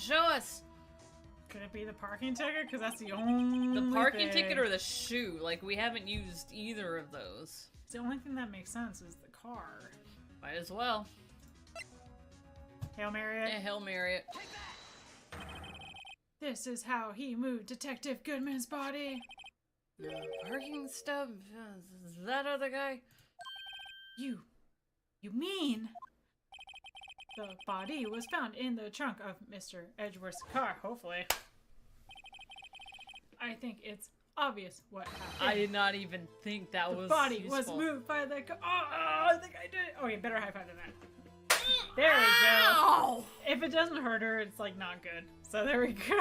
Show us. Could it be the parking ticket? Because that's the only The parking thing. ticket or the shoe? Like, we haven't used either of those. The only thing that makes sense is the car. Might as well. Hail Mary it. Yeah, Hail Mary it. This is how he moved Detective Goodman's body. Parking stub? Is that other guy? You mean... The body was found in the trunk of Mr. Edgeworth's car, hopefully. I think it's obvious what happened. I did not even think that was The body useful. was moved by the car. Oh, I think I did it. Oh, you better high five than that. There we go. Ow! If it doesn't hurt her, it's like not good. So there we go.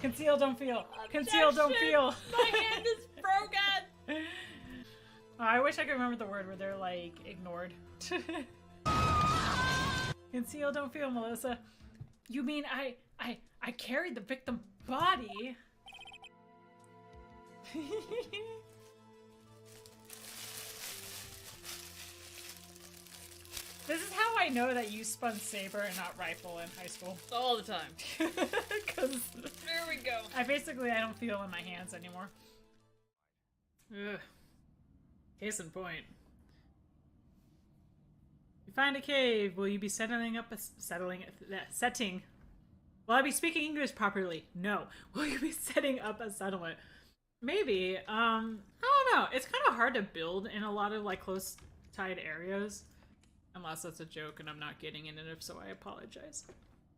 Conceal, don't feel. Conceal, don't feel. My hand is broken. Oh, I wish I could remember the word where they're like ignored. Conceal, don't feel, Melissa. You mean I carried the victim body? This is how I know that you spun saber and not rifle in high school. All the time. Because There we go. I don't feel in my hands anymore. Ugh. Case in point. You find a cave. Will you be setting? Will I be speaking English properly? No. Will you be setting up a settlement? Maybe. I don't know. It's kind of hard to build in a lot of like close tied areas. Unless that's a joke and I'm not getting it, and if so, I apologize.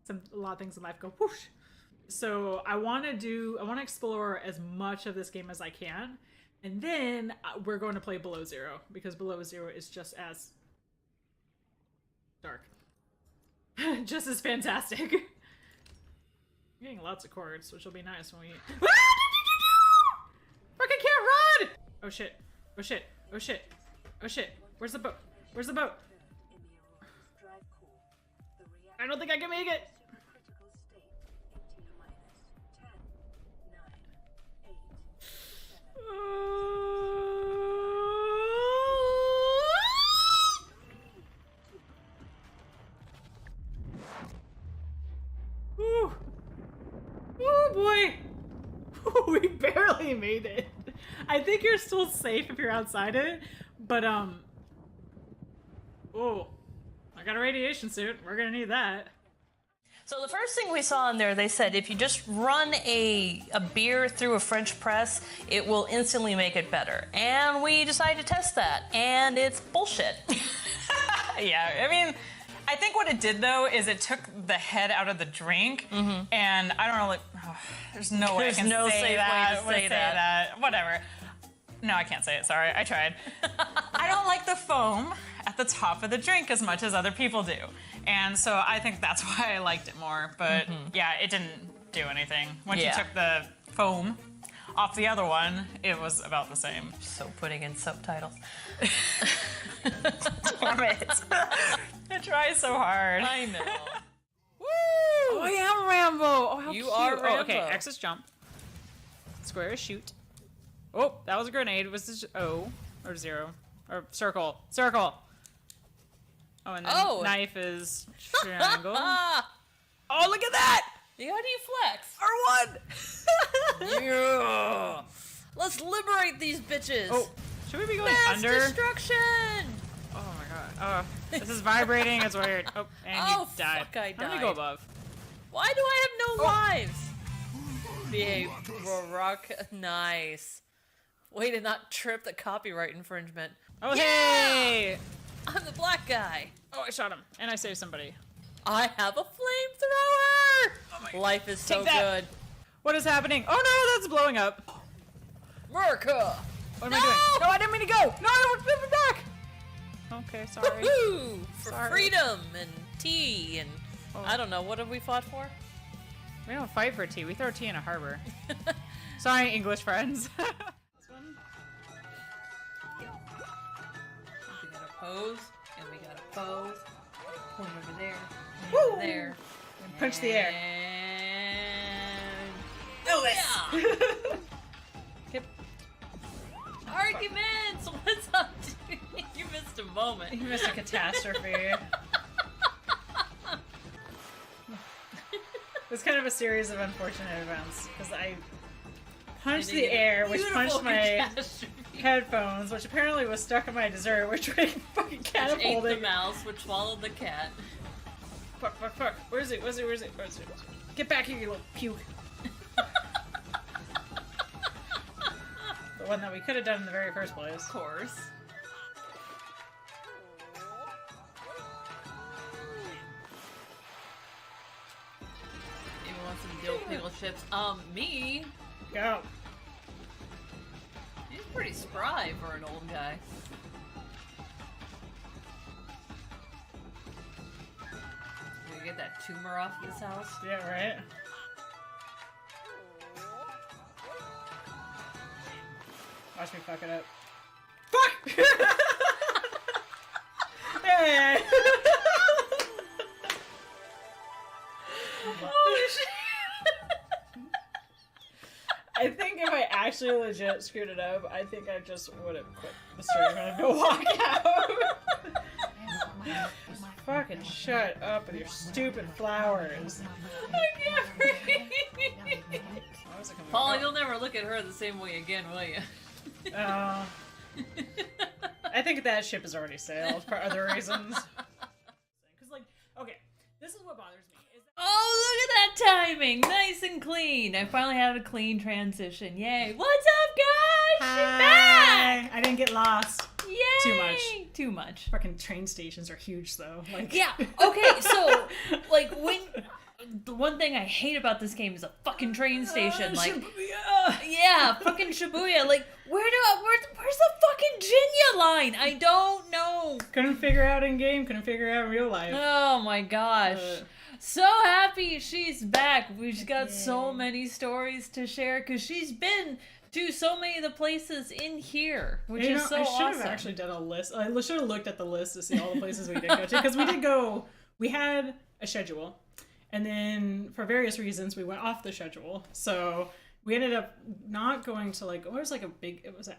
A lot of things in life go whoosh. So I want to explore as much of this game as I can, and then we're going to play Below Zero, because Below Zero is just as dark. Just as fantastic. You're getting lots of chords, which will be nice when we... Fucking can't run! Oh shit. Oh shit. Oh shit. Oh shit. Where's the boat? Where's the boat? I don't think I can make it! Ooh. Oh boy! We barely made it. I think you're still safe if you're outside it, but oh, I got a radiation suit. We're gonna need that. So the first thing we saw in there, they said if you just run a beer through a French press, it will instantly make it better. And we decided to test that, and it's bullshit. Yeah, I mean, I think what it did though is it took the head out of the drink, and I don't know, like, there's no way I can no say safe that. way to say that. Whatever. No, I can't say it. Sorry, I tried. I don't like the foam at the top of the drink as much as other people do, and so I think that's why I liked it more. But yeah, it didn't do anything. Once you took the foam off the other one, it was about the same. So putting in subtitles. Damn it! I try so hard. I know. Woo! Oh, I am Rambo! Oh, how You cute. are Oh, okay, Rambo. X is jump. Square is shoot. Oh, that was a grenade. Was this O or zero? Or circle. Circle! Oh, and then knife is triangle. Oh, look at that! How do you flex? R1! Yeah. Let's liberate these bitches. Oh, should we be going Mass under? destruction. Oh my god. Oh, this is vibrating. It's weird. Oh, and Oh, you died. fuck, I I'm gonna died. go above. Why do I have no lives? Behave, rock. Nice. Way to not trip the copyright infringement. Oh, Yeah! hey! I'm the black guy. Oh, I shot him. And I saved somebody. I have a flamethrower. Oh my Life is so Take that. good. What is happening? Oh no, that's blowing up. America. What am I doing? No, I didn't mean to go. No, I don't want to back. Okay, sorry. Woohoo! For Sorry. freedom and tea and Oh. I don't know. What have we fought for? We don't fight for tea. We throw tea in a harbor. Sorry, English friends. This one? We gotta pose, and we gotta pose. One over there, Woo! one over there. And punch the air. And... Elvis! Yep. Arguments! What's up, dude? You missed a moment. You missed a catastrophe. was kind of a series of unfortunate events because I punched the air, which punched my headphones, which apparently was stuck in my dessert, which fucking catapulted. Which ate the mouse, which swallowed the cat. Fuck. Where is it? Get back here, you little puke. The one that we could have done in the very first place. Of course. Anyone wants some dill pickle chips? Me? Go. He's pretty spry for an old guy. Can we get that tumor off this house? Yeah, right? Watch me fuck it up. Fuck! Hey! Oh shit! I think if I actually legit screwed it up, I think I just would have quit the stream and go walk out. Fucking shut up with your stupid flowers. I can't breathe. Why was it coming Paul, up? you'll never look at her the same way again, will you? I think that ship has already sailed for other reasons. Because, like, okay, this is what bothers me. Is that Oh, look at that timing! Nice and clean. I finally had a clean transition. Yay! What's up, guys? She's back. I didn't get lost. Yay! Too much. Fucking train stations are huge, though. Like, Yeah. Okay. So, like, when the one thing I hate about this game is a fucking train station. Like, yeah, fucking Shibuya. Like, where's the fucking Jinya line? I don't know. couldn't figure out in game. Couldn't figure out in real life. Oh my gosh. So happy she's back. We've got so many stories to share because she's been to so many of the places in here, which is so I should awesome. have actually done a list. I should have looked at the list to see all the places we did go to because we had a schedule, and then for various reasons we went off the schedule. So we ended up not going to it was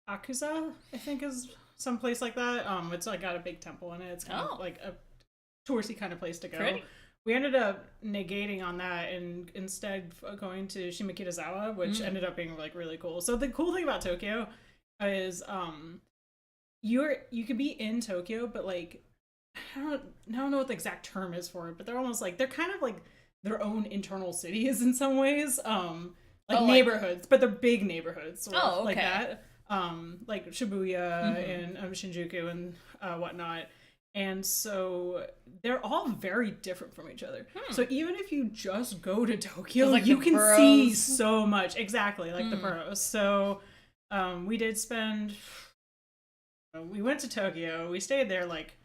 Akusa, I think is some place like that. It's like got a big temple in it. It's kind of like a touristy kind of place to go. Pretty. We ended up negating on that and instead going to Shimokitazawa, which ended up being like really cool. So the cool thing about Tokyo is you could be in Tokyo, but like I don't know what the exact term is for it, but they're almost like they're kind of like their own internal cities in some ways. Neighborhoods, but they're big neighborhoods. Sort of, like that. Like Shibuya and Shinjuku and whatnot. And so they're all very different from each other. So even if you just go to Tokyo, like you the can boroughs. see so much. Exactly, like the boroughs. So we did spend... We went to Tokyo. We stayed there like,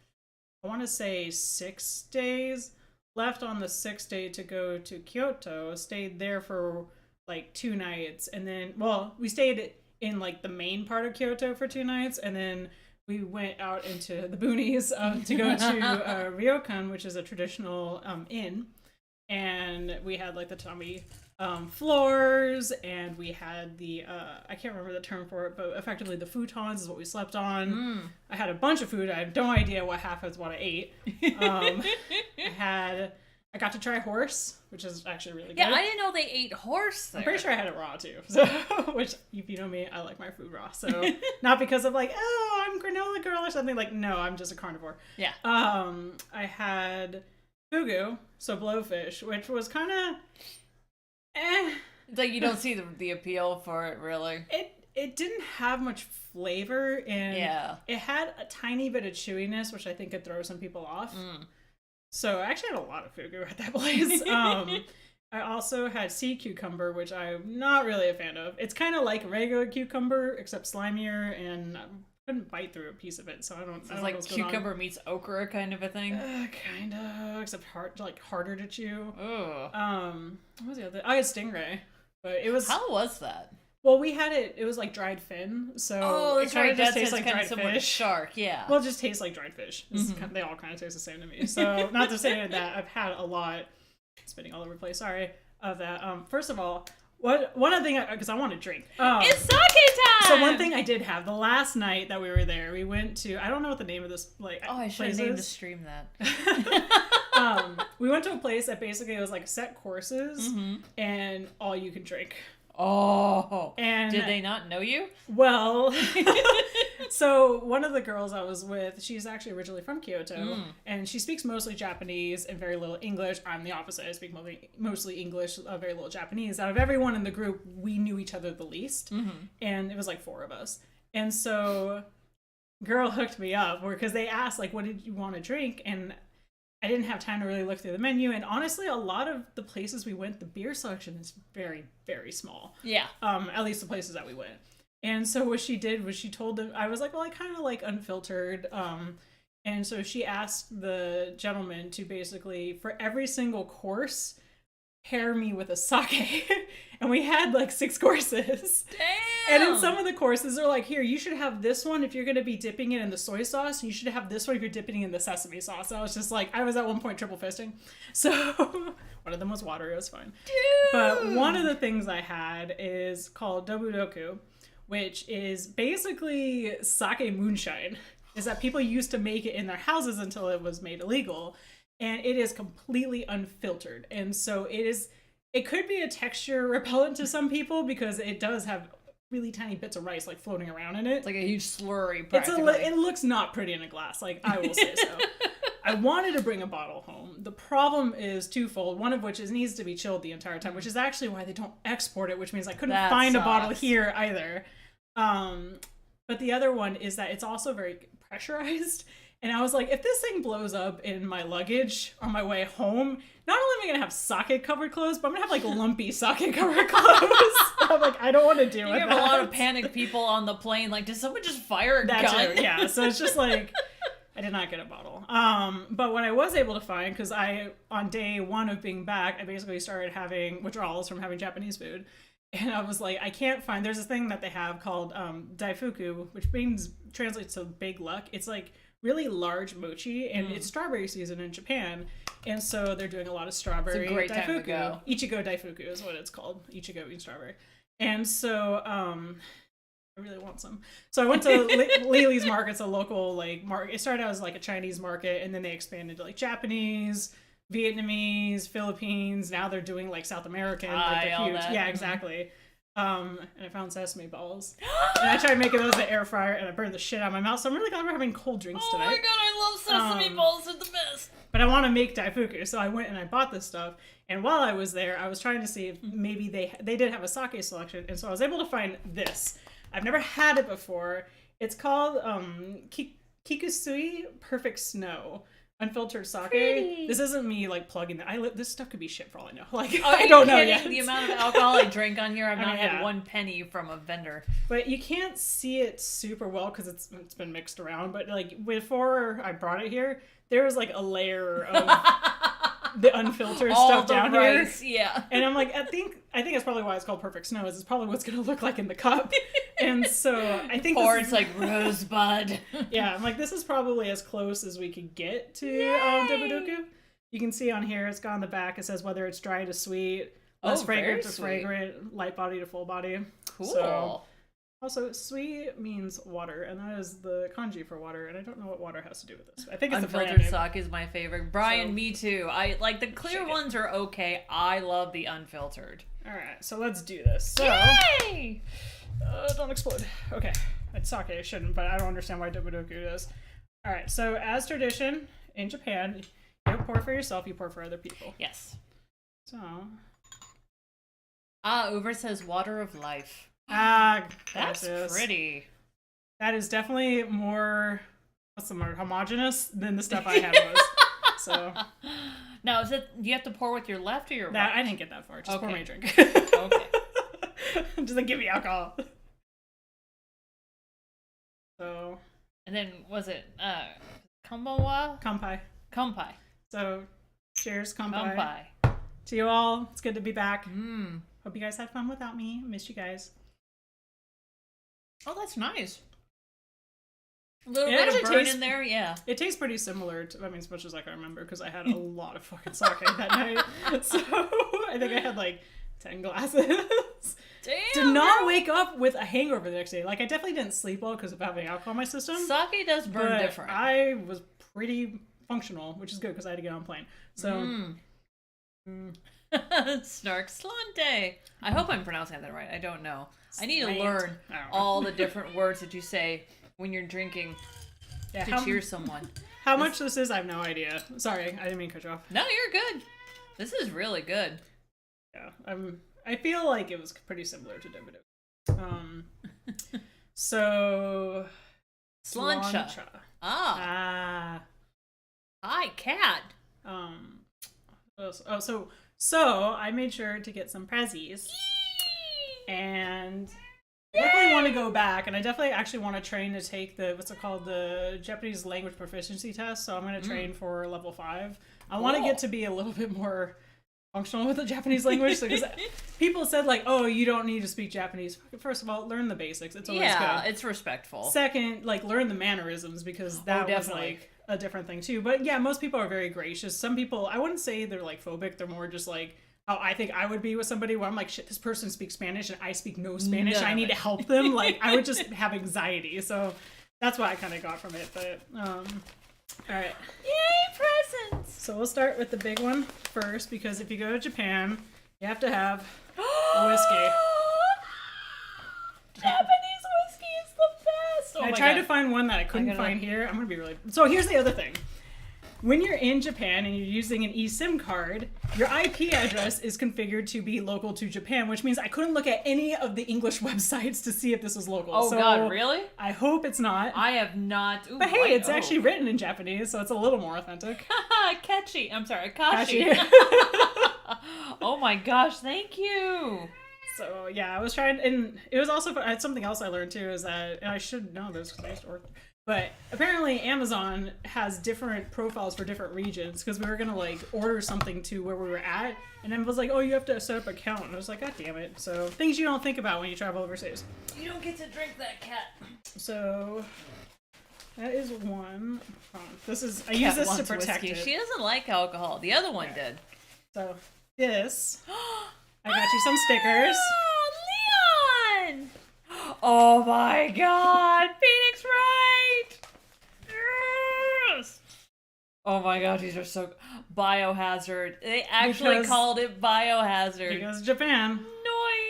I want to say 6 days. Left on the 6th day to go to Kyoto. Stayed there for like 2 nights. And then, we stayed in like the main part of Kyoto for 2 nights. And then we went out into the boonies to go to Ryokan, which is a traditional inn. And we had like the tatami floors, and we had the, I can't remember the term for it, but effectively the futons is what we slept on. I had a bunch of food. I have no idea what half is what I ate. I got to try horse, which is actually really good. Yeah, I didn't know they ate horse there. I'm pretty sure I had it raw too. So, which, if you know me, I like my food raw. So, not because of like, oh, I'm granola girl or something. Like, no, I'm just a carnivore. Yeah. I had fugu, so blowfish, which was kind of, It's like you don't see the appeal for it, really. It didn't have much flavor, and it had a tiny bit of chewiness, which I think could throw some people off. So I actually had a lot of fugu at that place. I also had sea cucumber, which I'm not really a fan of. It's kind of like regular cucumber, except slimier, and I couldn't bite through a piece of it, so I don't know like what's going on. cucumber meets okra kind of a thing. Kind of, except harder to chew. Oh. What was the other? I had stingray, but it was... How was that? Well, we had it was like dried fin, so that's it kind right. of just That tastes tastes like kind of dried similar to fish. shark, yeah. Well, it just tastes like dried fish. They all kind of taste the same to me. So, not to say that I've had a lot, spitting all over the place, sorry, of that. First of all, one other thing, because I want to drink. It's sake time! So one thing I did have, the last night that we were there, we went to, I don't know what the name of this, like, Oh, I should have place named the is. stream that. We went to a place that basically it was like set courses and all you can drink. Oh. And did they not know you? Well, so one of the girls I was with, she's actually originally from Kyoto, and she speaks mostly Japanese and very little English. I'm the opposite. I speak mostly English, very little Japanese. Out of everyone in the group, we knew each other the least, and it was like 4 of us. And so, girl hooked me up because they asked like, "What did you want to drink?" And I didn't have time to really look through the menu, and honestly, a lot of the places we went, the beer selection is very, very small. Yeah. At least the places that we went. And so what she did was she told them, I was like, well, I kind of like unfiltered. And so she asked the gentleman to basically, for every single course, pair me with a sake. And we had like 6 courses. Damn! And in some of the courses, they're like, here, you should have this one if you're going to be dipping it in the soy sauce. And you should have this one if you're dipping it in the sesame sauce. And I was just like, I was at one point triple fisting. So one of them was water. It was fine. Dude! But one of the things I had is called dobudoku, which is basically sake moonshine. Is that people used to make it in their houses until it was made illegal. And it is completely unfiltered. And so it could be a texture repellent to some people because it does have really tiny bits of rice like floating around in it. It's like a huge slurry, practically. It looks not pretty in a glass, like I will say so. I wanted to bring a bottle home. The problem is twofold, one of which is it needs to be chilled the entire time, which is actually why they don't export it, which means I couldn't find a bottle here either. But the other one is that it's also very pressurized. And I was like, if this thing blows up in my luggage on my way home, not only am I going to have sake-covered clothes, but I'm going to have, like, lumpy sake-covered clothes. I'm like, I don't want to deal with that. You have a lot of panicked people on the plane, like, did someone just fire a gun? Too, yeah, so it's just like, I did not get a bottle. But what I was able to find, because on day 1 of being back, I basically started having withdrawals from having Japanese food. And I was like, I can't find, there's a thing that they have called daifuku, which translates to big luck. It's like really large mochi, and it's strawberry season in Japan, and so they're doing a lot of strawberry. It's a great daifuku. time to go. Ichigo daifuku is what it's called. Ichigo means strawberry. And so I really want some. So I went to Lily's Market's a local like market. It started out as like a Chinese market, and then they expanded to like Japanese, Vietnamese, Philippines. Now they're doing like South American, like they're huge. Yeah, exactly. And I found sesame balls. And I tried making those in the air fryer, and I burned the shit out of my mouth. So I'm really glad we're having cold drinks tonight. Oh my god, I love sesame balls. They're the best. But I want to make daifuku, so I went and I bought this stuff. And while I was there, I was trying to see if maybe they did have a sake selection. And so I was able to find this. I've never had it before. It's called Kikusui Perfect Snow. Unfiltered sake. Pretty. This isn't me like plugging that. This stuff could be shit for all I know. Like Oh, I don't know kidding? yet. The amount of alcohol I drink on here, I've not had yeah. 1 penny from a vendor. But you can't see it super well because it's been mixed around. But like before I brought it here, there was like a layer of the unfiltered All stuff the down rice, here. yeah. And I'm like, I think that's probably why it's called Perfect Snow. Is it's probably what's gonna look like in the cup. And so I think Or this it's like rosebud. yeah, I'm like, this is probably as close as we could get to dobudoku. You can see on here, it's got on the back, it says whether it's dry to sweet, less fragrant to fragrant, light body to full body. Cool. So, also, sweet means water, and that is the kanji for water, and I don't know what water has to do with this. I think it's the brand Unfiltered name. sake is my favorite. Brian, So- me too. I like the clear Shake it. ones are okay. I love the unfiltered. Alright, so let's do this. So, Yay! don't explode. Okay, it's sake, it shouldn't, but I don't understand why dobudoku does. Alright, so as tradition in Japan, you don't pour for yourself, you pour for other people. Yes. So, Uber says water of life. that's Pretty. That is definitely more, what's the word, homogenous than the stuff I had was. So, Now, do you have to pour with your left or your that right? I didn't get that far. Just pour Okay. me a drink. Okay. Just like, give me alcohol. So, And then, was it, Kambawa? kanpai. Kampai. So, cheers, kanpai. Kampai. To you all. It's good to be back. Mmm. Hope you guys had fun without me. Miss you guys. Oh, that's nice. A little It bit of actually burn tastes- in there, yeah. It tastes pretty similar to, I mean, as much as I can remember, because I had a lot of fucking sake that night. So, I think I had like 10 glasses. Damn, Did not girl. wake up with a hangover the next day. Like, I definitely didn't sleep well because of having alcohol in my system. Sake does burn but different. I was pretty functional, which is good because I had to get on a plane. So. Snark Slante. I hope I'm pronouncing that right. I don't know. I need to learn I don't know. all the different words that you say when you're drinking to cheer someone. How much this is, I have no idea. Sorry, I didn't mean to cut you off. No, you're good. This is really good. Yeah, I feel like it was pretty similar to Dividend. So Slancha. Ah. Hi, cat. So I made sure to get some prezzies. And I definitely want to go back, and I definitely actually want to train to take the Japanese language proficiency test. So I'm going to train for level 5. I want to get to be a little bit more functional with the Japanese language, because people said like, oh, you don't need to speak Japanese. First of all, learn the basics. It's always good. It's respectful. Second, like, learn the mannerisms, because that was like a different thing too. But yeah, most people are very gracious. Some people, I wouldn't say they're like phobic. They're more just like, oh, I think I would be with somebody where I'm like, shit, this person speaks Spanish and I speak no Spanish. I need to help them. Like, I would just have anxiety. So that's what I kind of got from it. But all right. Yay, presents! So we'll start with the big one first, because if you go to Japan, you have to have whiskey. Japanese whiskey is the best! Oh I my tried God. to find one that I couldn't find here. I'm gonna be really... So here's the other thing. When you're in Japan and you're using an eSIM card, your IP address is configured to be local to Japan, which means I couldn't look at any of the English websites to see if this was local. Oh, so God, really? I hope it's not. I have not... Ooh, But hey, it's actually written in Japanese, so it's a little more authentic. Catchy. I'm sorry, Kashi. Oh my gosh, thank you. So yeah, I was trying, and it was also something else I learned too, is that, and I should know this because I used to work, but apparently Amazon has different profiles for different regions, because we were gonna like order something to where we were at, and then it was like, oh, you have to set up an account, and I was like, god damn it. So things you don't think about when you travel overseas. You don't get to drink that, cat. So that is one. I use this to protect whiskey. it. She doesn't like alcohol. The other one did. So this, I got you some stickers. Oh, Leon! Oh my God, Phoenix Wright! Yes! Oh my God, these are so Biohazard. They actually called it Biohazard. Because Japan.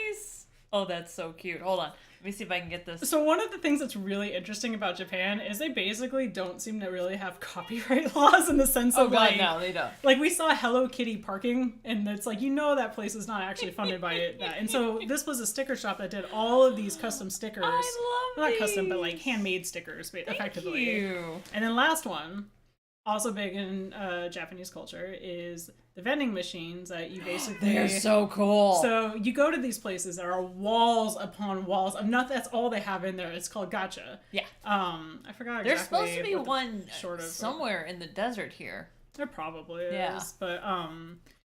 Nice. Oh, that's so cute. Hold on. Let me see if I can get this. So one of the things that's really interesting about Japan is they basically don't seem to really have copyright laws, in the sense of like, no, they don't. Like, we saw Hello Kitty parking, and it's like, you know, that place is not actually funded by it. And so this was a sticker shop that did all of these custom stickers. I love Not these. custom, but like handmade stickers, effectively. Thank you. And then last one, also big in Japanese culture, is the vending machines that you basically... They're so cool. So you go to these places, there are walls upon walls of nothing. That's all they have in there. It's called gacha. Yeah. I forgot exactly. There's supposed to be what the one short of somewhere in the desert here. There probably is. Yeah. But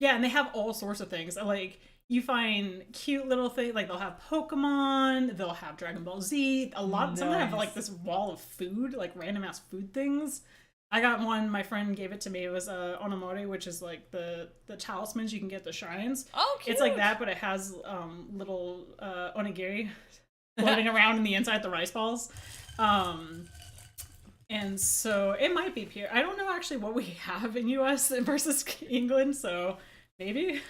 yeah, and they have all sorts of things. Like, you find cute little things, like they'll have Pokemon, they'll have Dragon Ball Z, some of them have like this wall of food, like random ass food things. I got one, my friend gave it to me. It was Onomori, which is like the talismans you can get at the shrines. Oh, cute. It's like that, but it has little onigiri floating around in the inside the rice balls. And so it might be pure. I don't know actually what we have in US versus England, so maybe.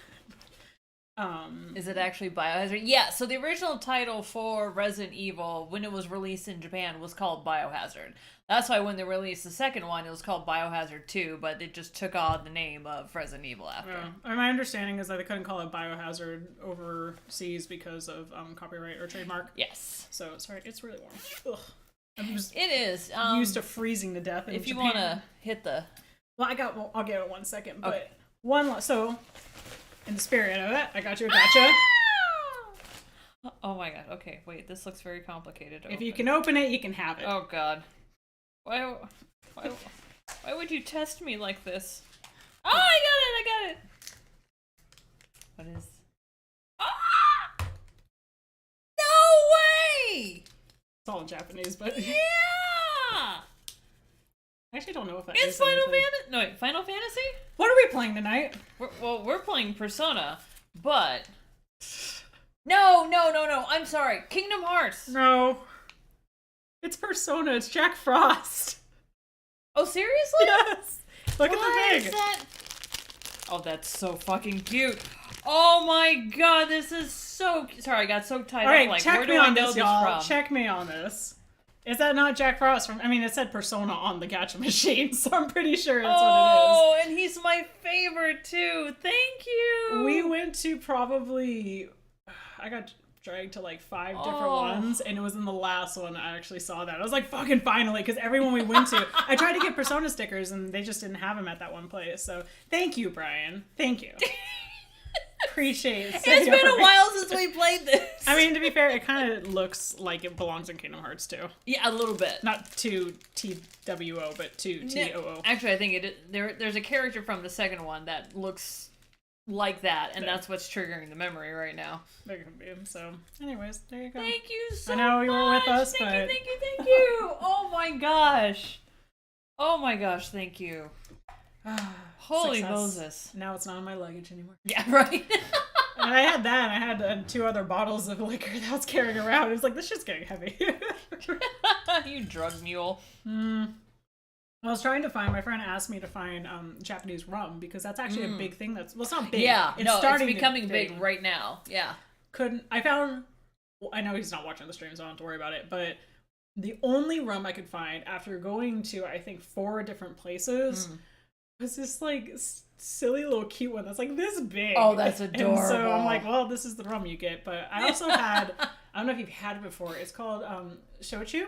Is it actually Biohazard? Yeah, so the original title for Resident Evil, when it was released in Japan, was called Biohazard. That's why when they released the second one, it was called Biohazard 2, but it just took on the name of Resident Evil after. My understanding is that they couldn't call it Biohazard overseas because of copyright or trademark. Yes. So, sorry, it's really warm. Ugh. I'm just It is. used to freezing to death in if you Japan. want to hit the... Well, I'll give it 1 second, but Okay. so, in the spirit of it, I got you a gotcha. Oh my God. Okay, wait. This looks very complicated. If you can open it, you can have it. Oh God. Why would you test me like this? Oh, I got it. What is... Ah! No way! It's all in Japanese, but Yeah! I actually don't know if that It's is Final anything. Fantasy? No, wait, Final Fantasy? What are we playing tonight? We're playing Persona, but... No, I'm sorry. Kingdom Hearts. No. It's Persona. It's Jack Frost. Oh, seriously? Yes. Look at the pig. Oh, that's so fucking cute. Oh my god, this is so... Sorry, I got so tied All right, up. Like, check where me do I on know this, this y'all. from? Check me on this. Is that not Jack Frost from... I mean, it said Persona on the gacha machine, so I'm pretty sure that's what it Oh, and he's my favorite too. Thank you. is. We went to probably... I got dragged to like 5 different ones, and it was in the last one I actually saw that. I was like, fucking finally, because everyone we went to... I tried to get Persona stickers, and they just didn't have them at that one place. So thank you, Brian. Thank you. Appreciate it. It's been a while since we played this. I mean, to be fair, it kind of looks like it belongs in Kingdom Hearts too. Yeah, a little bit. Not to TWO, but to TOO. Actually, I think there's a character from the second one that looks like that, and that's what's triggering the memory right now. There could be. So, anyways, there you go. Thank you so much. I know you were with us, thank but... Thank you. Oh my gosh. Oh my gosh, thank you. Holy Success. Moses. Now it's not in my luggage anymore. Yeah, right? And I had that, and I had 2 other bottles of liquor that I was carrying around. It was like, this shit's getting heavy. You drug mule. I was trying to find, my friend asked me to find Japanese rum, because that's actually a big thing that's, well, it's not big. Yeah, starting it's becoming to big right now. Yeah. I found, well, I know he's not watching the stream, so I don't have to worry about it, but the only rum I could find after going to, I think, 4 different places was this, like, silly little cute one that's, like, this big. Oh, that's adorable. And so I'm like, well, this is the rum you get. But I also had, I don't know if you've had it before, it's called shochu.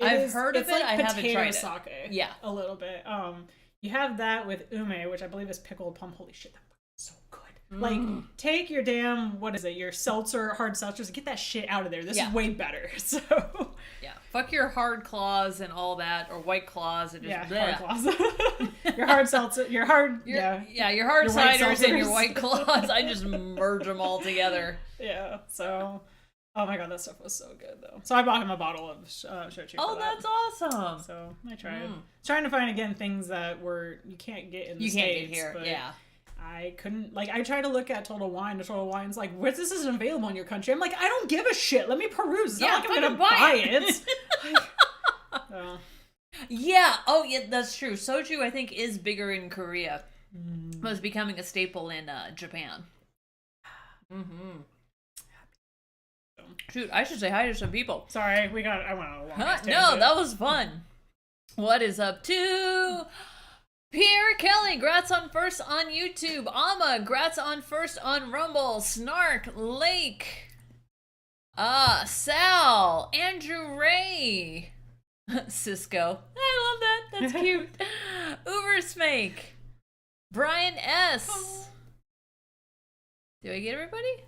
I've heard of it's it, like I haven't tried it. sake. Yeah. A little bit. You have that with ume, which I believe is pickled plum. Holy shit, that's so good. Like, take your damn, what is it, your seltzer, hard seltzers, get that shit out of there. This is way better. So... Yeah, fuck your hard claws and all that, or white claws and just hard claws. Your hard seltzer, your hard your hard Your white ciders and your seltzers. white claws. I just merge them all together. Yeah. So, oh my god, that stuff was so good though. So I bought him a bottle of shochu. Oh, for that. that's awesome. So I tried. Trying to find again things that you can't get in the States. Get here. But yeah. I couldn't, like, I tried to look at Total Wine. The Total Wine's like, this isn't available in your country. I'm like, I don't give a shit. Let me peruse. It's not like I'm gonna buy it. So. Yeah. Oh, yeah. That's true. Soju, I think, is bigger in Korea. But it's becoming a staple in Japan. Shoot, I should say hi to some people. Sorry, I went on a long No, that was fun. What is up to Pierre Kelly? Grats on first on YouTube. Amma, grats on first on Rumble. Snark, Lake, Sal, Andrew Ray, Cisco. I love that. That's cute. Ubersmake, Brian S. Did I get everybody?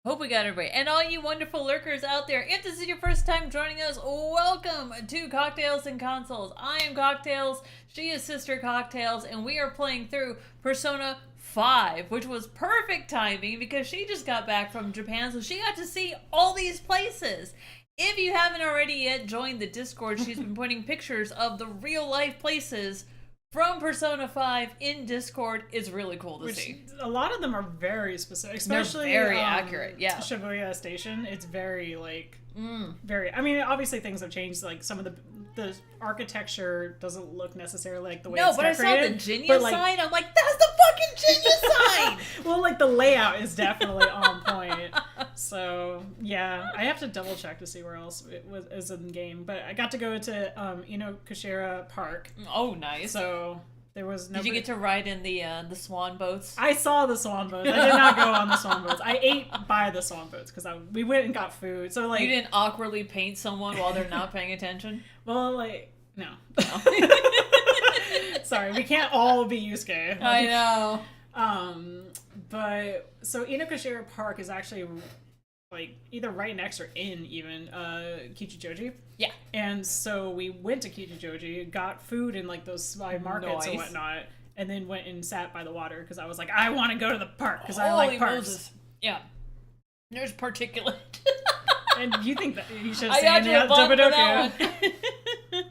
Hope we got everybody. And all you wonderful lurkers out there, if this is your first time joining us, welcome to Cocktails and Consoles. I am Cocktails, she is Sister Cocktails, and we are playing through Persona 5, which was perfect timing because she just got back from Japan, so she got to see all these places. If you haven't already yet joined the Discord, she's been putting pictures of the real life places from Persona 5 in Discord. Is really cool to see. A lot of them are very specific, especially they're very accurate. Yeah, Shibuya Station. It's very like very. I mean, obviously things have changed. Like some of the architecture doesn't look necessarily like the way. No, it's decorated, I saw the Jinya sign. I'm like, that's the fucking Jinya sign. Well, like the layout is definitely on point. So yeah, I have to double check to see where else it is in the game. But I got to go to Inokushira Park. Oh, nice. So there was no. Did you get to ride in the swan boats? I saw the swan boats. I did not go on the swan boats. I ate by the swan boats because we went and got food. So like, you didn't awkwardly paint someone while they're not paying attention. Well, like no. Sorry, we can't all be Yusuke. Like, I know. But so Inokushira Park is actually like either right next or in even Kichijoji. Yeah. And so we went to Kichijoji, got food in like those markets and whatnot, and then went and sat by the water because I was like, I want to go to the park because I like parks. Moses. Yeah. There's particulate. And you think that you should I say got to bump for that Dobudoku. one.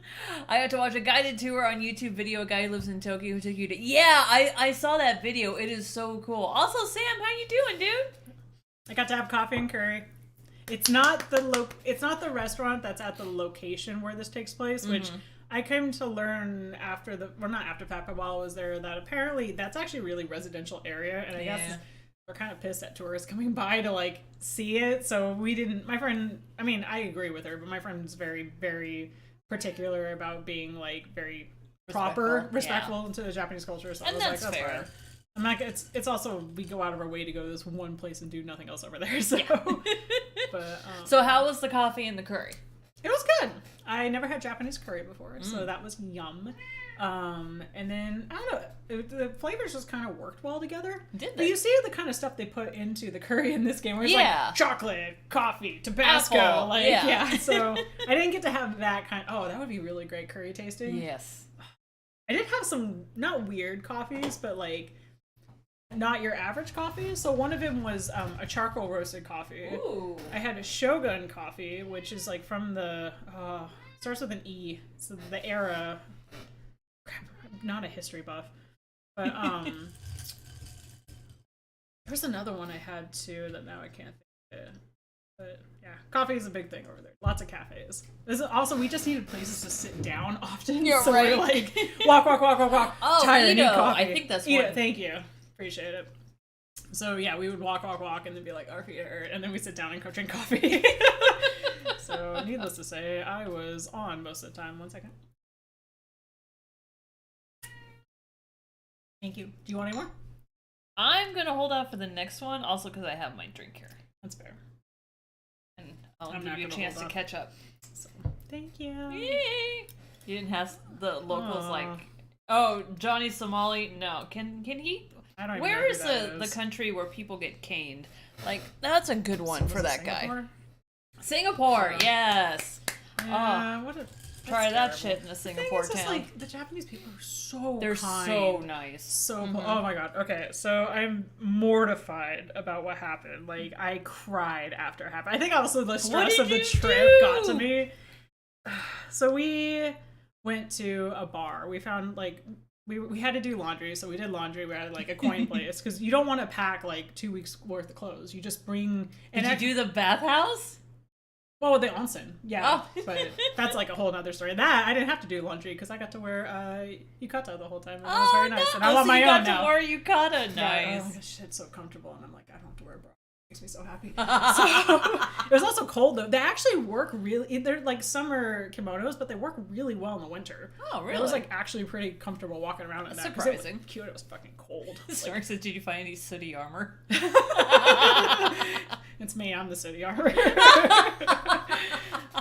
I had to watch a guided tour on YouTube video. A guy who lives in Tokyo who took you to. Yeah, I saw that video. It is so cool. Also, Sam, how you doing, dude? I got to have coffee and curry. It's not the restaurant that's at the location where this takes place, which I came to learn after not after fact, but while I was there, that apparently that's actually a really residential area, and I guess we're kind of pissed at tourists coming by to like see it. So we didn't. My friend, I mean, I agree with her, but my friend's very, very particular about being like very respectful to the Japanese culture. So and I was that's like, that's fair. fair. I'm not. It's also we go out of our way to go to this one place and do nothing else over there. So, but So how was the coffee and the curry? it was good. I never had Japanese curry before, so that was yum. And then I don't know, the flavors just kind of worked well together. Did But they? you see the kind of stuff they put into the curry in this game, where it's Yeah. like chocolate, coffee, Tabasco, Apple, like yeah. So I didn't get to have that kind. Oh, that would be really great curry tasting. Yes. I did have some not weird coffees, but like not your average coffee. So one of them was a charcoal roasted coffee. Ooh. I had a Shogun coffee, which is like from the starts with an E. So the era. Crap, I'm not a history buff, but there's another one I had too that now I can't think of it. But yeah, coffee is a big thing over there. Lots of cafes. This is also, we just needed places to sit down often. You're so right. we're like walk. Oh, Tired, need Ito. coffee. I think that's Ito, one. thank you. Appreciate it. So yeah, we would walk, and then be like, our feet hurt, and then we sit down and go drink coffee. So needless to say, I was on most of the time. 1 second. Thank you. Do you want any more? I'm gonna hold out for the next one, also because I have my drink here, That's fair. and I'll I'm give not you a gonna chance hold to up. catch up. So, thank you. Yay! You didn't have the locals Aw. like, oh, Johnny Somali. No, can he? I don't even Where know is who that the is. country where people get caned? Like, that's a good one Was for it that guy. Singapore? Singapore, yes. Yeah, what a, Try that's that terrible. shit in a The thing Singapore is, just, town. like, the Japanese people are so They're kind. so nice. So oh my god. Okay, so I'm mortified about what happened. Like I cried after it happened. I think also the stress did of the you trip do? got to me. So we went to a bar. We found like we had to do laundry, so we did laundry. We had like a coin place because you don't want to pack like 2 weeks worth of clothes. You just bring. Did you do the bathhouse? Well, the onsen, yeah, Oh. but that's like a whole nother story. That I didn't have to do laundry because I got to wear yukata the whole time, and it was very nice. And I want so my you own got now. to wear yukata. Yeah, Nice. oh my gosh, it's so comfortable, and I'm like, I don't have to wear a bra. It makes me so happy. So it was also cold though. They actually work really. They're like summer kimonos, but they work really well in the winter. Oh, really? It was like actually pretty comfortable walking around in That's that. 'Cause it was surprising. cute. It was fucking cold. Stark says, "Did you find any sooty armor?" It's me. I'm the city armor.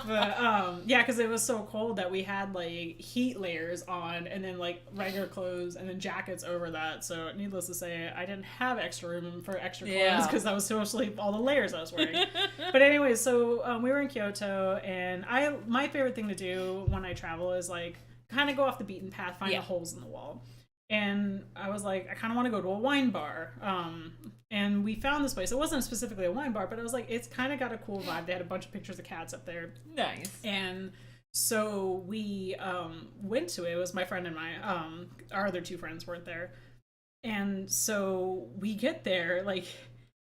But yeah, because it was so cold that we had like heat layers on, and then like regular clothes, and then jackets over that. So needless to say, I didn't have extra room for extra clothes Yeah. because I was so asleep all the layers I was wearing. But anyway, so we were in Kyoto, and my favorite thing to do when I travel is like kind of go off the beaten path, find Yeah. the holes in the wall. And I was like, I kind of want to go to a wine bar. And we found this place. It wasn't specifically a wine bar, but I was like, it's kind of got a cool vibe. They had a bunch of pictures of cats up there. Nice. And so we went to it. It was my friend and our other two friends weren't there. And so we get there. Like,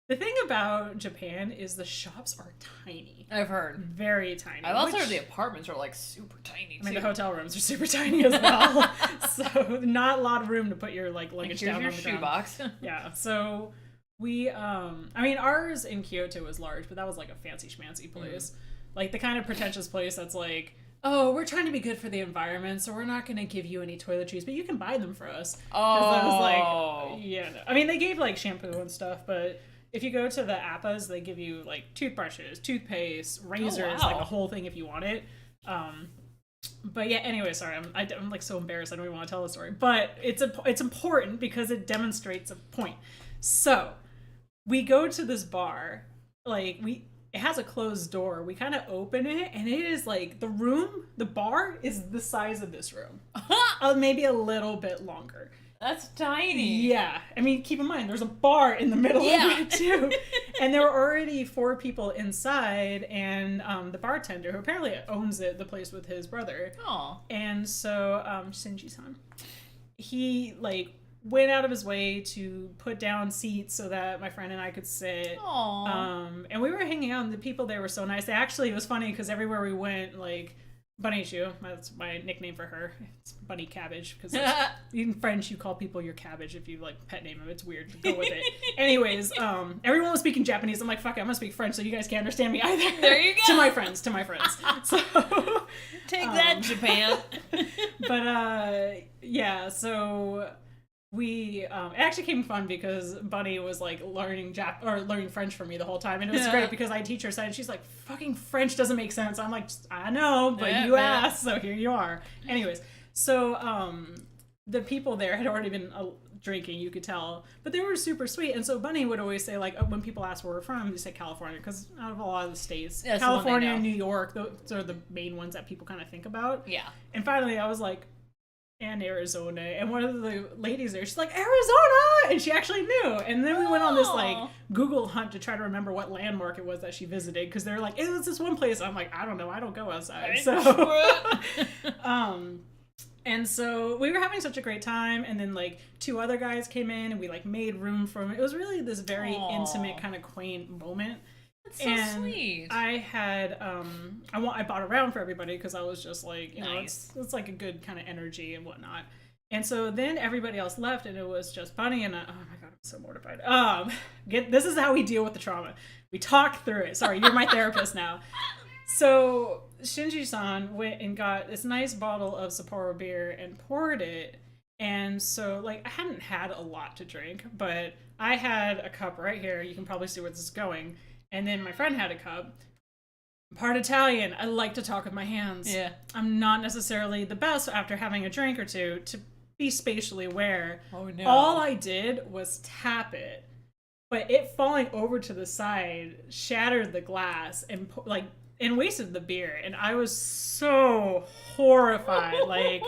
the thing about Japan is the shops are tiny. I've heard. Very tiny. I've also which- heard the apartments are like super tiny. I mean, the too. hotel rooms are super tiny as well. So not a lot of room to put your like Like, luggage here's down your on the ground. shoebox. Yeah, so we I mean ours in Kyoto was large, but that was like a fancy schmancy place. Like the kind of pretentious place that's like, oh, we're trying to be good for the environment, so we're not going to give you any toiletries, but you can buy them for us. 'Cause I was like, yeah, no. I mean, they gave like shampoo and stuff, but if you go to the appas, they give you like toothbrushes, toothpaste, razors, wow. like a whole thing if you want it. But yeah, anyway, sorry, I'm like so embarrassed. I don't even want to tell the story, but it's important because it demonstrates a point. So we go to this bar, like it has a closed door. We kind of open it, and it is like the bar is the size of this room, maybe a little bit longer. That's tiny. Yeah, I mean, keep in mind there's a bar in the middle Yeah. of it too, and there were already 4 people inside, and the bartender who apparently owns the place with his brother. Aw. And so Shinji-san, he like went out of his way to put down seats so that my friend and I could sit. Aw. And we were hanging out, and the people there were so nice. They actually, it was funny because everywhere we went, like Bunny Shoe, that's my nickname for her. It's Bunny Cabbage, because in French you call people your cabbage if you like pet name them. It's weird to go with it. Anyways, everyone was speaking Japanese. I'm like, fuck it, I'm gonna speak French so you guys can't understand me either. There you go. To my friends. So Take that, Japan. But yeah, so we it actually came fun because Bunny was like learning French for me the whole time, and it was great because I teach her side and she's like, fucking French doesn't make sense. I'm like, I know, but you asked, so here you are. Anyways, so the people there had already been drinking, you could tell, but they were super sweet. And so Bunny would always say, like, when people ask where we're from, we say California, because out of a lot of the states, California and New York, those are the main ones that people kind of think about. Yeah. And finally I was like, and Arizona, and one of the ladies there, she's like, Arizona, and she actually knew. And then we went on this like Google hunt to try to remember what landmark it was that she visited, because they're like, it was this one place. I'm like, I don't know, I don't go outside. So and so we were having such a great time, and then like 2 other guys came in and we like made room for them. It was really this very intimate, kind of quaint moment. That's so sweet. I had I bought a round for everybody because I was just like, you know, it's like a good kind of energy and whatnot. And so then everybody else left, and it was just Bunny and oh my god, I'm so mortified. This is how we deal with the trauma. We talk through it. Sorry, you're my therapist now. So Shinji-san went and got this nice bottle of Sapporo beer and poured it. And so like I hadn't had a lot to drink, but I had a cup right here. You can probably see where this is going. And then my friend had a cup. I'm part Italian. I like to talk with my hands. Yeah. I'm not necessarily the best after having a drink or two to be spatially aware. Oh no. All I did was tap it. But it falling over to the side shattered the glass and wasted the beer. And I was so horrified.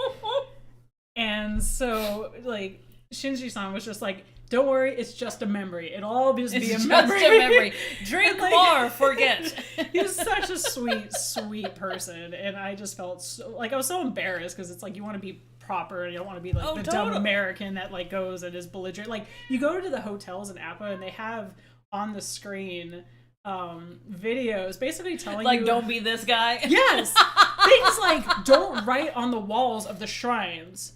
And so like Shinji-san was just like, don't worry, it's just a memory. It'll all just be a memory. Drink more, forget. He was such a sweet person, and I just felt so, like I was so embarrassed because it's like you want to be proper and you don't want to be like dumb American that like goes and is belligerent. Like you go to the hotels in Appa and they have on the screen videos basically telling like you, don't be this guy. Yes, things like don't write on the walls of the shrines.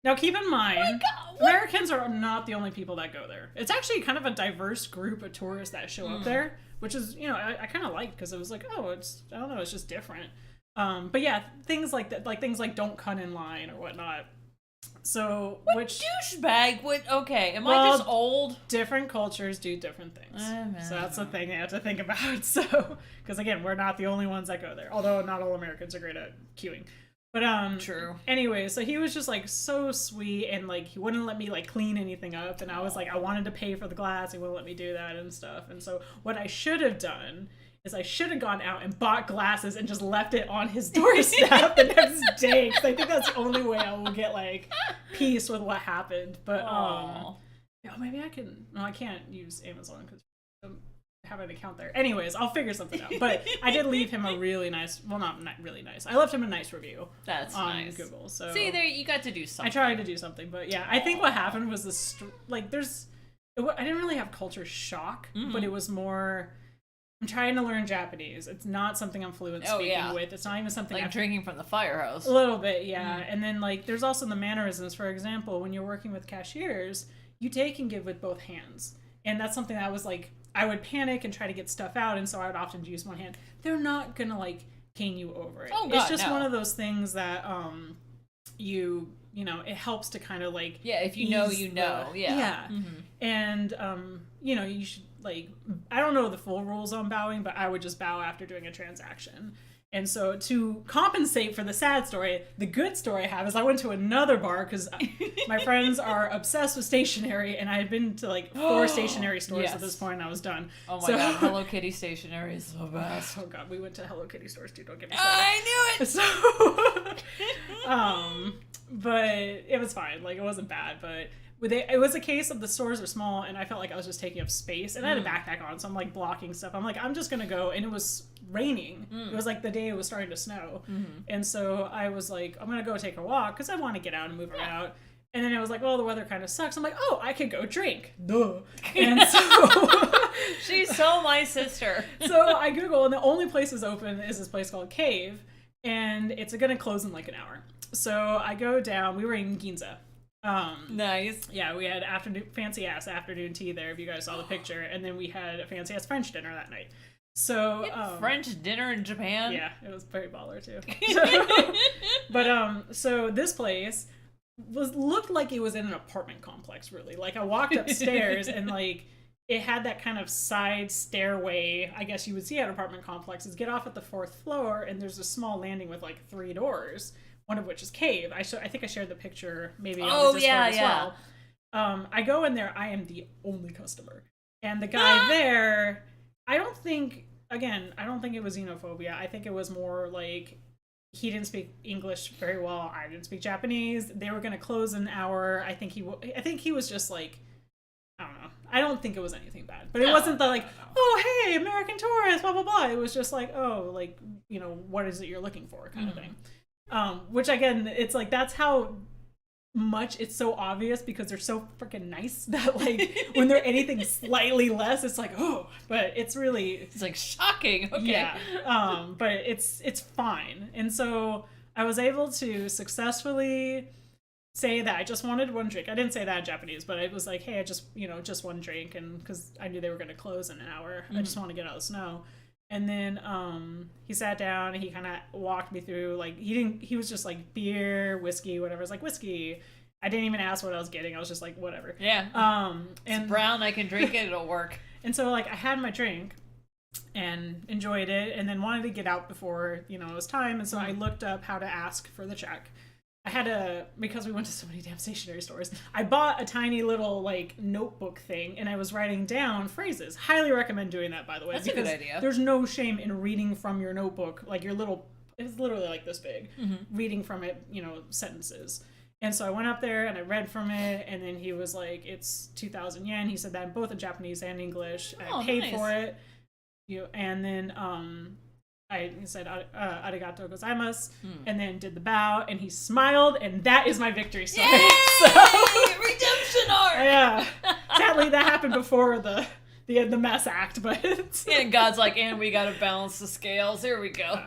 Now, keep in mind, Americans are not the only people that go there. It's actually kind of a diverse group of tourists that show up there, which is, you know, I kind of like, because it was like, oh, I don't know, it's just different. But yeah, things like that, like things like don't cut in line or whatnot. So, which douchebag would, am I just old? Different cultures do different things. So that's the thing you have to think about. So, because again, we're not the only ones that go there, although not all Americans are great at queuing. But true. Anyway, so he was just like so sweet, and like he wouldn't let me like clean anything up, and I was like, I wanted to pay for the glass, he wouldn't let me do that and stuff. And so what I should have done is I should have gone out and bought glasses and just left it on his doorstep the next day, because I think that's the only way I will get like peace with what happened. But maybe I can. No, I can't use Amazon because have an account there. Anyways, I'll figure something out. But I did leave him a really nice, well, not really nice. I left him a nice review. That's on nice. Google. So see, there you got to do something. I tried to do something, but yeah, I think what happened was I didn't really have culture shock, but it was more. I'm trying to learn Japanese. It's not something I'm fluent speaking with. It's not even something like drinking from the firehouse. A little bit, yeah. And then like there's also the mannerisms. For example, when you're working with cashiers, you take and give with both hands, and that's something that was like. I would panic and try to get stuff out, and so I would often use one hand. They're not gonna like cane you over it. Oh, God, it's just one of those things that you know, it helps to kind of like if you know, you know. Yeah. And you know, you should like, I don't know the full rules on bowing, but I would just bow after doing a transaction. And so to compensate for the sad story, the good story I have is I went to another bar because my friends are obsessed with stationery, and I had been to like 4 stationery stores at this point, and I was done. Oh my god, Hello Kitty stationery is the best. Oh god, we went to Hello Kitty stores too, don't get me started. I knew it! So, but it was fine, like it wasn't bad, but it was a case of the stores are small, and I felt like I was just taking up space, and I had a backpack on, so I'm like blocking stuff. I'm like, I'm just gonna go, and it was raining. It was like the day it was starting to snow, and so I was like, I'm gonna go take a walk because I want to get out and move around. And then it was like, well, the weather kind of sucks. I'm like, oh, I could go drink. Duh. And so she's so my sister. So I Google, and the only place is open is this place called Cave. and it's gonna close in like an hour. So I go down. We were in Ginza. Nice. Yeah, we had fancy ass afternoon tea there. If you guys saw the picture, and then we had a fancy ass French dinner that night. So French dinner in Japan. Yeah, it was very baller too. So this place looked like it was in an apartment complex. Really, like I walked upstairs and like it had that kind of side stairway. I guess you would see at apartment complexes. Get off at the 4th floor, and there's a small landing with like 3 doors. One of which is cave. I think I shared the picture maybe on the Discord as well. I go in there. I am the only customer, and the guy there. I don't think it was xenophobia. I think it was more like he didn't speak English very well. I didn't speak Japanese. They were going to close in an hour. I think he was just like, I don't know. I don't think it was anything bad, but it wasn't the like, oh hey, American tourist, blah blah blah. It was just like, oh, like, you know, what is it you're looking for, kind of thing. Which again, it's like that's how much it's so obvious because they're so freaking nice that like when they're anything slightly less, it's like, oh, but it's like shocking. Okay. Yeah. But it's fine. And so I was able to successfully say that I just wanted one drink. I didn't say that in Japanese, but it was like, hey, I just one drink, and because I knew they were going to close in an hour, I just want to get out of the snow. And then he sat down and he kind of walked me through, like, he was just like beer, whiskey, whatever. It's like whiskey. I didn't even ask what I was getting. I was just like, whatever. Yeah. And it's brown, I can drink it, it'll work. And so like I had my drink and enjoyed it, and then wanted to get out before, it was time. And so I looked up how to ask for the check. Because we went to so many damn stationery stores, I bought a tiny little like notebook thing, and I was writing down phrases. Highly recommend doing that, by the way. That's a good idea. There's no shame in reading from your notebook, like it was literally like this big, reading from it, sentences. And so I went up there and I read from it, and then he was like, it's 2,000 yen. He said that in both in Japanese and English. I paid for it. And then I said, arigatou gozaimasu, and then did the bow, and he smiled, and that is my victory story. Yay! So, redemption arc! Yeah. Sadly, that happened before the mess act, but... And God's like, and we gotta balance the scales. Here we go.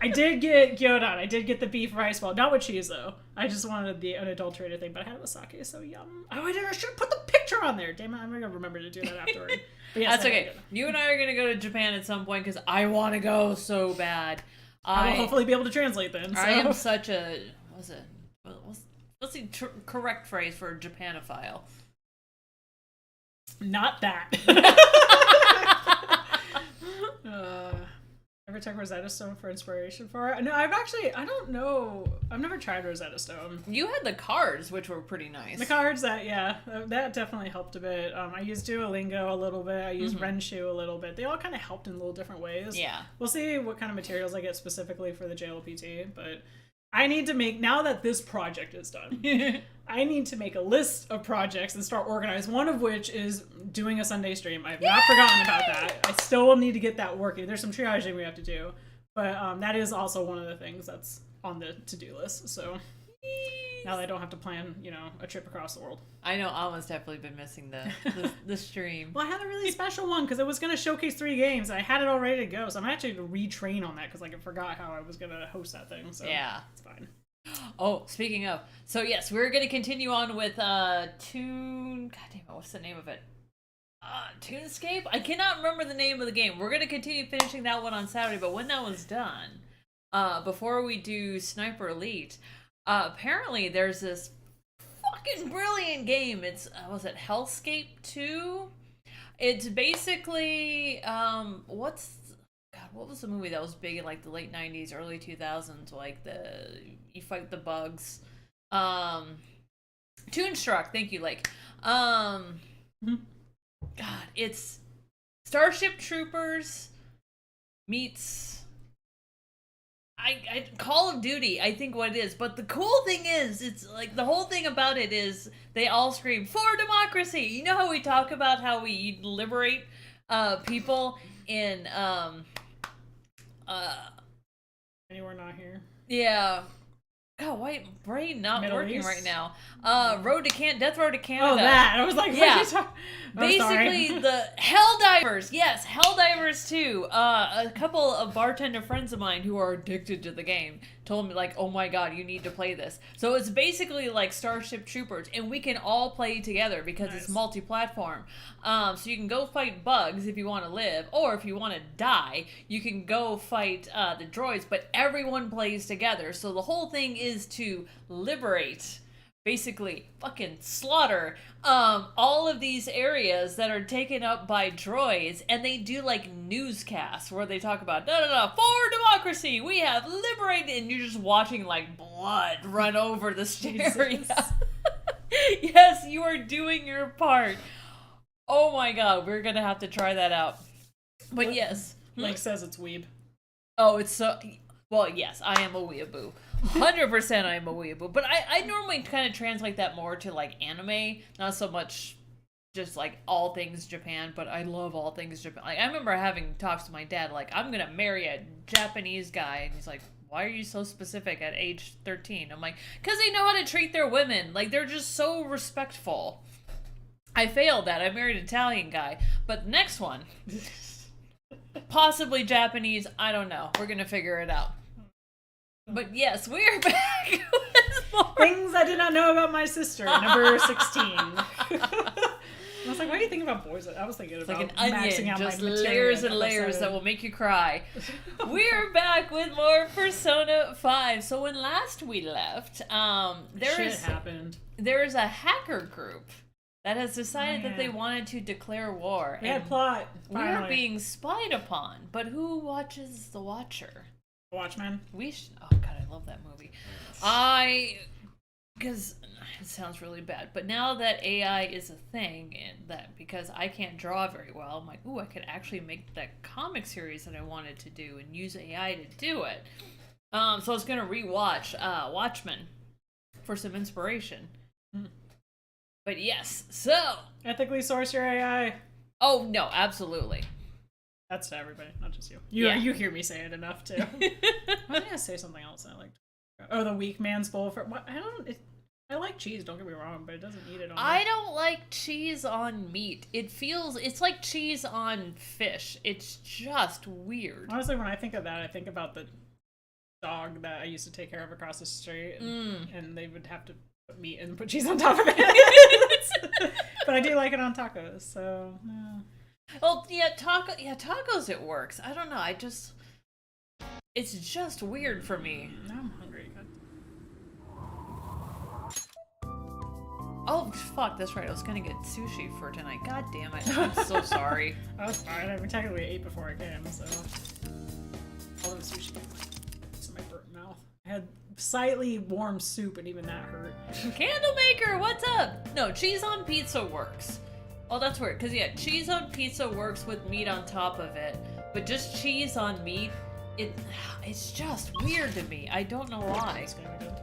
I did get gyodan. I did get the beef rice ball. Not with cheese, though. I just wanted the unadulterated thing, but I had it with sake, so yum. Oh, I should have put the picture on there. Damn it, I'm gonna remember to do that afterward. But yes, that's okay. You and I are gonna go to Japan at some point, because I want to go so bad. I will hopefully be able to translate then. So. I am such a... What's the correct phrase for a Japanophile? Not that. Ever check Rosetta Stone for inspiration for it? No, I don't know. I've never tried Rosetta Stone. You had the cards, which were pretty nice. The cards, that definitely helped a bit. I used Duolingo a little bit. I used Renshu a little bit. They all kind of helped in little different ways. Yeah. We'll see what kind of materials I get specifically for the JLPT, but I need to make, now that this project is done, I need to make a list of projects and start organized, one of which is doing a Sunday stream. I have not forgotten about that. I still will need to get that working. There's some triaging we have to do, but that is also one of the things that's on the to-do list, so now that I don't have to plan, a trip across the world. I know Alma's definitely been missing the stream. Well, I had a really special one because it was going to showcase 3 games, and I had it all ready to go, so I'm actually going to retrain on that because I forgot how I was going to host that thing, so yeah, it's fine. Oh, speaking of, so yes, we're going to continue on with Toon... God damn it, what's the name of it? Toonscape? I cannot remember the name of the game. We're going to continue finishing that one on Saturday, but when that was done, before we do Sniper Elite, apparently there's this fucking brilliant game. It's, was it Hellscape 2? It's basically, what was the movie that was big in like the late 90s, early 2000s, like you fight the bugs. Toonstruck, thank you, Lake. God, it's Starship Troopers meets I Call of Duty, I think what it is. But the cool thing is, it's like the whole thing about it is they all scream for democracy. You know how we talk about how we liberate people in Anywhere not here. Yeah. God, why brain not Middle working East? right now? Death Road to Canada. Oh, that. I was like, what are you talking? Basically, the Helldivers Helldivers, yes, Helldivers 2. A couple of bartender friends of mine who are addicted to the game told me, like, oh my god, you need to play this. So it's basically like Starship Troopers, and we can all play together because it's multi-platform. So you can go fight bugs if you want to live, or if you want to die, you can go fight the droids, but everyone plays together. So the whole thing is to liberate, basically fucking slaughter all of these areas that are taken up by droids, and they do like newscasts where they talk about for democracy we have liberated, and you're just watching like blood run over this area. Yes, you are doing your part. Oh my god, we're gonna have to try that out. But yes, Link says it's weeb. oh, it's so... Well, yes, I am a weeaboo. 100% I am a weeaboo. But I normally kind of translate that more to, like, anime. Not so much just, like, all things Japan, but I love all things Japan. Like, I remember having talks to my dad, like, I'm gonna marry a Japanese guy. And he's like, why are you so specific at age 13? I'm like, because they know how to treat their women. Like, they're just so respectful. I failed that. I married an Italian guy. But the next one... possibly Japanese, I don't know. We're gonna figure it out. But yes, we are back with more. Things I did not know about my sister, number 16. I was like, what do you think about boys? I was thinking about Like an maxing onion, out just my layers and material layers that episode. will make you cry. We're back with more Persona 5. So when last we left, Shit happened. there is a hacker group that has decided that they wanted to declare war. We had and plot. we are Finally. being spied upon. But who watches the Watcher? Watchmen. Oh god, I love that movie. Because it sounds really bad, but now that AI is a thing, and that because I can't draw very well, I'm like, ooh, I could actually make that comic series that I wanted to do and use AI to do it. So I was gonna rewatch Watchmen for some inspiration. But yes, so Ethically source your AI. oh no, absolutely. That's to everybody, not just you. Yeah. You hear me say it enough too. Why did I say something else I liked? Oh, the weak man's bowl for what? I like cheese. Don't get me wrong, but it doesn't need it on. I don't like cheese on meat. It's like cheese on fish. It's just weird. Honestly, when I think of that, I think about the dog that I used to take care of across the street, and they would have to put meat and put cheese on top of it. But I do like it on tacos, so. Well, yeah, tacos it works. I don't know. It's just weird for me. Now I'm hungry. Oh fuck, that's right. I was gonna get sushi for tonight. God damn it! I'm so sorry. That's fine. I technically ate before I came, so. All the sushi in my burnt mouth. I had slightly warm soup, and even that hurt. Candlemaker, what's up? No, cheese on pizza works. Oh, that's weird. Cause yeah, cheese on pizza works with meat on top of it, but just cheese on meat, it's just weird to me. I don't know why. It's gonna be good.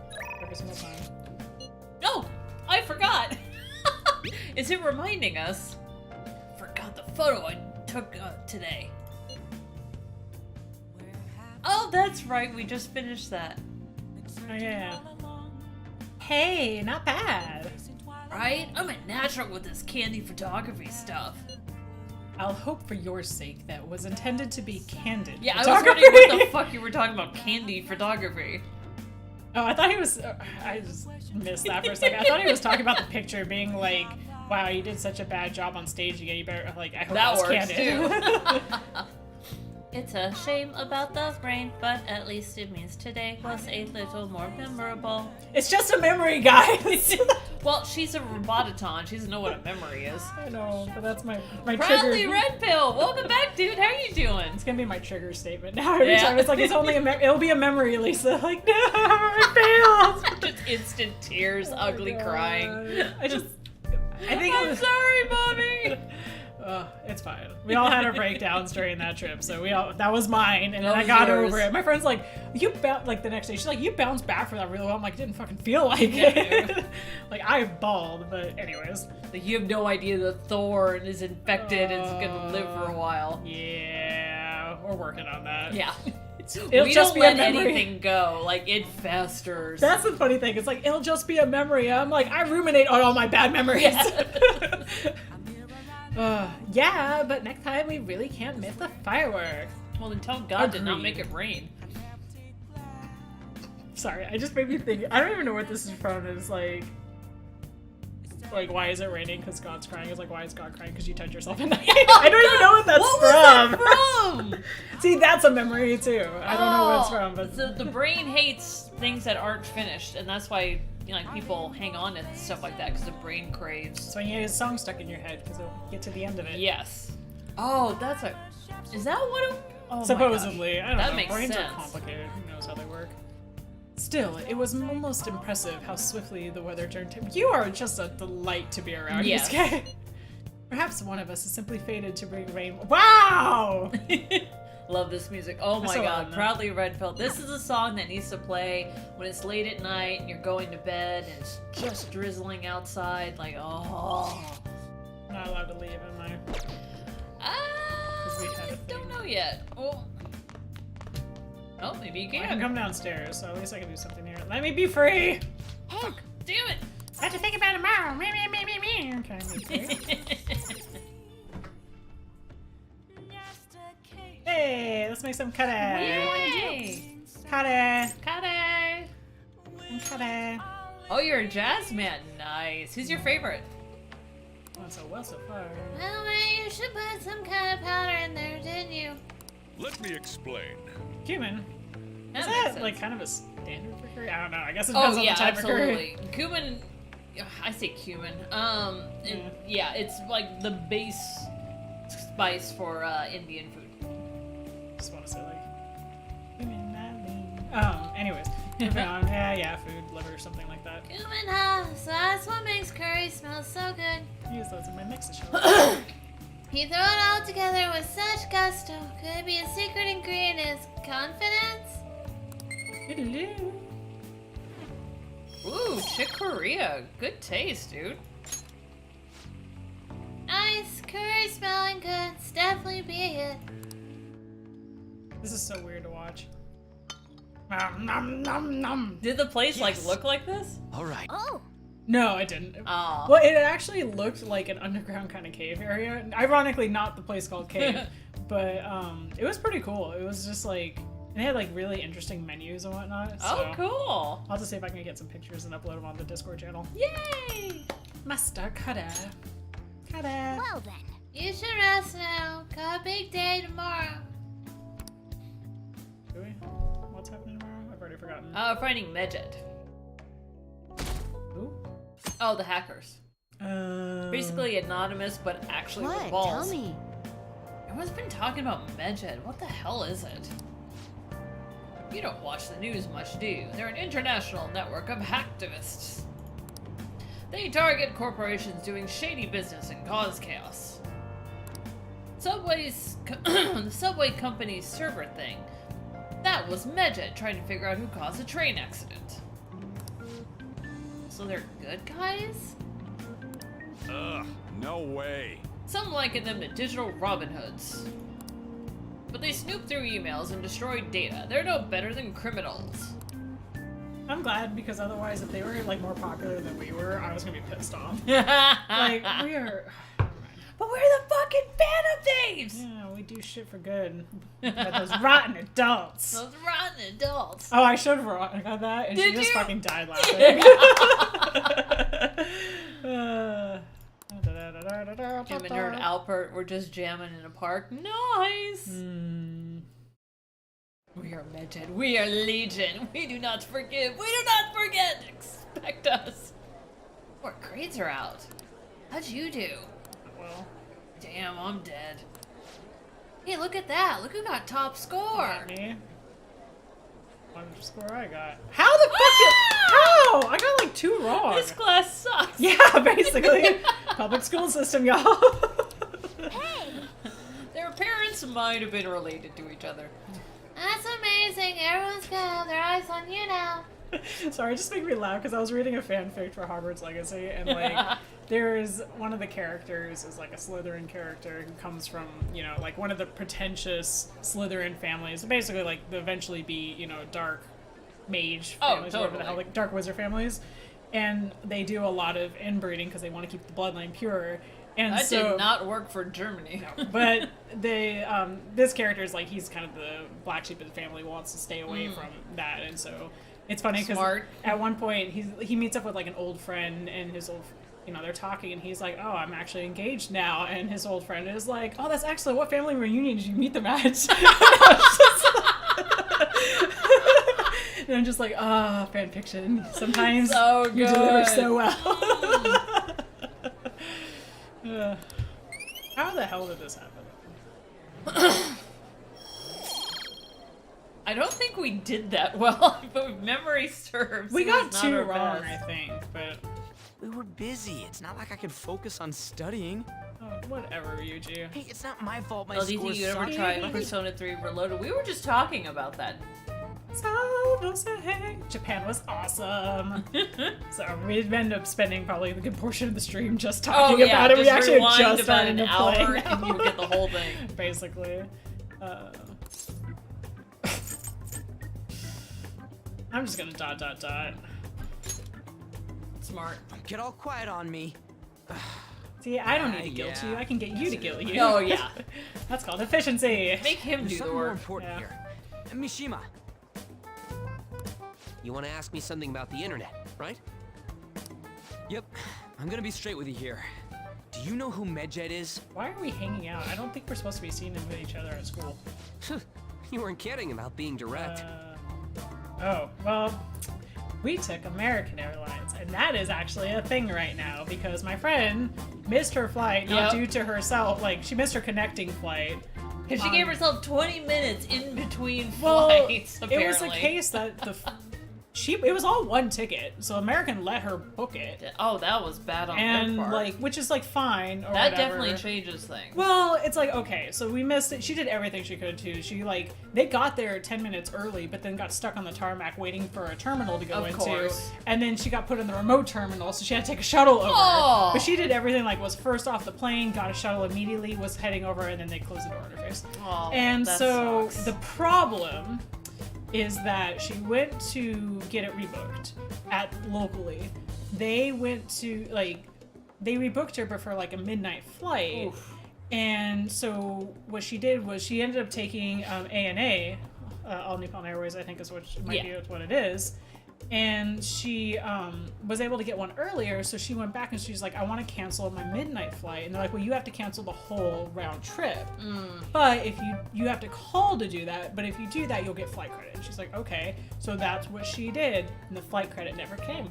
Every single time. Oh, I forgot. Is it reminding us? Forgot the photo I took today. Oh, that's right. We just finished that. Oh yeah. Hey, not bad. Right? I'm a natural with this candy photography stuff. I'll hope for your sake that was intended to be candid. Yeah, I was wondering what the fuck you were talking about, candy photography. Oh, I thought he was. I just missed that for a second. I thought he was talking about the picture being like, "Wow, you did such a bad job on staging it. You better like." I hope That was works candid. too. It's a shame about the brain, but at least it means today was a little more memorable. It's just a memory, guys. Well, she's a robotaton. She doesn't know what a memory is. I know, but that's my Proudly trigger. Red Pill, welcome back, dude. How are you doing? It's gonna be my trigger statement now. Every Yeah. time it's like it's only it'll be a memory, Lisa. Like no, I failed. Just instant tears, ugly crying. I think it I'm was. sorry, mommy. It's fine. We all had our breakdowns during that trip, so that was mine, and then That I was got yours. over it. My friend's like, like the next day, she's like, you bounced back for that really well. I'm like, didn't fucking feel like it. Like I bawled, but anyways. Like, you have no idea that Thor is infected and is gonna live for a while. Yeah, we're working on that. Yeah. It'll We just don't be a let memory. anything go. Like, it festers. That's the funny thing. It's like it'll just be a memory. I'm like, I ruminate on all my bad memories. Yeah, but next time we really can't miss the fireworks. Well, then tell God to not Agreed. make it rain. Sorry, I just made me think. I don't even know what this is from. It's like why is it raining? Because God's crying. It's like, why is God crying? Because you touch yourself at night. I don't even know what that's What was that from? See, that's a memory too. I don't know what it's from, but So the brain hates things that aren't finished, and that's why people hang on to stuff like that because the brain craves. so you get a song stuck in your head because it'll get to the end of it. Yes. Oh, that's a. Is that what? Oh my Supposedly, gosh. I don't That know. makes Brains sense. are complicated. Who knows how they work? Still, it was almost impressive how swiftly the weather turned. You are just a delight to be around, Yes. Yusuke. Perhaps one of us is simply fated to bring rain. Wow! Love this music. Oh my so god. loud. Proudly Redfield. This is a song that needs to play when it's late at night and you're going to bed and it's just drizzling outside. Like, oh. I'm not allowed to leave, am I? we had a I don't thing. know yet. Oh, maybe you I can can. come downstairs, so at least I can do something here. Let me be free! Hey, damn it. I have to think about it tomorrow. Me. Okay, I'm free. Hey, let's make some kare. Yay! Kare. Kade. Kare. Oh, you're a jazz man. Nice. Who's your favorite? Not so well so far. Well, you should put some kind of powder in there, didn't you? Let me explain. Cumin. That Is makes that sense. like kind of a standard for curry? I don't know. I guess it depends Oh on yeah, the type of curry. absolutely. Cumin. I say cumin. Yeah, it's like the base spice for Indian food. Just want to say like cumin, not lean. Anyways, moving on. Yeah, food, liver, something like that. Cumin, huh? So that's what makes curry smell so good. Use those in my mix show. You throw it all together with such gusto. Could it be a secret ingredient is confidence? Ooh, chicoria. Good taste, dude. Nice. Curry smelling good. It's definitely be a hit. This is so weird to watch. Nom nom nom. Did the place Yes. look like this? All right. No, it didn't. Oh. Well, it actually looked like an underground kind of cave area. Ironically, not the place called Cave, but it was pretty cool. It was just like they had like really interesting menus and whatnot. So Oh, cool. I'll just see if I can get some pictures and upload them on the Discord channel. Yay! Master Kada. Kada. Well then. You should rest now. Got a big day tomorrow. Do we? What's happening tomorrow? I've already forgotten. Finding Medjed. Who? Oh, the hackers. Basically anonymous, but actually with What? balls. Tell me. Everyone's been talking about Medjed. What the hell is it? You don't watch the news much, do you? They're an international network of hacktivists. They target corporations doing shady business and cause chaos. The subway company's server thing. That was Medjed trying to figure out who caused a train accident. So they're good guys? Ugh, no way. Some liken them to digital Robin Hoods. But they snoop through emails and destroy data. They're no better than criminals. I'm glad because otherwise, if they were like more popular than we were, I was gonna be pissed off. But Like we are. we're the fucking Phantom Thieves! Yeah, we do shit for good. But those rotten adults. Those rotten adults. Oh, I showed Veronica that, and Did she just you? fucking died laughing. Jim and her and Alpert were just jamming in a park. Nice! We are Medjed. We are Legion. We do not forgive. We do not forget. Expect us. Our grades are out. How'd you do? Well, Damn, I'm dead. Hey, look at that. Look who got top score. not me. What score I got? How the fuck? How? I got like 2 wrong. This class sucks. Yeah, basically. Public school system, y'all. Their parents might have been related to each other. That's amazing. Everyone's gonna have their eyes on you now. Sorry, just make me laugh because I was reading a fanfic for Hogwarts Legacy, and like, there's one of the characters is like a Slytherin character who comes from, you know, like one of the pretentious Slytherin families. Basically, like, the eventually be, you know, dark mage Oh, families, whatever the totally. hell, like dark wizard families, and they do a lot of inbreeding because they want to keep the bloodline pure. And That so, did not work for Germany. but they, this character is like, he's kind of the black sheep of the family, wants to stay away from that, and so it's funny because Smart. at one point he meets up with like an old friend, and his old, they're talking, and he's like, oh, I'm actually engaged now, and his old friend is like, oh, that's excellent. What family reunion did you meet them at? And I'm just like, fan fiction. Sometimes So you deliver good. so well. How the hell did this happen? I don't think we did that well, but if memory serves. We it got was not two our wrong, best. I think, but We were busy. It's not like I could focus on studying. whatever, Yuji. Hey, it's not my fault my Oh, do you scores think you ever suck. tried Persona 3 Reloaded? We were just talking about that. Japan was awesome. So we ended up spending probably a good portion of the stream just talking about it. Just We actually rewind just about started an to hour play and you get the whole thing. basically. I'm just gonna ... Smart. Get all quiet on me. See, I don't need to guilt yeah. you. I can get you to guilt you. Oh, yeah. That's called efficiency. Make him There's do the something more work. important Yeah. here. Mishima. You want to ask me something about the internet, right? Yep. I'm gonna be straight with you here. Do you know who Medjet is? Why are we hanging out? I don't think we're supposed to be seeing them with each other at school. You weren't kidding about being direct. Oh, well, we took American Airlines, and that is actually a thing right now because my friend missed her flight, not due to herself, like, she missed her connecting flight. Because she gave herself 20 minutes in between Well, flights, apparently. it was a case that it was all one ticket, so American let her book it. Oh, that was bad on And, their part. like, which is, like, fine, or that whatever. definitely changes things. Well, it's like, okay, so we missed it. She did everything she could, too. She, like, they got there 10 minutes early, but then got stuck on the tarmac waiting for a terminal to go Of into. course. And then she got put in the remote terminal, so she had to take a shuttle over. Oh. But she did everything, like, was first off the plane, got a shuttle immediately, was heading over, and then they closed the door in her face. Oh, And that so sucks. the problem is that she went to get it rebooked at locally. They went to, like, they rebooked her but for like a midnight flight. Oof. And so what she did was she ended up taking ANA, All Nippon Airways, I think is what might be what it is. And she was able to get one earlier, so she went back and she's like, I want to cancel my midnight flight. And they're like, well, you have to cancel the whole round trip. But if you have to call to do that, but if you do that, you'll get flight credit. And she's like, okay. So that's what she did, and the flight credit never came.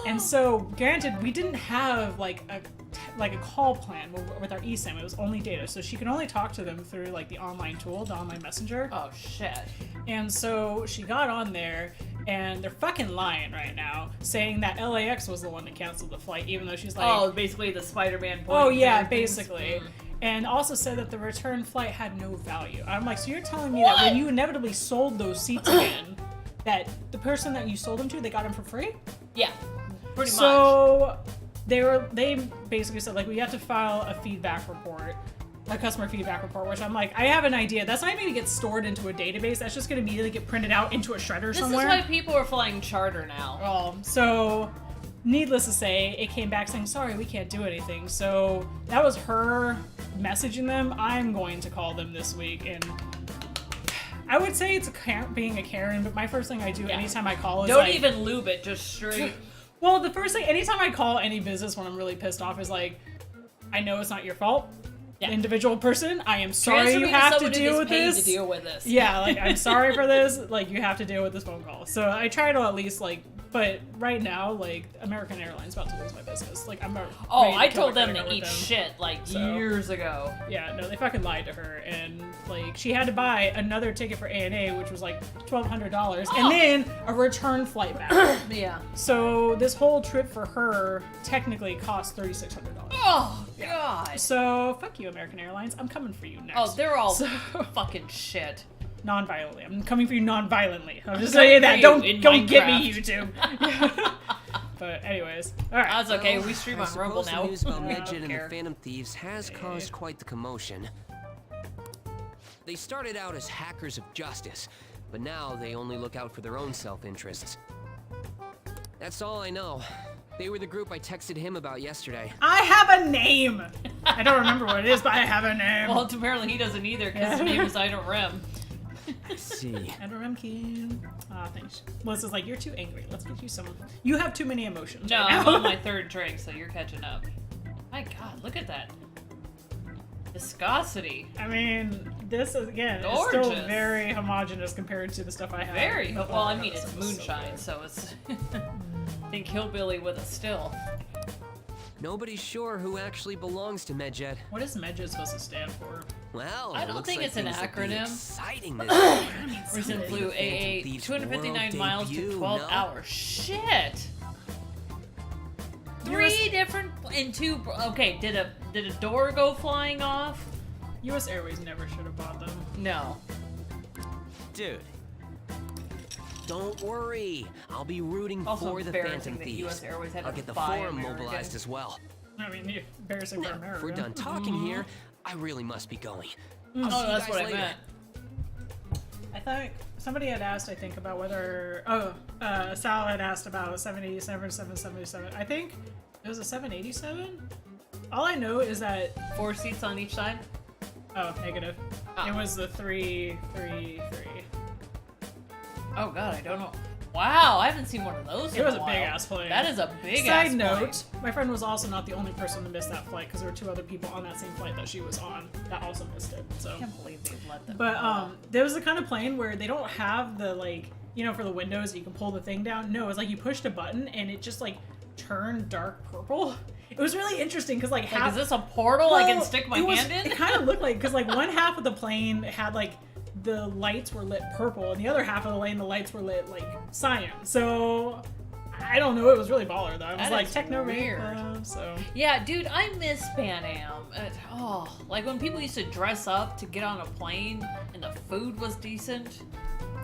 And so, granted, we didn't have like a call plan with our eSIM. It was only data, so she could only talk to them through like the online tool, the online messenger. Oh, shit. And so she got on there, and they're fucking lying right now, saying that LAX was the one that canceled the flight, even though she's like, Oh, basically the Spider-Man point. oh yeah, there things. basically. And also said that the return flight had no value. I'm like, so you're telling me that when you inevitably sold those seats again, that the person that you sold them to, they got them for free? Yeah, pretty much. So they basically said, like, we have to file a feedback report, a customer feedback report, which I'm like, I have an idea. That's not even going to get stored into a database. That's just going to immediately get printed out into a shredder This somewhere. is why people are flying charter now. So needless to say, it came back saying, sorry, we can't do anything. So that was her messaging them. I'm going to call them this week, and I would say it's being a Karen, but my first thing I do anytime I call is Don't like, even lube it, just straight. well, the first thing, anytime I call any business when I'm really pissed off is like, I know it's not your fault. Individual person, I am sorry Transfer you me have to someone who deal gets with paid this. to deal with this. Yeah, like, I'm sorry for this. Like, you have to deal with this phone call. So I try to at least, like, but right now, like, American Airlines about to lose my business. Like, I'm Oh, ready to I kill told the them credit to with eat them. shit like So- years ago. Yeah, no, they fucking lied to her, and like she had to buy another ticket for ANA, which was like $1,200, and then a return flight back. Yeah. So this whole trip for her technically cost $3,600. Oh, God. So fuck you, American Airlines. I'm coming for you next. Oh, they're all So- fucking shit. Non-violently. I'm coming for you non-violently. I'm just coming saying for that. you Don't in get me, Minecraft. YouTube. But anyways, all right. That's okay. Well, We stream I on Rumble suppose now. the news about I Midget don't and the care. Phantom Thieves has caused quite the commotion. They started out as hackers of justice, but now they only look out for their own self-interests. That's all I know. They were the group I texted him about yesterday. I have a name! I don't remember what it is, but I have a name. Well, apparently he doesn't either, because his name is I don't rem. I see. I don't remember Kim. Ah, thanks. Melissa's like, you're too angry. Let's get you some. You have too many emotions. No, right now. I'm on my 3rd drink, so you're catching up. My God, look at that. Viscosity. I mean, this is, again, it's Gorgeous. still very homogenous compared to the stuff I have. Very. Oh, Well, I God, mean, this it's stuff is moonshine, so good. so it's. Think hillbilly with a still. Nobody's sure who actually belongs to Medjed. What is MEMENTOS supposed to stand for? Well, I it don't looks think like it's an things will be acronym. Exciting this year. Recent flew Phantom AA Thieves 259 world miles to debut, 12 no? hours. Shit. 3 different and 2. Okay, did a door go flying off? US Airways never should have bought them. No. Dude. Don't worry. I'll be rooting Also for the embarrassing Phantom that Thieves. US Airways had I'll to get the buy forum American. mobilized as well. I mean, embarrassing for Now, America. if we're done talking here, I really must be going. Oh, I'll see you that's guys what I later. meant. I thought somebody had asked, I think, about whether. Sal had asked about 787, 777. I think it was a 787. All I know is that 4 seats on each side? negative. Oh. It was the 333. Oh God, I don't know. Wow, I haven't seen one of those. It in was a a while. big ass plane. That is a big ass Side note: plane. my friend was also not the only person to miss that flight because there were 2 other people on that same flight that she was on that also missed it. So. I can't believe they've let them. But there was the kind of plane where they don't have the for the windows you can pull the thing down. No, it's like you pushed a button and it just like turned dark purple. It was really interesting because like half. is this a portal I can Well, stick my it was- hand in? It kind of looked like because like one half of the plane had like the lights were lit purple and the other half of the lane the lights were lit like cyan. So I don't know. It was really baller though. I was That like is techno weird. So Yeah, dude, I miss Pan Am. Like when people used to dress up to get on a plane and the food was decent.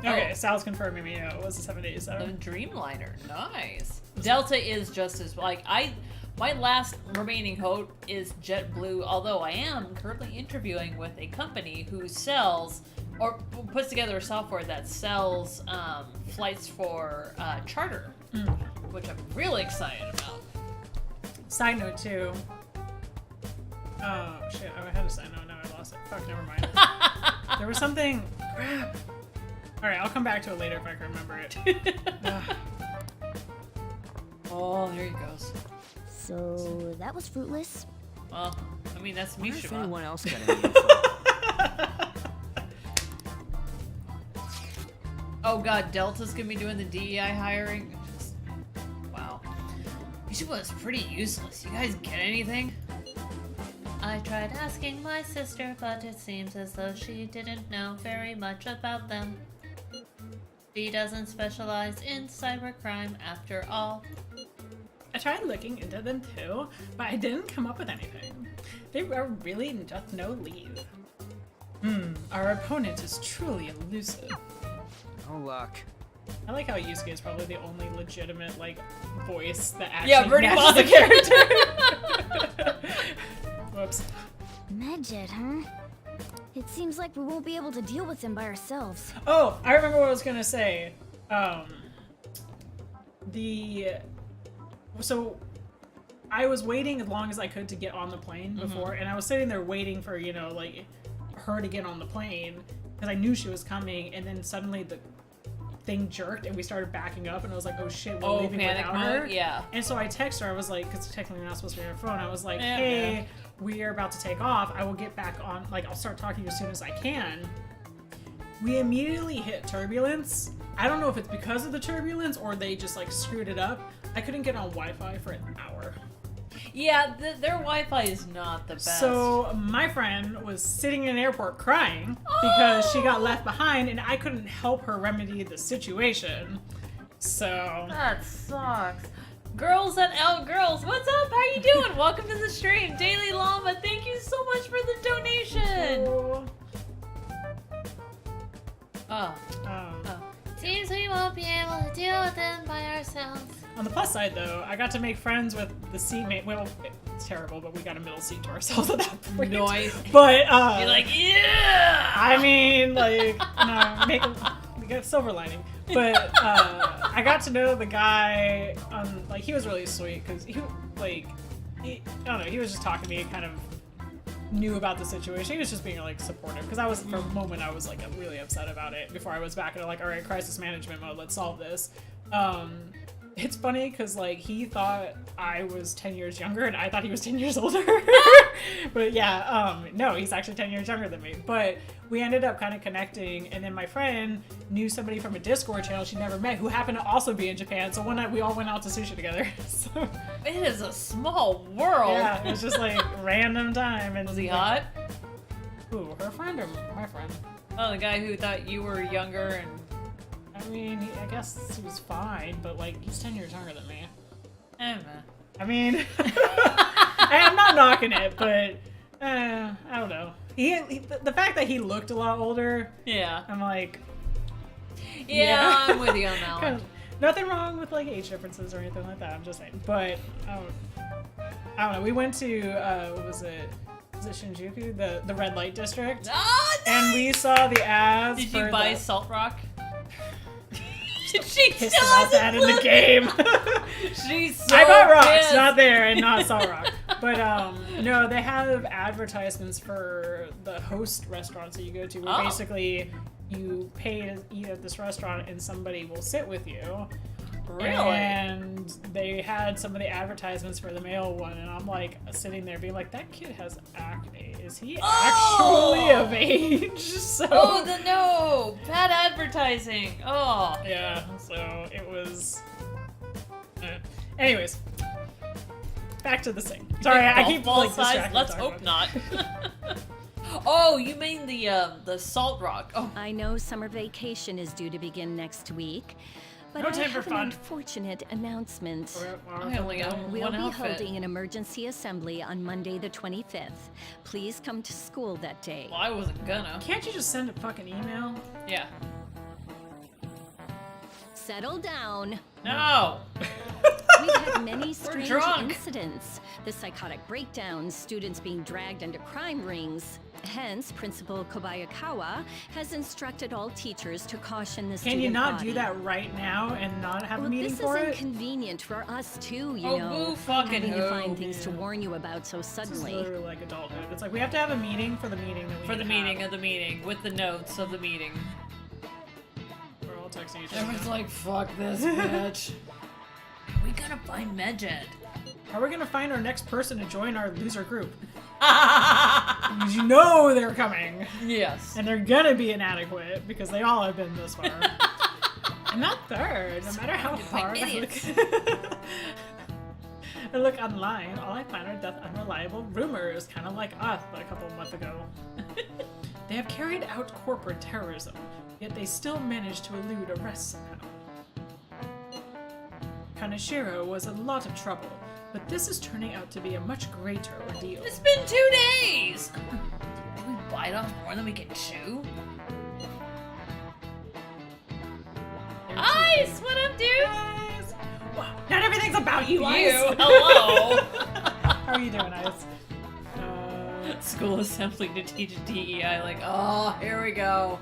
okay, Oh. Sal's confirming me. It was a 787. The Dreamliner, nice. Delta is just as my last remaining hope is JetBlue, although I am currently interviewing with a company who sells or puts together a software that sells flights for charter, which I'm really excited about. Side note too. Oh shit! I had a side note. Now I lost it. Fuck. Never mind. There was something. Crap. All right, I'll come back to it later if I can remember it. Ugh. Oh, there he goes. So that was fruitless. Well, I mean, that's I wonder if Mishima. anyone else got any info. Oh god, Delta's gonna be doing the DEI hiring? Just, wow. Mishima was pretty useless. You guys get anything? I tried asking my sister, but it seems as though she didn't know very much about them. She doesn't specialize in cybercrime after all. I tried looking into them too, but I didn't come up with anything. They are really just no lead. Our opponent is truly elusive. No luck. I like how Yusuke is probably the only legitimate voice that actually Yeah, pretty matches much. the character. Whoops. Medjed, huh? It seems like we won't be able to deal with them by ourselves. Oh, I remember what I was gonna say. So I was waiting as long as I could to get on the plane before, and I was sitting there waiting for her to get on the plane because I knew she was coming, and then suddenly the thing jerked and we started backing up, and I was like, oh shit, we're leaving panic without mode? her. Yeah. And so I texted her. I was like, because technically we're not supposed to be on her phone. I was like, Yeah, hey, yeah. we are about to take off. I will get back on. I'll start talking as soon as I can. We immediately hit turbulence. I don't know if it's because of the turbulence or they just screwed it up. I couldn't get on Wi-Fi for an hour. Yeah, their Wi-Fi is not the best. So my friend was sitting in an airport crying because she got left behind, and I couldn't help her remedy the situation. So That sucks. Girls at L Girls, what's up? How you doing? Welcome to the stream. Daily Llama, thank you so much for the donation. Oh. Seems we won't be able to deal with them by ourselves. On the plus side, though, I got to make friends with the seatmate. Well, it's terrible, but we got a middle seat to ourselves at that point. Nice. But You're like, yeah! I mean, we got silver lining. But I got to know the guy. Like he was really sweet because I don't know. He was just talking to me, kind of knew about the situation. He was just being like supportive because I was for a moment I was like really upset about it before I was back into like, all right, crisis management mode. Let's solve this. It's funny because like he thought I was 10 years younger and I thought he was 10 years older. But yeah, no, he's actually 10 years younger than me. But we ended up kind of connecting, and then my friend knew somebody from a Discord channel she never met who happened to also be in Japan. So one night we all went out to sushi together. So, It is a small world. yeah, it was just like random time. And Was he hot? Who, her friend or my friend? Oh, the guy who thought you were younger and. I mean, I guess he was fine, but like he's 10 years younger than me. I mean, I'm not knocking it, but I don't know. The fact that he looked a lot older, Yeah. I'm like, Yeah, I'm with you on that kind one. of, nothing wrong with like age differences or anything like that. I'm just saying, but I don't know. We went to what was it? Was it Shinjuku, the red light district? Oh, no! And we saw the ads. Did for you buy the, Salt Rock? She pissed still about that in the game. She's so I bought rocks, pissed. not there, and not Salt Rock. But no, they have advertisements for the host restaurants that you go to, where Oh. basically you pay to eat at this restaurant and somebody will sit with you. Really? And they had some of the advertisements for the male one, and I'm like sitting there being like, that kid has acne. Is he actually of age? So Oh, no! Bad advertising. Oh. yeah, so it was. Anyways, back to the thing. Sorry, I keep Golf ball like size? distracting. Let's hope not. Oh, you mean the Salt Rock? Oh, I know summer vacation is due to begin next week, but No I time for have an fun. unfortunate announcement. I only own We'll one be outfit. holding an emergency assembly on Monday the 25th. Please come to school that day. Well, I wasn't gonna. Can't you just send a fucking email? Yeah. Settle down. No. We've had many strange drunk. incidents. The psychotic breakdowns, students being dragged into crime rings. Hence, Principal Kobayakawa has instructed all teachers to caution the student Can you not body. do that right now and not have a Well, meeting this for is it? inconvenient for us too, you Oh, know. boo fucking having to who. find things to warn you about so This is suddenly. literally like adulthood. It's like we have to have a meeting for the meeting that we For the need to meeting have. of the meeting, with the notes of the meeting. We're all texting each other. Everyone's like, fuck this bitch. Are we gonna find Medjed? How are we gonna find our next person to join our loser group? Because you know they're coming. Yes. And they're gonna be inadequate because they all have been this far. I'm not third, no matter how hard I look. I look online, all I find are death unreliable rumors, kind of like us a couple of months ago. They have carried out corporate terrorism, yet they still managed to elude arrest somehow. Kaneshiro was in a lot of trouble, but this is turning out to be a much greater ordeal. It's been 2 days! Did we bite off more than we can chew? Ice! What up, dude? Ice! Wow, not everything's about you, Ice! You, hello! How are you doing, Ice? School assembly to teach DEI, like, oh, here we go.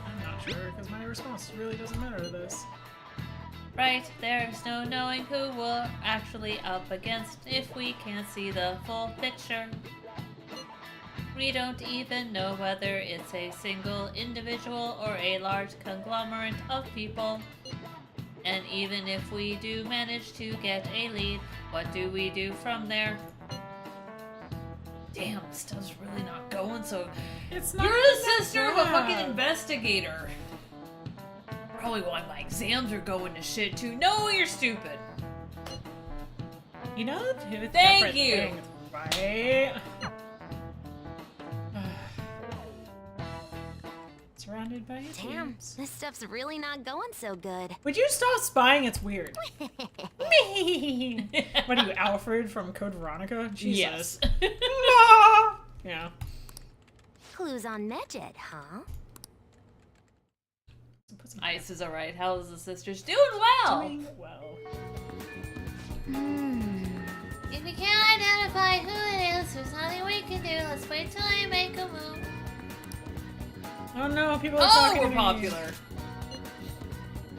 I'm not sure, because my response really doesn't matter to this. Right, there's no knowing who we're actually up against if we can't see the full picture. We don't even know whether it's a single individual or a large conglomerate of people. And even if we do manage to get a lead, what do we do from there? Damn, stuff's really not going so. It's not You're even the that sister of a fucking bad. investigator. Probably why my exams are going to shit too. No, you're stupid. You know, two Thank separate you. things, right? Surrounded by its Damn, leaves. this stuff's really not going so good. Would you stop spying? It's weird. Me. What are you, Alfred from Code Veronica? Jesus. Yes. No. Yeah. Clues on Medjed, huh? Put some Ice is alright. How's the sisters? Doing well! doing well. If we can't identify who it is, there's nothing we can do. Let's wait till I make a move. Oh no, people are Oh, talking we're to me. popular.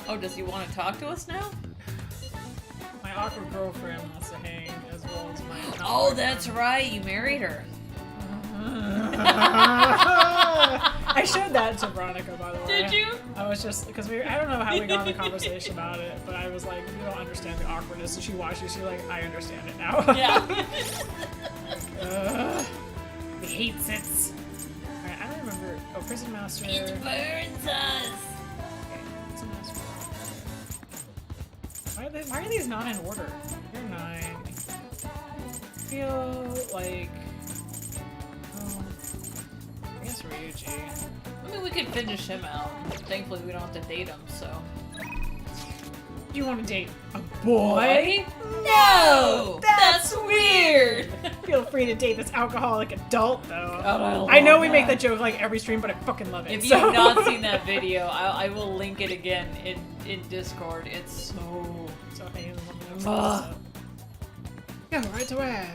Oh, does he want to talk to us now? My awkward girlfriend wants to hang as well as my. Oh, that's right. You married her. I showed that to Veronica, by the way. Did you? I was just because I don't know how we got in the conversation about it, but I was like, you don't understand the awkwardness. So she watched it. She's like, I understand it now. Yeah. He hates it. Alright, I don't remember. Oh, Prison Master. It burns us. Prison Master. Why are these not in order? You're 9. I feel like. I guess Ryuji. I mean, we could finish him out. Thankfully, we don't have to date him, so. Do you want to date a boy? No! That's weird! Feel free to date this alcoholic adult, though. God, I know love we make that. that joke like every stream, but I fucking love it. If so. you've not seen that video, I will link it again in Discord. It's so Ugh. Go right away.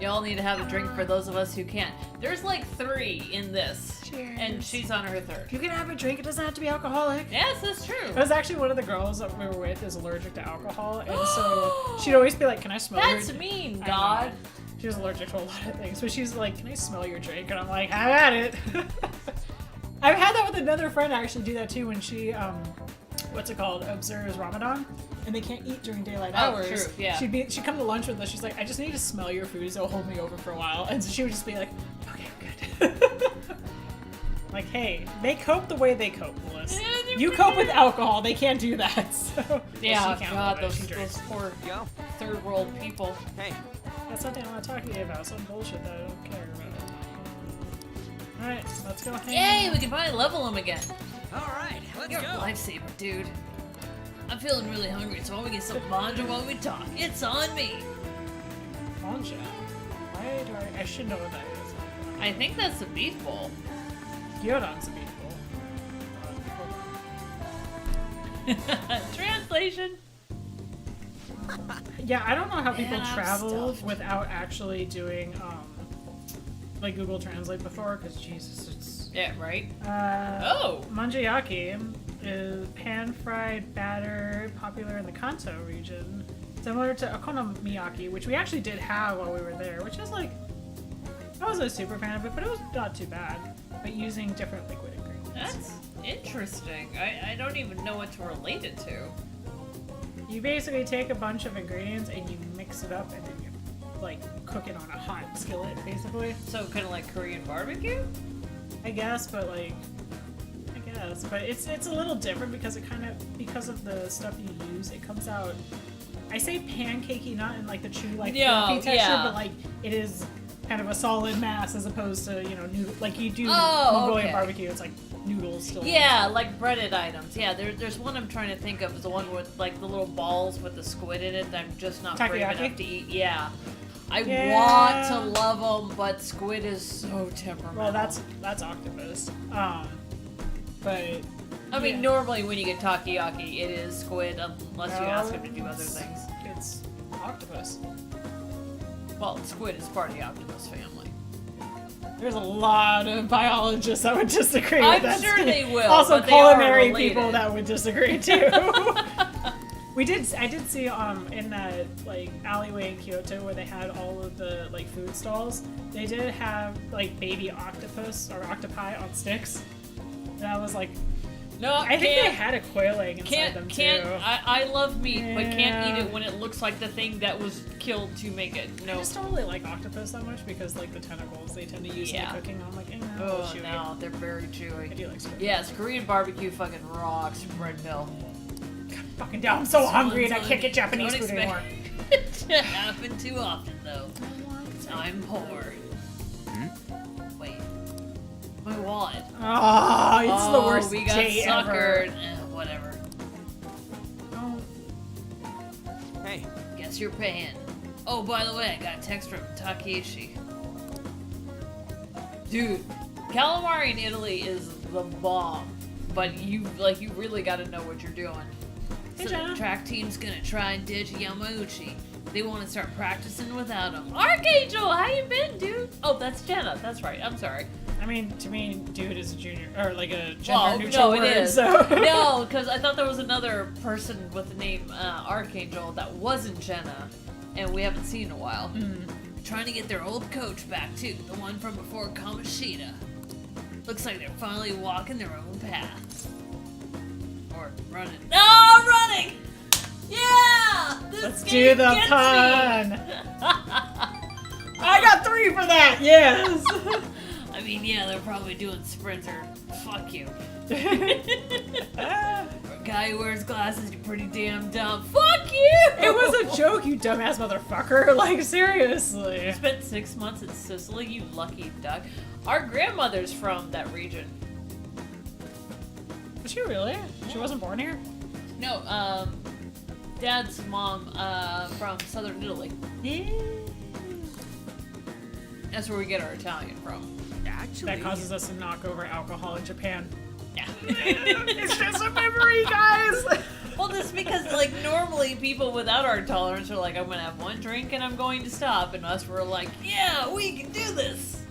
Y'all need to have a drink for those of us who can't. There's like 3 in this. Cheers. And she's on her 3rd. You can have a drink, it doesn't have to be alcoholic. Yes, that's true. It was actually one of the girls that we were with is allergic to alcohol, and so she'd always be like, can I smell That's your mean, I know. God. She was allergic to a lot of things, but she's like, can I smell your drink? And I'm like, have at it. I've had that with another friend actually do that too when she, what's it called, observes Ramadan, and they can't eat during daylight hours. True, yeah. She'd come to lunch with us, she's like, I just need to smell your food, so hold me over for a while. And so she would just be like, okay, good. Like, hey, they cope the way they cope, Melissa. Yeah, You cope with alcohol, they can't do that. So Yeah, she can't God, hold it, those she drinks. poor Yo. 3rd world people. Hey. That's something I'm not talking to you about, some bullshit that I don't care about. Alright, let's go hang Yay, out. we can finally level him again. All right, let's You're go. a lifesaver, dude. I'm feeling really hungry, so I want to get some manja while we talk. It's on me. Manja. Why do I should know what that is. I think that's the beef bowl. Gyodon's a beef bowl. Translation. Yeah, I don't know how people Man, I'm travel stuffed. without actually doing like Google Translate before, because Jesus, it's Yeah, right? oh, manjayaki is pan-fried batter popular in the Kanto region, similar to okonomiyaki, which we actually did have while we were there, which is like I wasn't a super fan of it, but it was not too bad. But using different liquid ingredients. That's interesting. I don't even know what to relate it to. You basically take a bunch of ingredients and you mix it up and then you like cook it on a hot skillet, basically. So kind of like Korean barbecue? I guess, but it's a little different because it because of the stuff you use, it comes out. I say pancakey, not in like the true like fluffy texture, yeah. but like it is kind of a solid mass as opposed to noodle like you do Oh, Mongolian okay. barbecue. It's like noodles still. Yeah, like breaded items. Yeah, there's one I'm trying to think of, is the one with like the little balls with the squid in it that I'm just not brave Takoyaki? enough to eat. Yeah. I Yeah. want to love them, but squid is so temperamental. Well, that's octopus. But I mean, yeah. normally when you get takoyaki, it is squid, unless you ask him to do other things. It's octopus. Well, squid is part of the octopus family. There's a lot of biologists that would disagree with I'm that. sure they will, Also, but they are culinary related. people that would disagree too. I did see in that like alleyway in Kyoto where they had all of the like food stalls. They did have like baby octopus or octopi on sticks. And I was like, No, I think they had a quail egg inside them can't. too. I love meat, but can't eat Yeah. it when it looks like the thing that was killed to make it. I No. just don't really like octopus that much because like the tentacles they tend to use in Yeah. the cooking. I'm like, Oh chewy. no, they're very I chewy. do like squid. Yes, Korean barbecue fucking rocks, Red Pill. Fucking down. I'm so hungry and I Don't can't get Japanese don't food expect anymore. it to happen too often, though. I'm poor. Wait. My wallet. Oh, it's the worst we got day suckered. ever. Whatever. Oh, Hey. Guess you're paying. Oh, by the way, I got a text from Takeshi. Dude, calamari in Italy is the bomb, but you really got to know what you're doing. Hey, So Jenna. the track team's gonna try and ditch Yamauchi. They want to start practicing without him. Archangel, how you been, dude? Oh, that's Jenna. That's right. I'm sorry. I mean, to me, dude is a junior or like a Well, gender neutral no, word. it is. So. No, because I thought there was another person with the name Archangel that wasn't Jenna, and we haven't seen in a while. Trying to get their old coach back too, the one from before Kamoshida. Looks like they're finally walking their own path. Or running. No, running! Yeah! This Let's game do the gets pun. me. I got 3 for that. Yes. I mean, yeah, they're probably doing sprints or fuck you. For a guy who wears glasses, you're pretty damn dumb. Fuck you! It was a joke, you dumbass motherfucker. Like, seriously. Spent 6 months in Sicily, you lucky duck. Our grandmother's from that region. Was she really? She wasn't born here? No, Dad's mom, from southern Italy. That's where we get our Italian from. Actually, That causes us to knock over alcohol in Japan. Yeah. It's just a memory, guys! Well, just because, like, normally people without our tolerance are like, I'm gonna have one drink and I'm going to stop. And us, we're like, yeah, we can do this.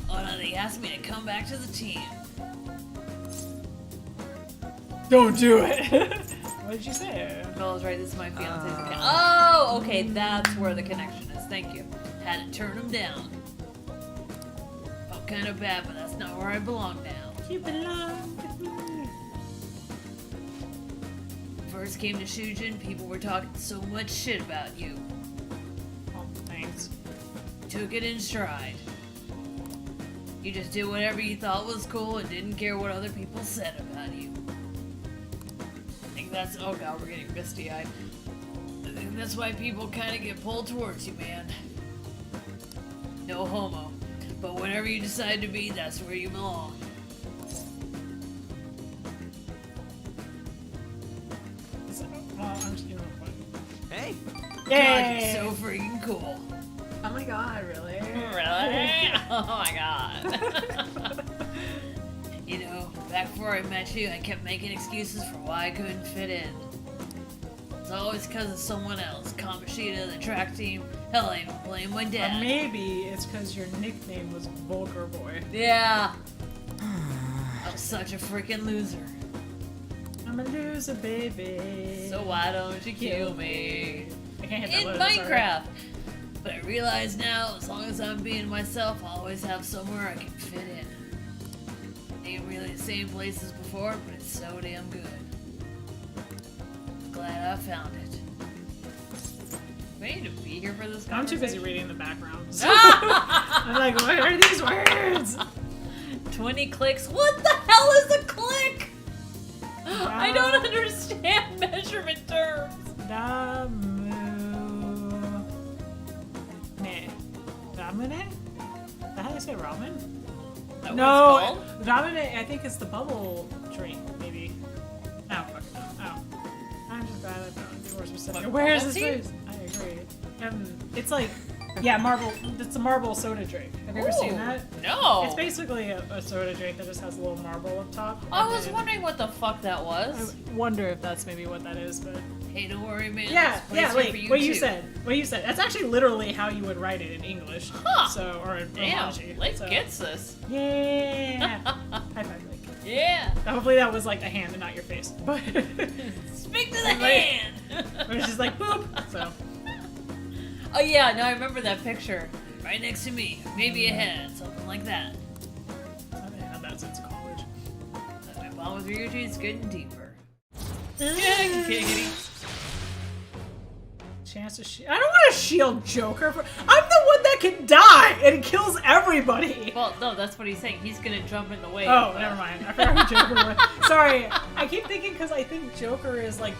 Oh no, they asked me to come back to the team. Don't do it! What did you say? No, I was right, this is my fiance's account. Oh, okay, that's where the connection is. Thank you. Had to turn him down. Felt kind of bad, but that's not where I belong now. You belong with me. First came to Shujin, people were talking so much shit about you. Oh, thanks. Took it in stride. You just did whatever you thought was cool and didn't care what other people said about you. I think that's, oh god, we're getting misty-eyed. I think that's why people kind of get pulled towards you, man. No homo. But whatever you decide to be, that's where you belong. Well, I'm just, you know what? Hey, God, Yay! you're so freaking cool. Oh my god, really? Really? Oh my god. You know, back before I met you, I kept making excuses for why I couldn't fit in. It's always because of someone else. Kamoshida, the track team. Hell, I even blame my Or dad. maybe it's because your nickname was Vulgar Boy. Yeah. I was such a freaking loser. I'm a loser, baby. So why don't you kill me? I can't hit In that load, Minecraft. But I realize now, as long as I'm being myself, I'll always have somewhere I can fit in. Ain't really the same place as before, but it's so damn good. Glad I found it. Do I need to be here for this I'm too busy conversation? reading the background. So I'm like, what are these words? 20 clicks? What the hell is a click? I don't understand measurement terms. Damu. Ne. Ramune? Is that how you say ramen? That No, what it's called? ramune, I think it's the bubble drink, maybe. Oh, fuck no. Oh. I'm just glad I found it more specific. What, Where is bubble this tea? place? I agree. It's like, yeah, marble. It's a marble soda drink. Have you ever seen Ooh, that? No. It's basically a soda drink that just has a little marble up top. I and was then- wondering what the fuck that was. I wonder if that's maybe what that is, but Hey, don't worry, man. yeah, This place yeah. here Like for what you too. said. What you said. That's actually literally how you would write it in English. Huh. So or in Damn, Romaji. Lake so. gets this. Yeah. High five, Lake. Yeah. Hopefully that was like the hand and not your face. But Speak to the Like- hand. it was just like boop. So Oh yeah, now I remember that picture. Right next to me, maybe a head, something like that. I haven't had that since college. My bond with Ryuji is getting deeper. Chance to shield. I don't want to shield Joker. I'm the one that can die and kills everybody. Well, no, that's what he's saying. He's gonna jump in the way. Oh, of, never mind. I forgot who Joker was. Sorry, I keep thinking because I think Joker is like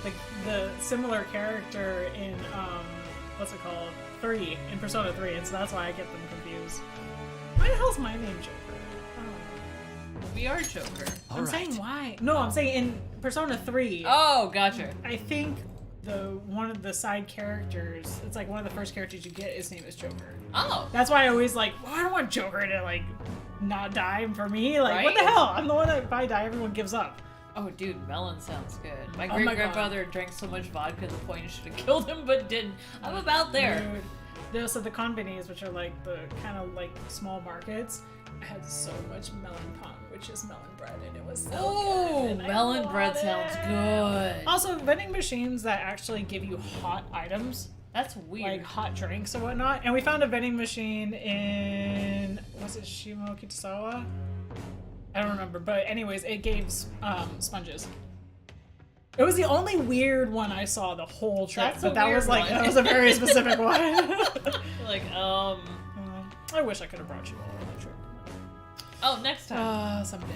the similar character in what's it called? 3 in Persona 3, and so that's why I get them confused. Why the hell's my name Joker? Oh. We are Joker. I'm saying why? No, I'm saying in Persona 3. Oh, gotcha. I think one of the side characters, it's like one of the first characters you get, his name is Joker. Oh. That's why I always like, well, I don't want Joker to like not die for me. Like, what the Right? hell? I'm the one that if I die, everyone gives up. Oh, dude, melon sounds good. My Oh my great-grandfather drank so much vodka the point he should have killed him, but didn't. I'm about there. Dude. So the convenies, which are like the kind of like small markets, had so much melon pong, which is melon bread, and it was so Oh, good. and I melon love bread sounds it. good. Also, vending machines that actually give you hot items, That's weird. like hot drinks and whatnot. And we found a vending machine in, was it Shimokitazawa? I don't remember, but anyways, it gave sponges. It was the only weird one I saw the whole trip, That's a but that weird was like one. that was a very specific one. Like, I wish I could have brought you all on the trip. oh, next time. Someday.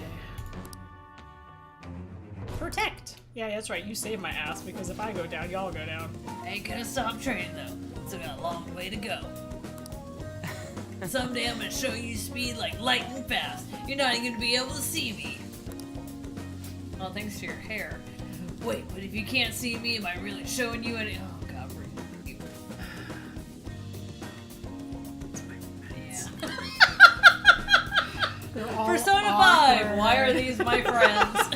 Protect. Yeah, that's right. You saved my ass because if I go down, y'all go down. Ain't gonna stop training though. Still got a long way to go. Someday I'm gonna show you speed like lightning fast. You're not even gonna be able to see me. Well, thanks to your hair. Wait, but if you can't see me, am I really showing you any? Oh God, you. Yeah. They're all Persona 5. awkward. Why are these my friends?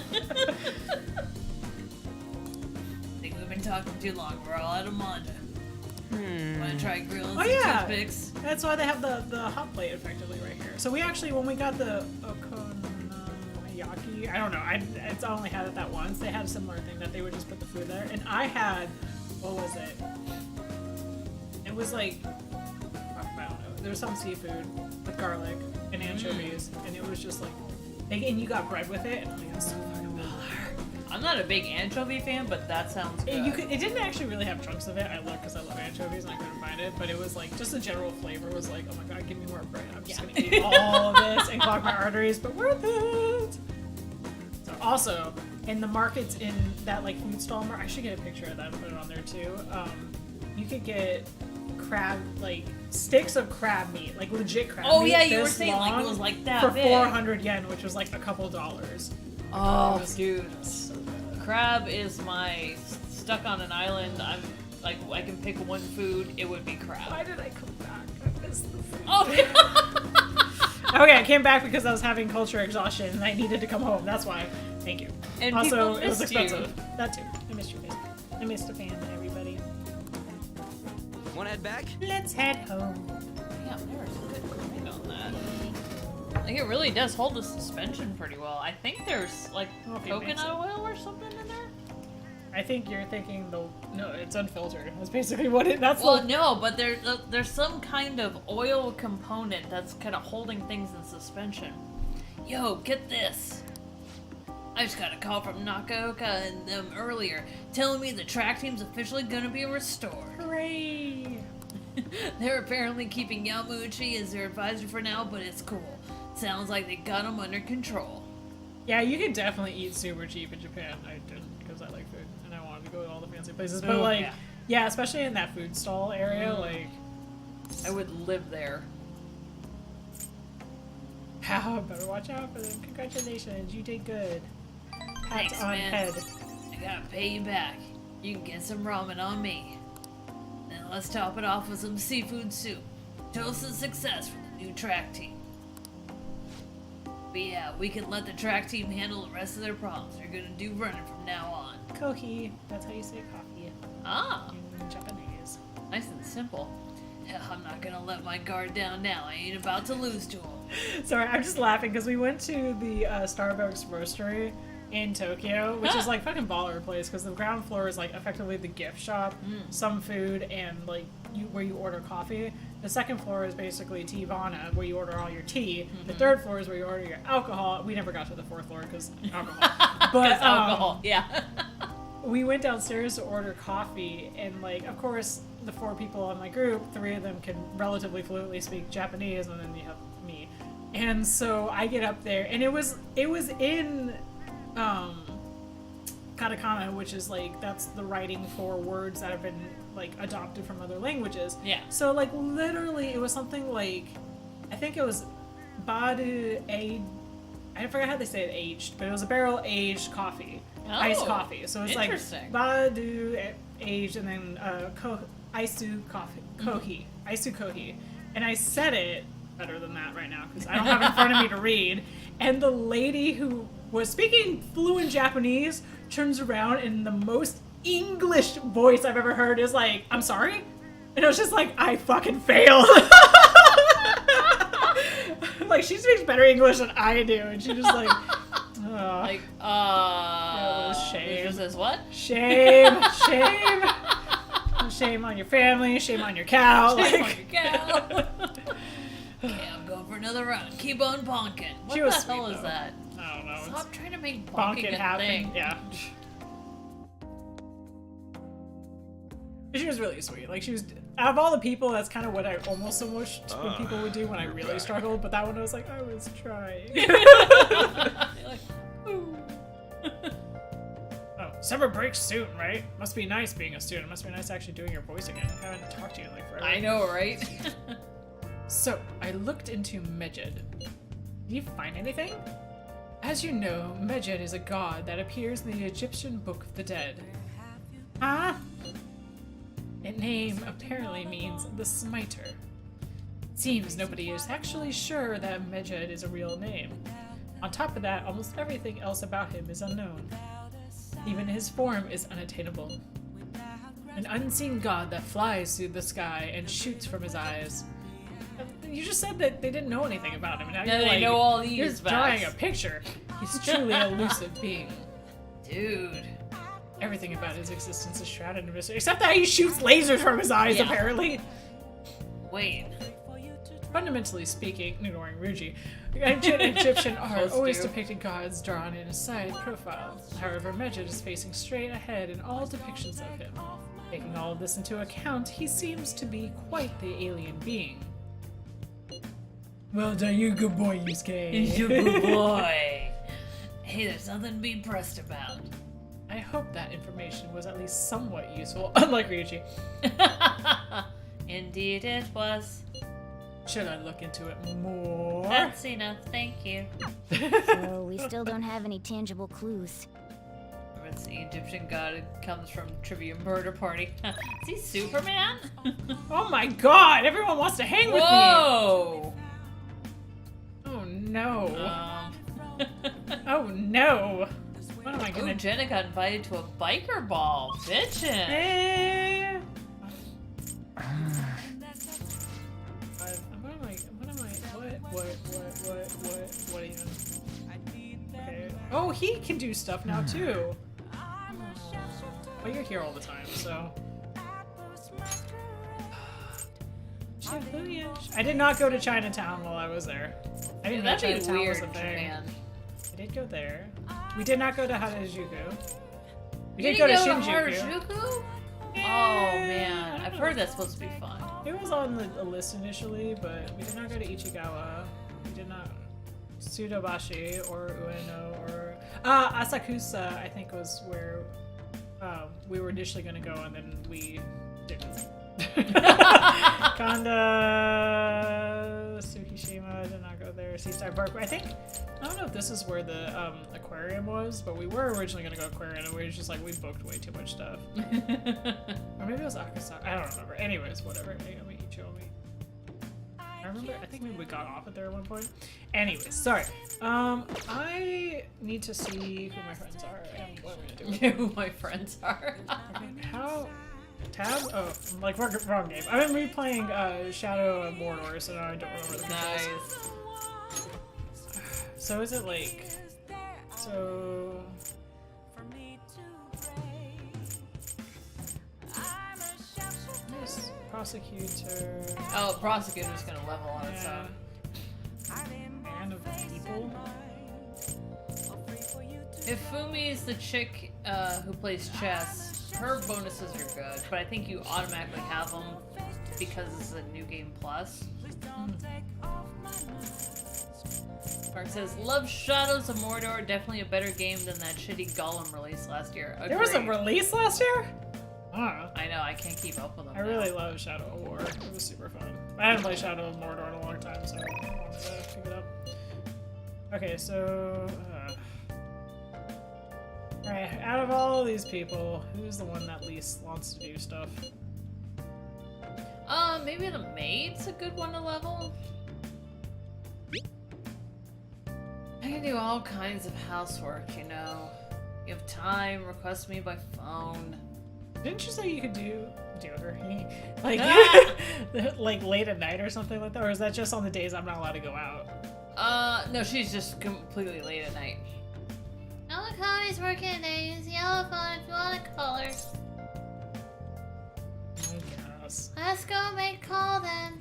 Think we've been talking too long. We're all out of manja. Wanna try grilling some toothpicks? That's why they have the hot plate effectively right here. So we actually, when we got the okonomiyaki, I don't know, I only had it that once. They had a similar thing that they would just put the food there. And I had, what was it? It was like, I don't know, there was some seafood with garlic and anchovies. And it was just like, and you got bread with it. And I'm like, that's so fucking baller. I'm not a big anchovy fan, but that sounds good. It didn't actually really have chunks of it. I looked because I love anchovies and I couldn't find it, but it was like just the general flavor was like, oh my god, give me more bread. I'm just gonna eat all of this and clog my arteries, but worth it. So also in the markets in that like food stall market, I should get a picture of that and put it on there too. You could get crab like sticks of crab meat, like legit crab meat. Oh yeah, you were this saying like it long was like that for big. 400 yen, which was like a couple dollars. Oh, dude. Crab is my stuck on an island. I'm like, I can pick one food, it would be crab. Why did I come back? I missed the food. Oh, Okay, I came back because I was having culture exhaustion and I needed to come home. That's why. Thank you. And also, people it was missed you. expensive. That too. I missed you guys. I missed the fan and everybody. Wanna head back? Let's head home. yeah, there's a good grind on that. Like, it really does hold the suspension pretty well. I think there's like Okay, coconut fancy. oil or something in there. I think you're thinking no, it's unfiltered. That's basically what it. That's Well, the. no, but there's some kind of oil component that's kind of holding things in suspension. Yo, get this. I just got a call from Nakaoka and them earlier, telling me the track team's officially gonna be restored. Hooray! They're apparently keeping Yamauchi as their advisor for now, but it's cool. Sounds like they got him under control. Yeah, you can definitely eat super cheap in Japan. I didn't because I like food and I wanted to go to all the fancy places. But Oh, like, yeah. yeah, especially in that food stall area, like. I would live there. How better watch out for them. Congratulations, you did good. Pat Thanks, on man. head. I gotta pay you back. You can get some ramen on me. Then let's top it off with some seafood soup. Toast to success for the new track team. But yeah, we can let the track team handle the rest of their problems. They're gonna do running from now on. Kohi. That's how you say coffee Ah, in Japanese. nice and simple. Yeah, I'm not gonna let my guard down now. I ain't about to lose to him. Sorry, I'm just laughing because we went to the Starbucks roastery in Tokyo, which is like fucking baller place because the ground floor is like effectively the gift shop, some food, and like where you order coffee. The second floor is basically Teavana, where you order all your tea. The third floor is where you order your alcohol. We never got to the fourth floor because alcohol. But Alcohol, yeah. we went downstairs to order coffee, and like, of course, the 4 people on my group, 3 of them can relatively fluently speak Japanese, and then you have me. And so I get up there, and it was in katakana, which is like that's the writing for words that have been like adopted from other languages. Yeah. So like literally, it was something like, I think it was badu a. I forgot how they say it aged, but it was a barrel aged coffee, iced Oh, coffee. So it's like interesting. badu aged, and then aisu coffee, kohi, aisu kohi, and I said it better than that right now because I don't have it in front of me to read. And the lady who was speaking fluent Japanese, turns around and the most English voice I've ever heard is like, I'm sorry? And it was just like, I fucking failed. Like, she speaks better English than I do, and she just like, Like, it was shame. It just says what? Shame, shame. Shame on your family, shame on your cow. Shame like, on your cow. Okay, I'm going for another round. Keep on bonking. What She the was hell sweet, is though. that? I don't know. Stop trying to make Bonk bonking it a happen. thing. Yeah. She was really sweet. Like, she was, out of all the people, that's kind of what I almost so wished when people would do when I really struggled, but that one I was like, I was trying. You're like, ooh. Oh, summer break's soon, right? Must be nice being a student. Must be nice actually doing your voice again. I haven't talked to you in like forever. I know, right? So, I looked into Medjed. Did you find anything? As you know, Medjed is a god that appears in the Egyptian Book of the Dead. Huh? Its name apparently means the Smiter. Seems nobody is actually sure that Medjed is a real name. On top of that, almost everything else about him is unknown. Even his form is unattainable. An unseen god that flies through the sky and shoots from his eyes. You just said that they didn't know anything about him. Now Yeah, you're they like, know all you're these drawing facts. a picture. He's truly an elusive being. Dude. Everything about his existence is shrouded in mystery, except that he shoots lasers from his eyes, Yeah. apparently. Wait. Fundamentally speaking, ignoring Ruji, ancient Egyptian art Supposed always to. depicted gods drawn in a side profile. However, Medjed is facing straight ahead in all depictions of him. Taking all of this into account, he seems to be quite the alien being. Well done, you good boy, Yusuke. You good boy. Hey, there's nothing to be impressed about. I hope that information was at least somewhat useful, unlike Ryuji. Indeed it was. Should I look into it more? That's enough, thank you. So we still don't have any tangible clues. It's the Egyptian god. It comes from Trivia Murder Party. Is he Superman? Oh my god, everyone wants to hang with me! Whoa! Oh no. Um, Oh no. What am I Ooh, gonna do? Jenna got invited to a biker ball. Bitchin'. Eh. What even? Okay. Oh, he can do stuff now too. Well, you're here all the time, so. I did not go to Chinatown while I was there. I didn't know That'd be Chinatown was weird, a thing. man. I did go there. We did not go to Harajuku. We You did go to didn't Shinjuku. Harajuku? Oh man, I've heard that's supposed to be fun. It was on the list initially, but we did not go to Ichigawa. We did not Sudobashi or Ueno or Asakusa. I think was where we were initially going to go, and then we didn't. Kanda, Tsukishima, did not go there. Seaside Park. I don't know if this is where the aquarium was, but we were originally going to go aquarium, and we were just like, we booked way too much stuff. Or maybe it was Akasaka. I don't remember. Anyways, whatever. I think maybe we got off it there at one point. Anyways, sorry. I need to see who my friends are and what I'm gonna do. Who my friends are. How? Tab? Oh, I'm like wrong game. I've been replaying Shadow of Mordor, so now I don't remember the controls. Nice. So is it like? So. Yes, prosecutor. Oh, prosecutor's gonna level on its Yeah. own. Man of people. If Fumi is the chick who plays chess, her bonuses are good, but I think you automatically have them because it's a new game plus. Mark says, love Shadows of Mordor, definitely a better game than that shitty Gollum release last year. There was a Agreed. release last year? I don't know. I know, I can't keep up with them. I really love Shadow of War. It was super fun. I haven't played Shadow of Mordor in a long time, so I wanted to pick it up. Okay, so... Alright, out of all these people, who's the one that least wants to do stuff? Maybe the maid's a good one to level. I can do all kinds of housework, you know. You have time, request me by phone. Didn't you say you could do her like like late at night or something like that, or is that just on the days I'm not allowed to go out? No, she's just completely late at night. Alakami's working at night. Use yellow phone if you want a color. I guess. Let's go make call then.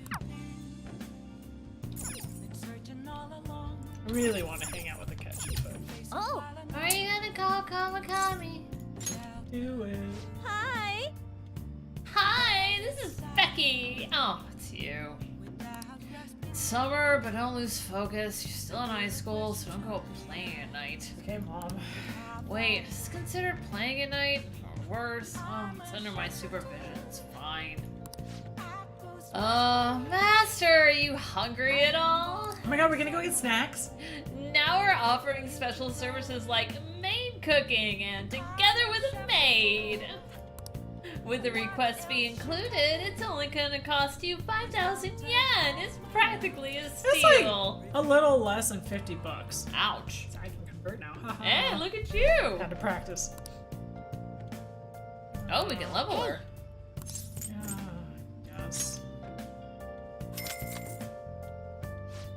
I really want to hang out with the Ketchy, but Oh, Are you gonna call Kawakami? do it. hi. Hi, this is Becky. Oh, it's you. It's summer, but don't lose focus. You're still in high school, so don't go playing at night. Okay, Mom. Wait, is this considered playing at night? Or worse? Oh, it's under my supervision. It's fine. Master, are you hungry at all? Oh my god, we're gonna go get snacks? Now we're offering special services like maid cooking and together with a maid. With the request fee included, it's only gonna cost you 5,000 yen. It's practically a steal. It's like a little less than $50. Ouch. I can convert now. Hey, look at you. Had to practice. Oh, we can level her. Yes.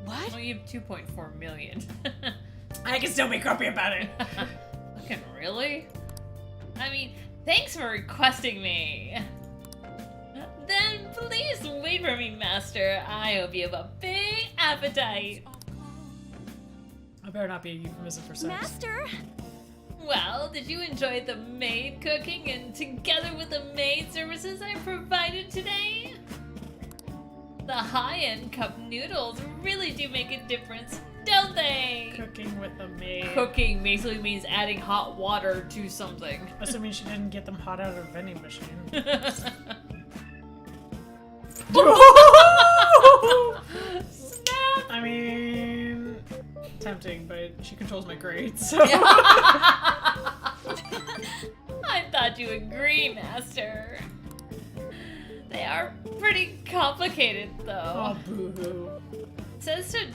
What? Well, you have 2.4 million. I can still be grumpy about it. Fucking really? I mean, thanks for requesting me. Then please wait for me, Master. I hope you have a big appetite. I better not be a euphemism for sex. Master? Well, did you enjoy the maid cooking and together with the maid services I provided today? The high-end cup noodles really do make a difference, don't they? Cooking with a maid. Cooking basically means adding hot water to something. Assuming she didn't get them hot out of a vending machine. Snap! I mean, tempting, but she controls my grades, so. I thought you agree, Master. They are pretty complicated, though. Oh, boo-hoo. It says to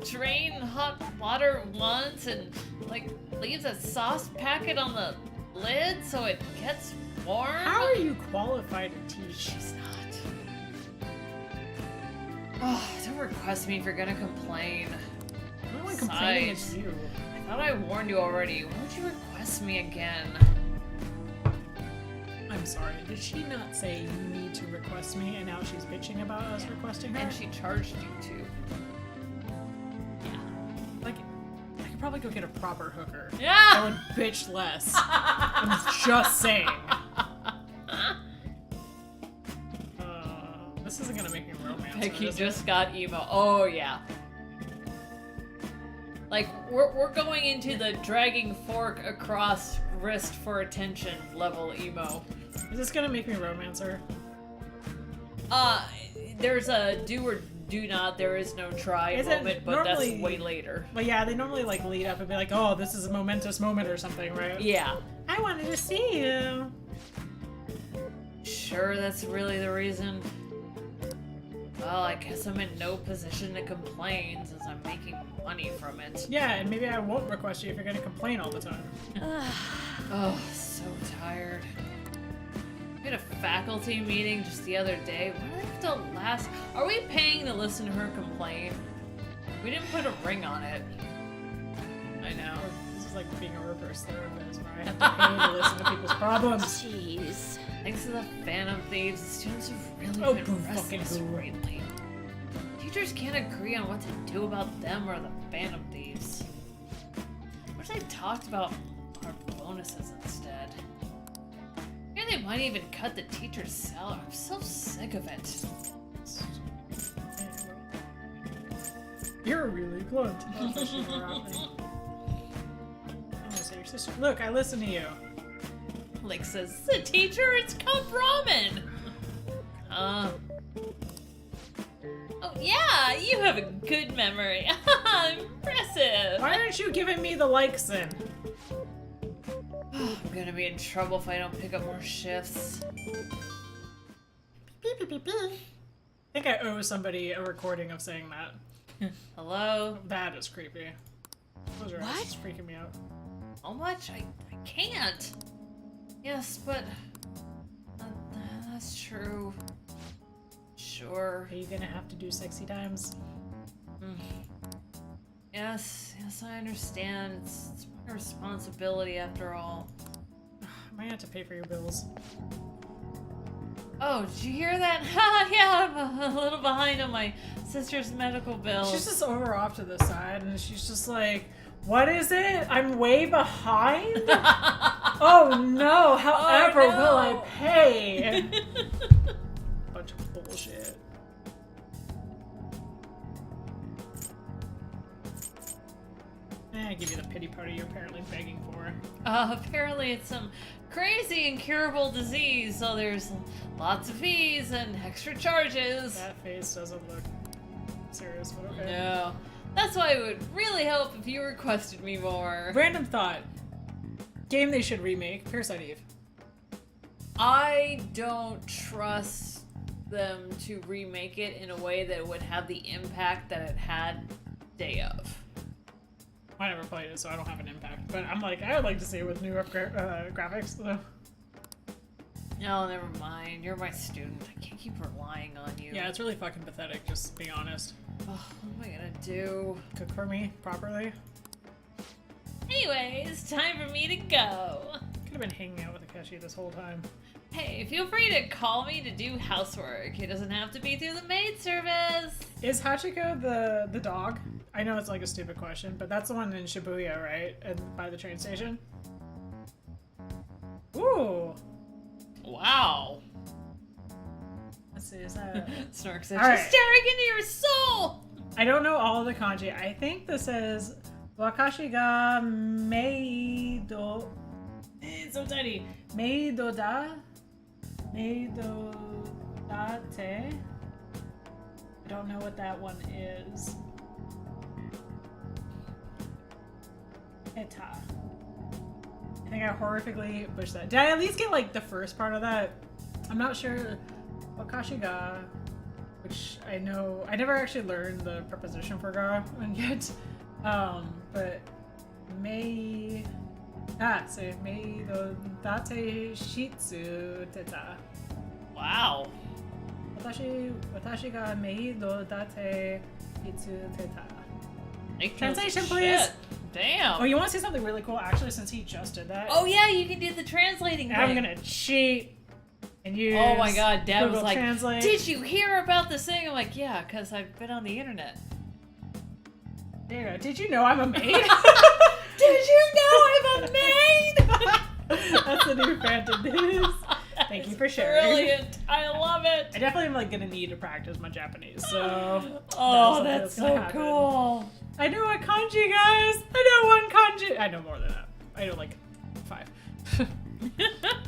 drain hot water once and, like, leaves a sauce packet on the lid so it gets warm. How are you qualified to teach? She's not. Oh, don't request me if you're gonna complain. I'm not complaining, it's Besides, you. I thought I warned you already. Why would you request me again? I'm sorry, did she not say you need to request me and now she's bitching about us requesting her? And she charged you too. Like, I could probably go get a proper hooker. Yeah! I would bitch less. I'm just saying. This isn't gonna make me romance. Becky just got emo. Oh yeah. Like we're going into the dragging fork across wrist for attention level emo. Is this gonna make me romance her? There's a do or do not, there is no try Is it moment, but that's normally- way later. But yeah, they normally like lead up and be like, oh, this is a momentous moment or something, right? Yeah. I wanted to see you. Sure, that's really the reason. Well, I guess I'm in no position to complain since I'm making money from it. Yeah, and maybe I won't request you if you're gonna complain all the time. Oh, so tired. We had a faculty meeting just the other day. Why do they have to last? Are we paying to listen to her complain? We didn't put a ring on it. I know. This is like being a reverse therapist where I have to pay to listen to people's problems. Jeez. Thanks to the Phantom Thieves, the students have really Oh, been boo restless fucking boo. lately. Teachers can't agree on what to do about them or the Phantom Thieves. Wish they talked about our bonuses instead. Maybe they might even cut the teacher's salary. I'm so sick of it. You're really blunt. Oh, so she were out there. I'm gonna say your sister. Look, I listen to you. Like says, the teacher, it's cup ramen! Oh yeah, you have a good memory. Impressive! Why aren't you giving me the likes then? I'm gonna be in trouble if I don't pick up more shifts. Beep, beep, beep, beep. I think I owe somebody a recording of saying that. Hello? That is creepy. Close your eyes. It's freaking me out. How much? I can't. Yes, but that's true. Sure. Are you gonna have to do sexy times? Yes, I understand. It's my responsibility after all. I might have to pay for your bills. Oh, did you hear that? Yeah, I'm a little behind on my sister's medical bills. She's just over off to the side, and she's just like, "What is it? I'm way behind? Oh no! However, will I pay?" Bunch of bullshit. I give you the pity party you're apparently begging for. Apparently it's some crazy incurable disease, so there's lots of fees and extra charges. That face doesn't look serious, but okay. No. That's why it would really help if you requested me more. Random thought. Game they should remake, Parasite Eve. I don't trust them to remake it in a way that would have the impact that it had day of. I never played it, so I don't have an impact. But I'm like, I would like to see it with new graphics, though. No, never mind. You're my student. I can't keep relying on you. Yeah, it's really fucking pathetic, just being honest. Oh, what am I gonna do? Cook for me properly. Anyway, it's time for me to go. Could have been hanging out with Akechi this whole time. Hey, feel free to call me to do housework. It doesn't have to be through the maid service. Is Hachiko the dog? I know it's like a stupid question, but that's the one in Shibuya, right? By the train station? Ooh! Wow. Let's see, is that... Snark says, All she's right. staring into your soul! I don't know all of the kanji. I think this is Wakashi ga meido... It's so tiny. Meido da? Meido date? I don't know what that one is. Eta. I think I horrifically butchered that. Did I at least get like the first part of that? I'm not sure. Wakashi ga, which I know I never actually learned the preposition for ga yet. But mei do date shitsu teta. Wow. Watashi ga mei do date shitsu teta. Translation, please. Damn. Oh, you want to see something really cool? Actually, since he just did that. Oh yeah, you can do the translating thing. I'm gonna cheat and use. Oh my god, Dad Google was like, Translate. "Did you hear about this thing?" I'm like, "Yeah, because I've been on the internet." There you go. Did you know I'm a maid? Did you know I'm a maid? That's the new Phantom News. Thank you for sharing. Brilliant. I love it. I definitely am like gonna need to practice my Japanese. So. Oh, that's so cool. I know a kanji, guys. I know one kanji. I know more than that. I know like 5.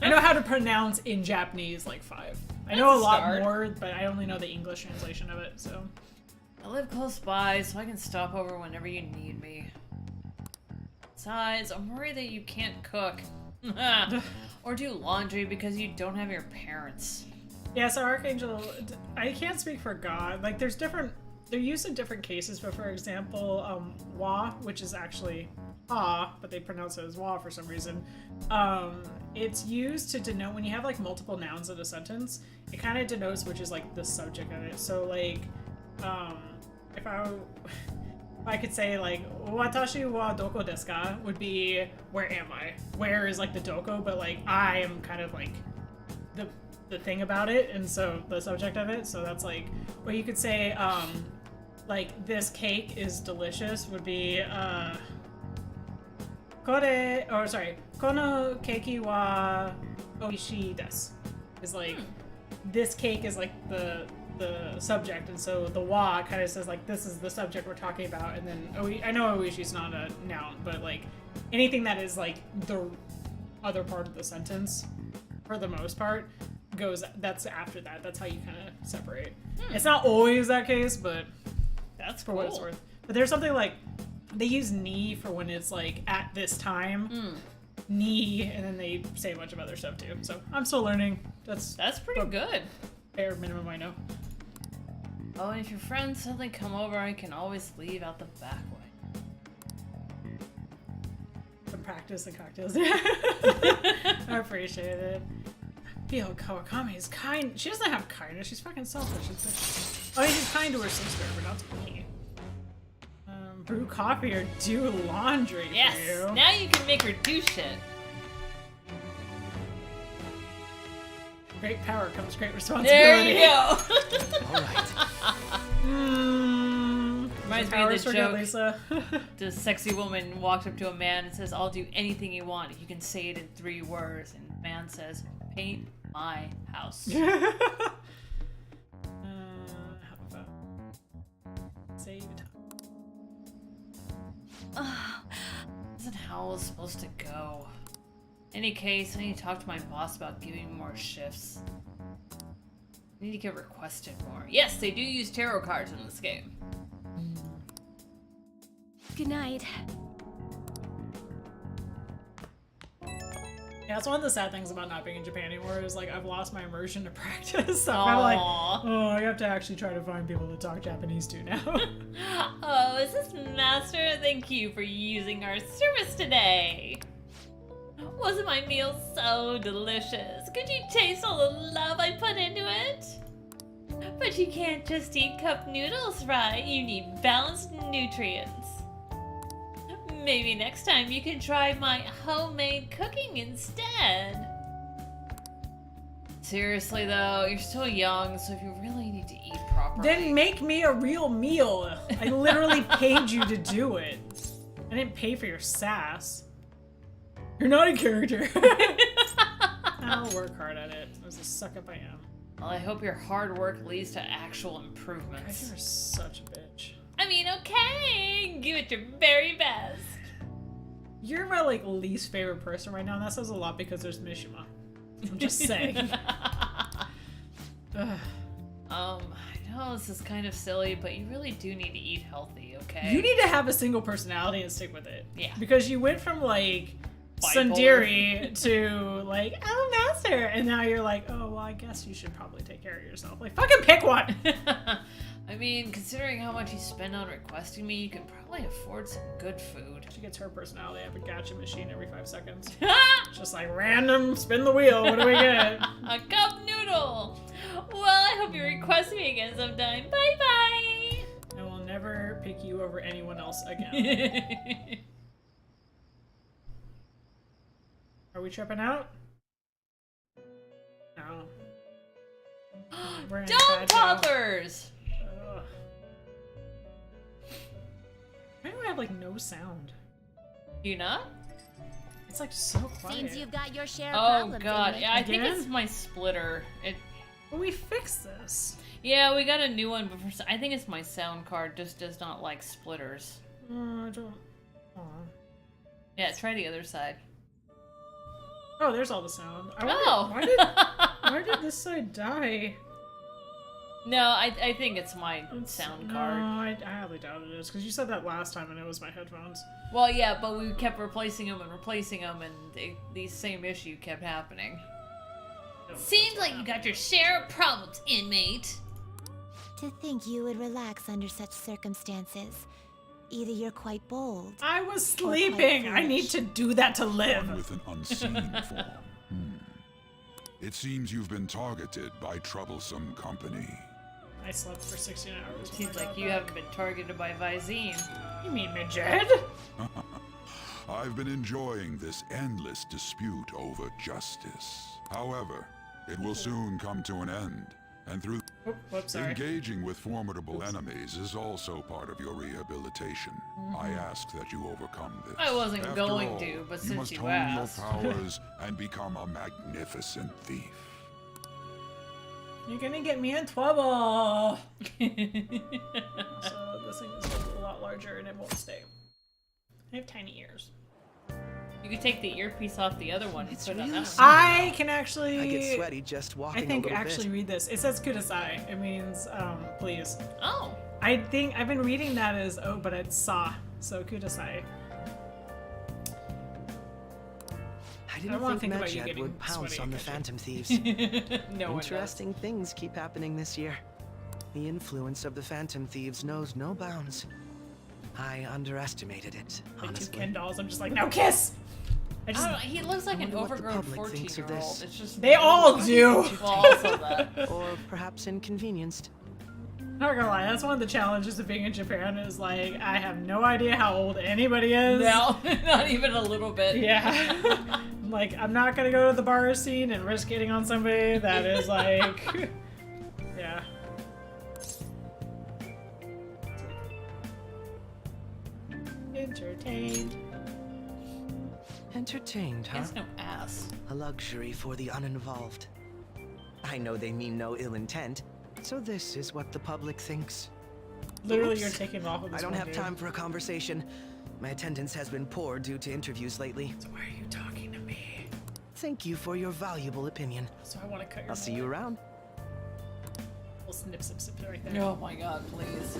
I know how to pronounce in Japanese like 5. I know a lot more, but I only know the English translation of it. So. I live close by, so I can stop over whenever you need me. Besides, I'm worried that you can't cook. Or do laundry because you don't have your parents. Yeah, so Archangel, I can't speak for God. Like, they're used in different cases, but for example, wa, which is actually ah, but they pronounce it as wa for some reason. It's used to denote, when you have like multiple nouns in a sentence, it kind of denotes which is like the subject of it. So like, if I could say like watashi wa doko desu ka would be where am I? Where is like the doko, but like I am kind of like the thing about it, and so the subject of it. So that's like, or you could say like this cake is delicious would be kore, or sorry, kono keiki wa oishii desu. Is like this cake is like the subject, and so the wa kind of says like this is the subject we're talking about, and then I know oishi's not a noun, but like anything that is like the other part of the sentence for the most part that's after that. That's how you kind of separate. It's not always that case, but that's for what it's worth. But there's something like they use ni for when it's like at this time, ni, and then they say a bunch of other stuff too. So I'm still learning. That's pretty good. Bare minimum I know. Oh, and if your friends suddenly come over, I can always leave out the back way. practice and cocktails. I appreciate it. Pio Kawakami is kind. She doesn't have kindness. She's fucking selfish. Oh, she's kind to her sister, but not to me. Brew coffee or do laundry for Yes. you. Now you can make her do shit. Great power comes great There responsibility. you go. All right. Reminds me of the joke. Lisa. The sexy woman walks up to a man and says, "I'll do anything you want if you can say it in 3 words." And the man says, "Paint my house." How about saved? Isn't how it's supposed to go. In any case, I need to talk to my boss about giving me more shifts. I need to get requested more. Yes, they do use tarot cards in this game. Good night. Yeah, that's one of the sad things about not being in Japan anymore is like I've lost my immersion to practice. So I'm like, oh, I have to actually try to find people to talk Japanese to now. Oh, is this Master? Thank you for using our service today. Wasn't my meal so delicious? Could you taste all the love I put into it? But you can't just eat cup noodles, right? You need balanced nutrients. Maybe next time you can try my homemade cooking instead. Seriously though, you're still young, so if you really need to eat properly... Then make me a real meal. I literally paid you to do it. I didn't pay for your sass. You're not a character. I'll work hard at it. As a suck up I am. Well, I hope your hard work leads to actual God, improvements. you're such a bitch. I mean, okay, give it your very best. You're my like least favorite person right now, and that says a lot because there's Mishima. I'm just saying. Ugh. I know this is kind of silly, but you really do need to eat healthy, okay? You need to have a single personality and stick with it. Yeah. Because you went from like Bipolar. Sundari to like, I'm a master, and now you're like, oh well, I guess you should probably take care of yourself. Like, fucking pick one. I mean, considering how much you spend on requesting me, you can probably afford some good food. She gets her personality. I have a gacha machine every 5 seconds. Just like random, spin the wheel. What do we get? A cup noodle! Well, I hope you request me again sometime. Bye-bye! I will never pick you over anyone else again. Are we tripping out? No. We're in Don't bad now. toddlers! Ugh. Why do I have like no sound? You not? It's like so quiet. Seems you've got your share of Oh problems. god, Amy. yeah, I think Again? it's my splitter. But we fixed this. Yeah, we got a new one, but I think it's my sound card just does not like splitters. I don't. Aw. Yeah, try the other side. Oh, there's all the sound. I wonder, Oh! why did this side die? No, I think it's my sound No, card. I highly doubt it is because you said that last time and it was my headphones. Well, yeah, but we kept replacing them, and the same issue kept happening. Seems like you got your share of problems, inmate. To think you would relax under such circumstances. Either you're quite bold. I was or quite sleeping. I need foolish. to do that to One live. with an unseen form. It seems you've been targeted by troublesome company. I slept for 16 hours. Seems like you haven't been targeted by Visine. You mean midget? I've been enjoying this endless dispute over justice. However, it will soon come to an end, and through Whoops, sorry. engaging with formidable enemies is also part of your rehabilitation. I ask that you overcome this. I wasn't After going all, to, but you since must you hone asked. your powers and become a magnificent thief. You're gonna get me in trouble. So this thing is like a lot larger and it won't stay. I have tiny ears. You could take the earpiece off the other one and It's put it on real that one. I can actually. I get sweaty just walking I think a little actually bit. read this. It says kudasai. It means please. Oh. I think I've been reading that as oh, but it's sa. So kudasai. I don't wanna didn't think think about you Medjed getting would pounce sweaty on the again. Phantom Thieves. No one does. Interesting things keep happening this year. The influence of the Phantom Thieves knows no bounds. I underestimated it, Like two honestly. Ken dolls. I'm just like, no kiss. I I don't know, he looks like an wonder what the overgrown public thinks of 14-year-old. this. It's just They all do. Well, also that. Or perhaps inconvenienced. I'm not gonna lie, that's one of the challenges of being in Japan is like, I have no idea how old anybody is. No, not even a little bit. Yeah. Like, I'm not gonna go to the bar scene and risk hitting on somebody that is like... yeah. Entertained. Entertained, He huh? has no ass. A luxury for the uninvolved. I know they mean no ill intent, so this is what the public thinks. Literally, Oops. you're taking off of this I don't one have dude. time for a conversation. My attendance has been poor due to interviews lately. So why are you talking to me? Thank you for your valuable opinion. So I want to cut your I'll see you around. Little snip, snip, snip right there. Oh my god, please.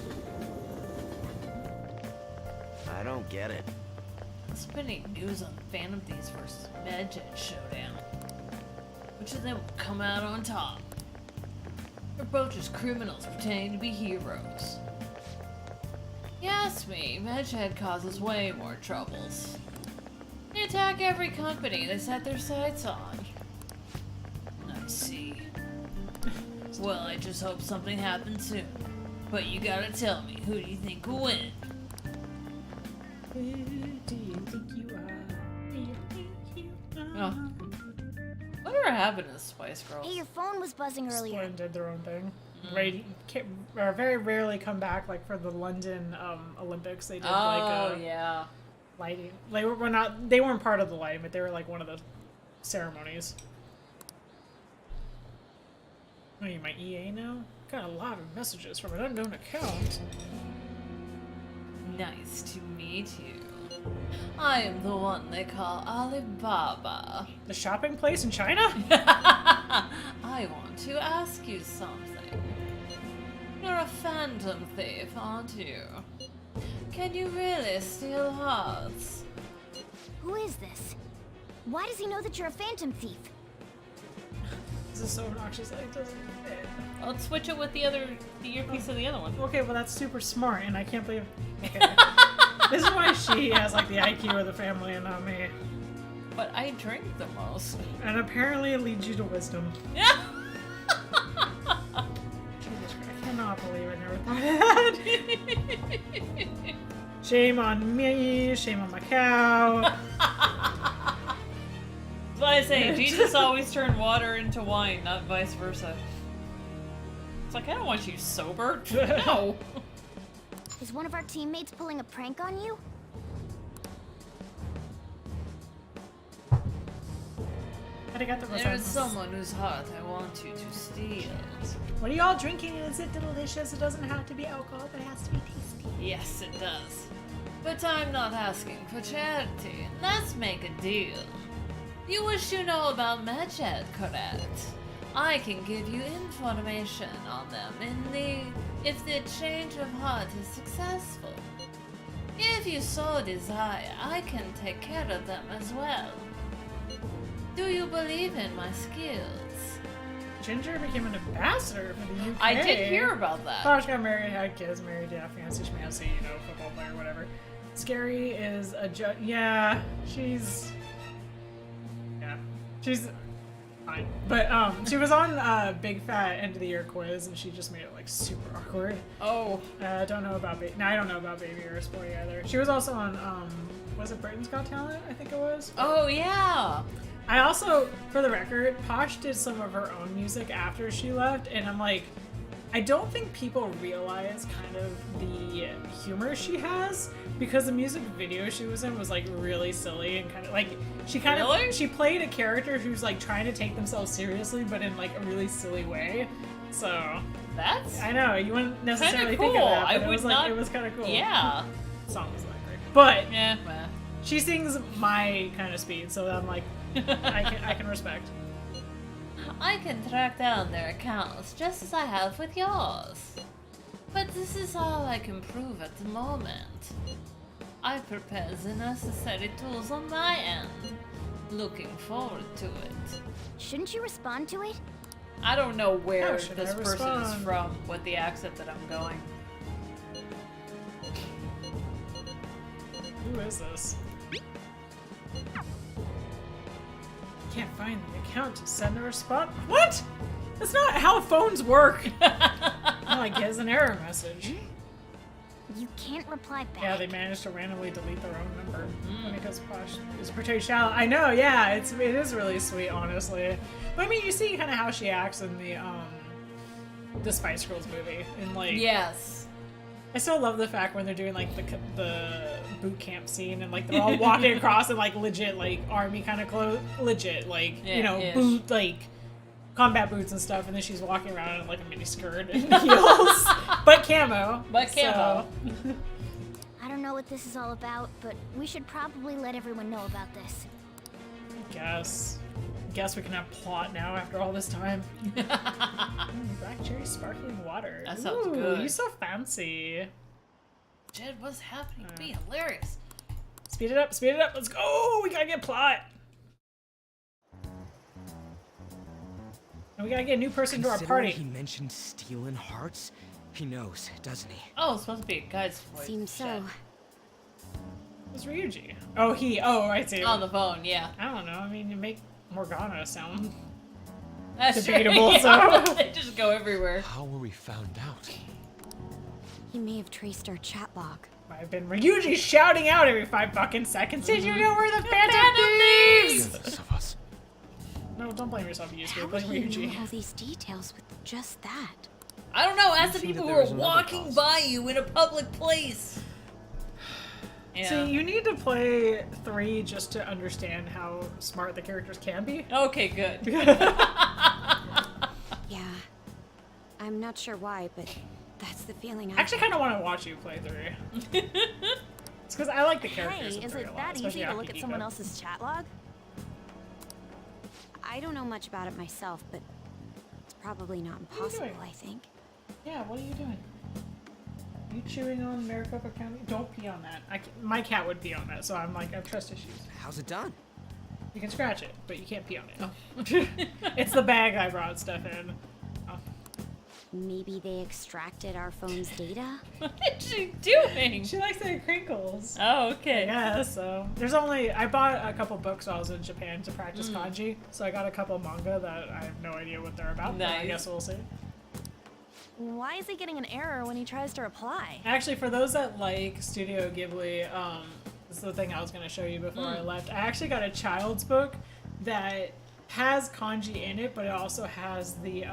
I don't get it. Spinning news on Phantom Thieves versus Medjet Showdown. Which of them will come out on top? They're both just criminals pretending to be heroes. You ask me, Medjet causes way more troubles. They attack every company they set their sights on. I see. Well, I just hope something happens soon. But you gotta tell me, who do you think will win? Who do you think you are? Do you think you are? Oh. Whatever happened to the Spice Girls? Hey, your phone was buzzing earlier. Splendid did their own thing. Or very rarely come back, like for the London Olympics. They did yeah. lighting. They were not. They weren't part of the lighting, but they were like one of the ceremonies. Oh, you my EA now? Got a lot of messages from an unknown account. Nice to meet you. I am the one they call Alibaba. The shopping place in China? I want to ask you something. You're a phantom thief, aren't you? Can you really steal hearts? Who is this? Why does he know that you're a phantom thief? This is so obnoxious. Like, it doesn't fit. Let's switch it with the earpiece of the other one. Okay, well that's super smart, and I can't believe. Okay. This is why she has like the IQ of the family and not me. But I drink the most. And apparently it leads you to wisdom. Yeah. Jesus Christ, I cannot believe I never thought of that. Shame on me, shame on my cow. But I say, Jesus always turned water into wine, not vice versa. It's like, I don't want you sober. No. Is one of our teammates pulling a prank on you? There is someone whose heart I want you to steal. What are y'all drinking? Is it delicious? It doesn't have to be alcohol, but it has to be tasty. Yes, it does. But I'm not asking for charity. Let's make a deal. You wish you know about Medjet, correct? I can give you information on them if the change of heart is successful. If you so desire, I can take care of them as well. Do you believe in my skills? Ginger became an ambassador for the UK. I did hear about that. Posh got married, had kids, married, yeah, fancy schmancy, you know, football player, whatever. Scary is a judge. Yeah, she's fine. But she was on Big Fat End of the Year quiz, and she just made it like super awkward. Oh. I don't know about Baby. No, I don't know about Baby or Sporty either. She was also on was it Britain's Got Talent? I think it was. Oh yeah. I also, for the record, Posh did some of her own music after she left, and I'm like, I don't think people realize kind of the humor she has, because the music video she was in was like really silly and kind of like she played a character who's like trying to take themselves seriously, but in like a really silly way. So that's I know you wouldn't necessarily cool. think of that, but I it would was not. Like, it was kind of cool. Yeah. The song was not great, but yeah. Well. She sings my kind of speed, so I'm like, I can respect. I can track down their accounts just as I have with yours. But this is all I can prove at the moment. I prepared the necessary tools on my end. Looking forward to it. Shouldn't you respond to it? I don't know where How should this I person is respond? from with the accent that I'm going. Who is this? find the account to send a response. What? That's not how phones work. All I get is an error message. You can't reply back. Yeah, they managed to randomly delete their own number because Posh is portrayed shallow. I know, yeah, it is really sweet, honestly. But I mean, you see kind of how she acts in the Spice Girls movie, and like, yes, I still love the fact when they're doing like the boot camp scene and like they're all walking across in like legit like army kind of clothes, legit like boot like combat boots and stuff, and then she's walking around in like a mini skirt and heels, but camo. So. I don't know what this is all about, but we should probably let everyone know about this. Guess we can have plot now after all this time. Black cherry sparkling water. That sounds good. You're so fancy. Jed, what's happening? Be hilarious. Speed it up, speed it up. Let's go. We gotta get plot. And we gotta get a new person to our party. He mentioned stealing hearts. He knows, doesn't he? Oh, it's supposed to be a guy's voice. Seems so. It's Ryuji. Oh, he. Oh, I see. On the phone, yeah. I don't know. I mean, you make Morgana sound That's debatable, true. Yeah, so. they just go everywhere. How were we found out? He may have traced our chat log. I've been Ryuji shouting out every 5 fucking seconds. Did you know we're the Phantom Thieves? Jealous of us. No, don't blame yourself, Yusuke. How Blame would he know Ryuji. all these details with just that? I don't know. Ask the see people that who are there's another walking cause. by you in a public place. Yeah. See, you need to play 3 just to understand how smart the characters can be. Okay, good. Yeah. I'm not sure why, but that's the feeling I actually kind of want to watch you play 3. It's because I like the Hey, characters. in is 3 it a lot, that especially easy to look at Akihiko. someone else's chat log? I don't know much about it myself, but it's probably not impossible, doing? I think. Yeah, what are you doing? You chewing on Maricopa County? Don't pee on that. My cat would pee on that, so I'm like, I have trust issues. How's it done? You can scratch it, but you can't pee on it. It's the bag I brought stuff in. Oh. Maybe they extracted our phone's data? What is she doing? She likes the crinkles. Oh, okay. Yeah, so I bought a couple books while I was in Japan to practice kanji, so I got a couple manga that I have no idea what they're about, but I Nice. guess we'll see. Why is he getting an error when he tries to reply? Actually, for those that like Studio Ghibli, this is the thing I was going to show you before I left. I actually got a child's book that has kanji in it, but it also has the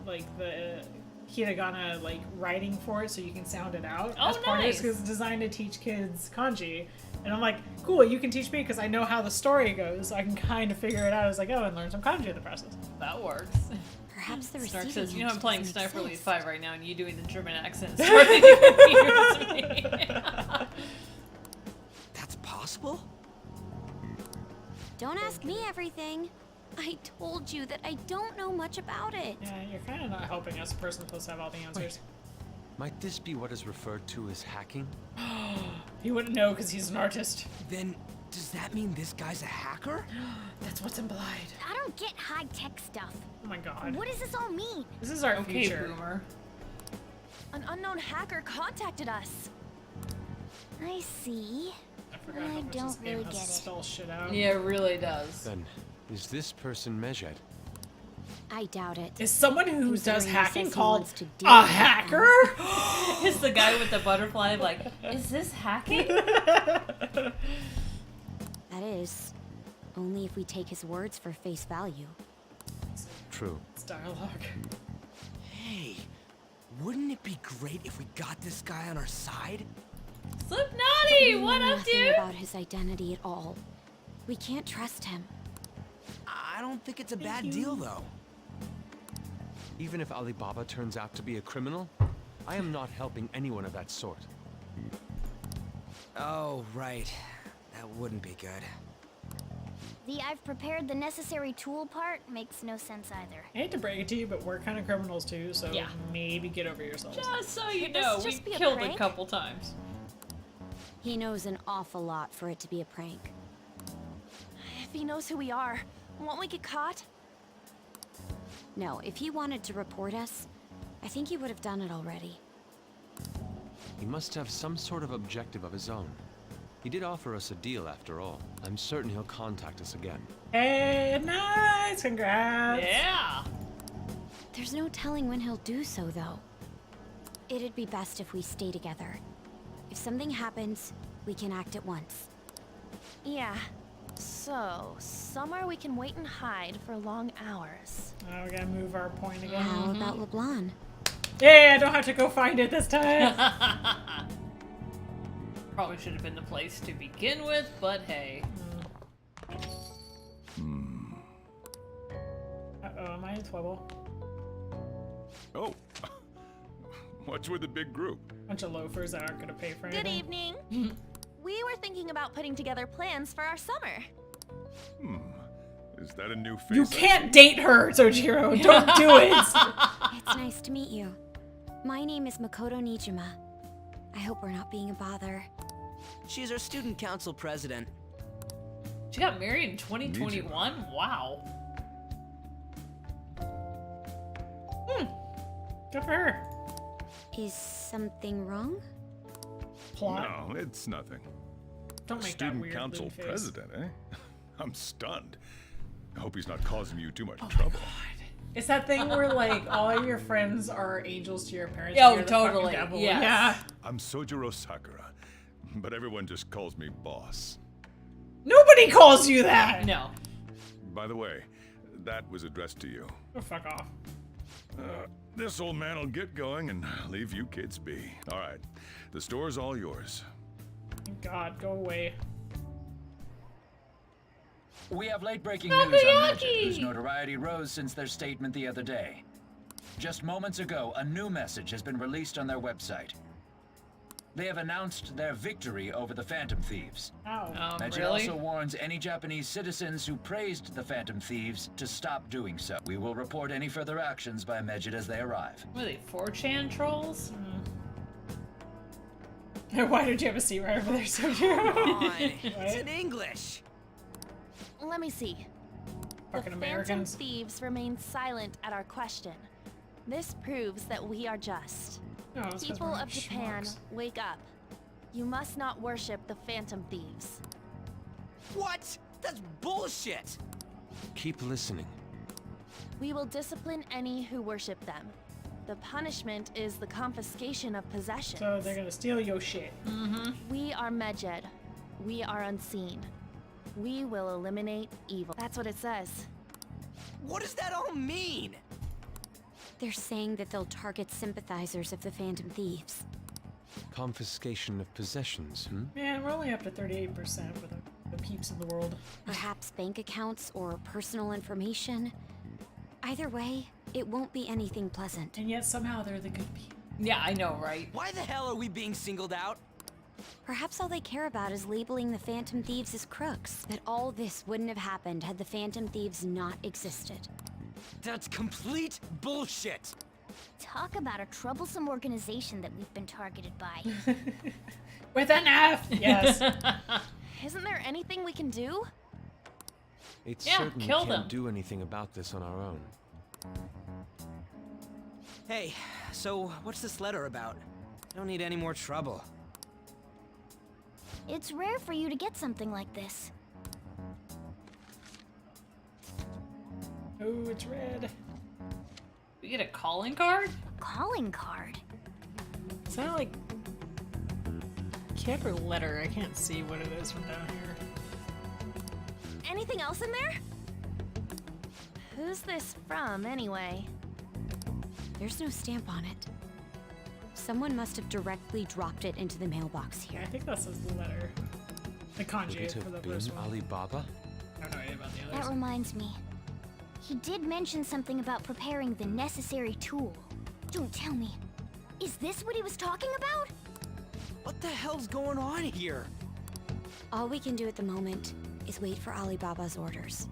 like the hiragana like writing for it, so you can sound it out. Oh, as part of it, nice. because it's designed to teach kids kanji. And I'm like, cool, you can teach me because I know how the story goes. So I can kind of figure it out. I was like, oh, and learn some kanji in the process. That works. Perhaps the Snark receiving says, you know, end I'm playing doesn't Sniper Elite exist. 5 right now, and you doing the German accent starting to confuse me. That's possible? Don't ask me everything. I told you that I don't know much about it. Yeah, you're kind of not helping us. The person supposed to have all the answers. Might this be what is referred to as hacking? He wouldn't know because he's an artist. Then does that mean this guy's a hacker? That's what's implied. I don't get high-tech stuff. Oh my god. What does this all mean? This is our Okay, future. boomer. An unknown hacker contacted us. I see. I forgot I how much don't this game really has get to it. spell shit out. Yeah, it really does. Then, is this person Mejed? I doubt it. Is someone who does Considering he hacking says he called wants to deal a with them. hacker? It's the guy with the butterfly, like, is this hacking? That is, only if we take his words for face value. True. It's dialogue. Hey, wouldn't it be great if we got this guy on our side? Slipknotty, We what know up, nothing dude? about his identity at all. We can't trust him. I don't think it's a bad deal, though. Even if Alibaba turns out to be a criminal, I am not helping anyone of that sort. Oh, right. That wouldn't be good. The I've prepared the necessary tool part makes no sense either. I hate to break it to you, but we're kind of criminals too, so Yeah. maybe get over yourselves. Just so you Could this know, just we've be a killed a prank? couple times. He knows an awful lot for it to be a prank. If he knows who we are, won't we get caught? No, if he wanted to report us, I think he would have done it already. He must have some sort of objective of his own. He did offer us a deal after all. I'm certain he'll contact us again. Hey, nice! Congrats! Yeah. There's no telling when he'll do so, though. It'd be best if we stay together. If something happens, we can act at once. Yeah. So, somewhere we can wait and hide for long hours. Oh, we gotta move our point again. How about LeBlanc? Yeah, I don't have to go find it this time. Probably should have been the place to begin with, but hey. Uh-oh, am I in trouble? Oh. What's with the big group? Bunch of loafers that aren't gonna pay for anything. Good evening. We were thinking about putting together plans for our summer. Is that a new face? You can't date her, Sojiro. Don't do it. It's nice to meet you. My name is Makoto Nijima. I hope we're not being a bother. She's our student council president. She got married in 2021? Wow. Good for her. Is something wrong? Plot. No, it's nothing. Don't make that Student weird council moon face. president, eh? I'm stunned. I hope he's not causing you too much trouble. It's that thing where like all your friends are angels to your parents. Oh, and you're the fucking totally. devil. Yes. Yeah. I'm Sojiro Sakura, but everyone just calls me boss. Nobody calls you that. No. By the way, that was addressed to you. Oh, fuck off. This old man will get going and leave you kids be. All right, the store's all yours. Thank God, go away. We have late-breaking news on Medjed, whose notoriety rose since their statement the other day. Just moments ago, a new message has been released on their website. They have announced their victory over the Phantom Thieves. Medjed really? also warns any Japanese citizens who praised the Phantom Thieves to stop doing so. We will report any further actions by Medjed as they arrive. What are they, 4chan trolls? Why did you have a seat right over there, Sojiro? Come on, it's in English. Let me see. Fucking The Americans. Phantom Thieves remain silent at our question. This proves that we are just. No, it's 'cause People we're of Japan, schmucks. wake up. You must not worship the Phantom Thieves. What? That's bullshit! Keep listening. We will discipline any who worship them. The punishment is the confiscation of possessions. So they're gonna steal your shit. We are Medjed. We are unseen. We will eliminate evil. That's what it says. What does that all mean? They're saying that they'll target sympathizers of the Phantom Thieves. Confiscation of possessions, Man, we're only up to 38% for the peeps in the world. Perhaps bank accounts or personal information. Either way, it won't be anything pleasant. And yet somehow they're the good people. Yeah, I know, right? Why the hell are we being singled out? Perhaps all they care about is labeling the Phantom Thieves as crooks. That all this wouldn't have happened had the Phantom Thieves not existed. That's complete bullshit! Talk about a troublesome organization that we've been targeted by. With an F! Yes. Isn't there anything we can do? It's Yeah, certain we kill can't them. do anything about this on our own. Hey, so what's this letter about? I don't need any more trouble. It's rare for you to get something like this. Oh, it's red. We get a calling card? Calling card? Is that like kid or letter? I can't see what it is from down here. Anything else in there? Who's this from, anyway? There's no stamp on it. Someone must have directly dropped it into the mailbox here. I think that's his letter. The Could kanji it for the have been first one. Alibaba? I don't know anything about the That others. reminds me. He did mention something about preparing the necessary tool. Don't tell me. Is this what he was talking about? What the hell's going on here? All we can do at the moment is wait for Alibaba's orders.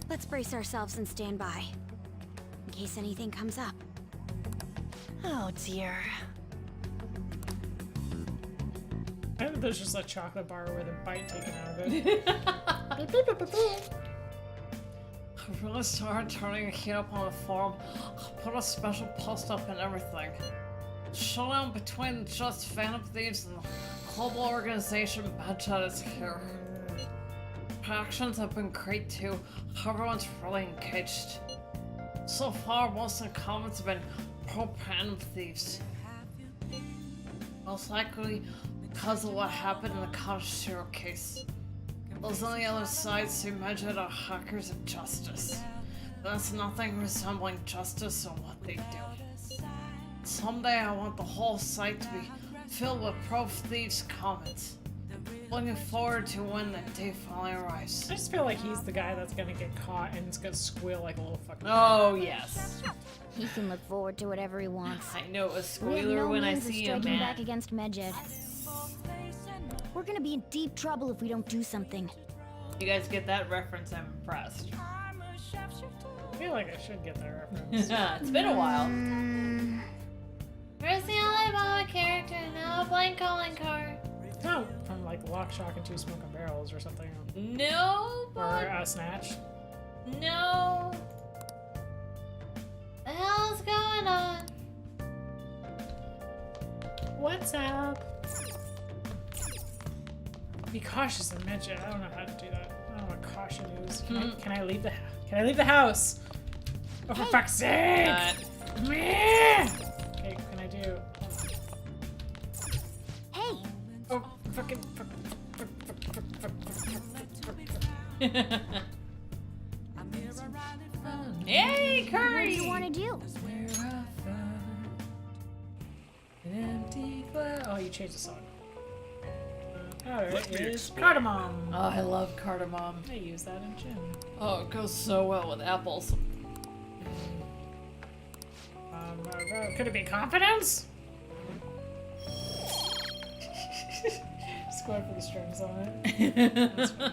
Let's brace ourselves and stand by, in case anything comes up. Oh dear. I think there's just a chocolate bar with a bite taken out of it. I really started turning a heat up on the forum. Put a special post up and everything. Showdown between just Phantom Thieves and global organization MEMENTOS is here. Actions have been great too. Everyone's really engaged. So far, most of the comments have been pro-pan thieves. Most likely because of what happened in the cottage serial case. Those on the other side see MEMENTOS are hackers of justice. There's nothing resembling justice in what they do. Someday I want the whole site to be filled with pro-thieves comments. Looking forward to when the day finally arrives. I just feel like he's the guy that's gonna get caught and it's gonna squeal like a little fucking. Oh yes. He can look forward to whatever he wants. I know a We have squealer no when I means of see him, striking man. back against Medjed. We're gonna be in deep trouble if we don't do something. You guys get that reference? I'm impressed. I feel like I should get that reference. It's been a while. Where's the Alibaba character? No blank calling card. No, from like Lock, Shock, and Two Smoking Barrels or something. No. Or Snatch. No. The hell's going on? What's up? Be cautious in Medjed. I don't know how to do that. I don't know what caution is. Can I leave the house? Oh, for fuck's sake! Meh! Okay, what can I do? Hey! Oh, fucking. Yay, Curry! What do you want to do? Oh, you changed the song. It is cardamom. Oh, I love cardamom. I use that in gym. Oh, it goes so well with apples. Could it be confidence? Just going for the strings on it. That's fine.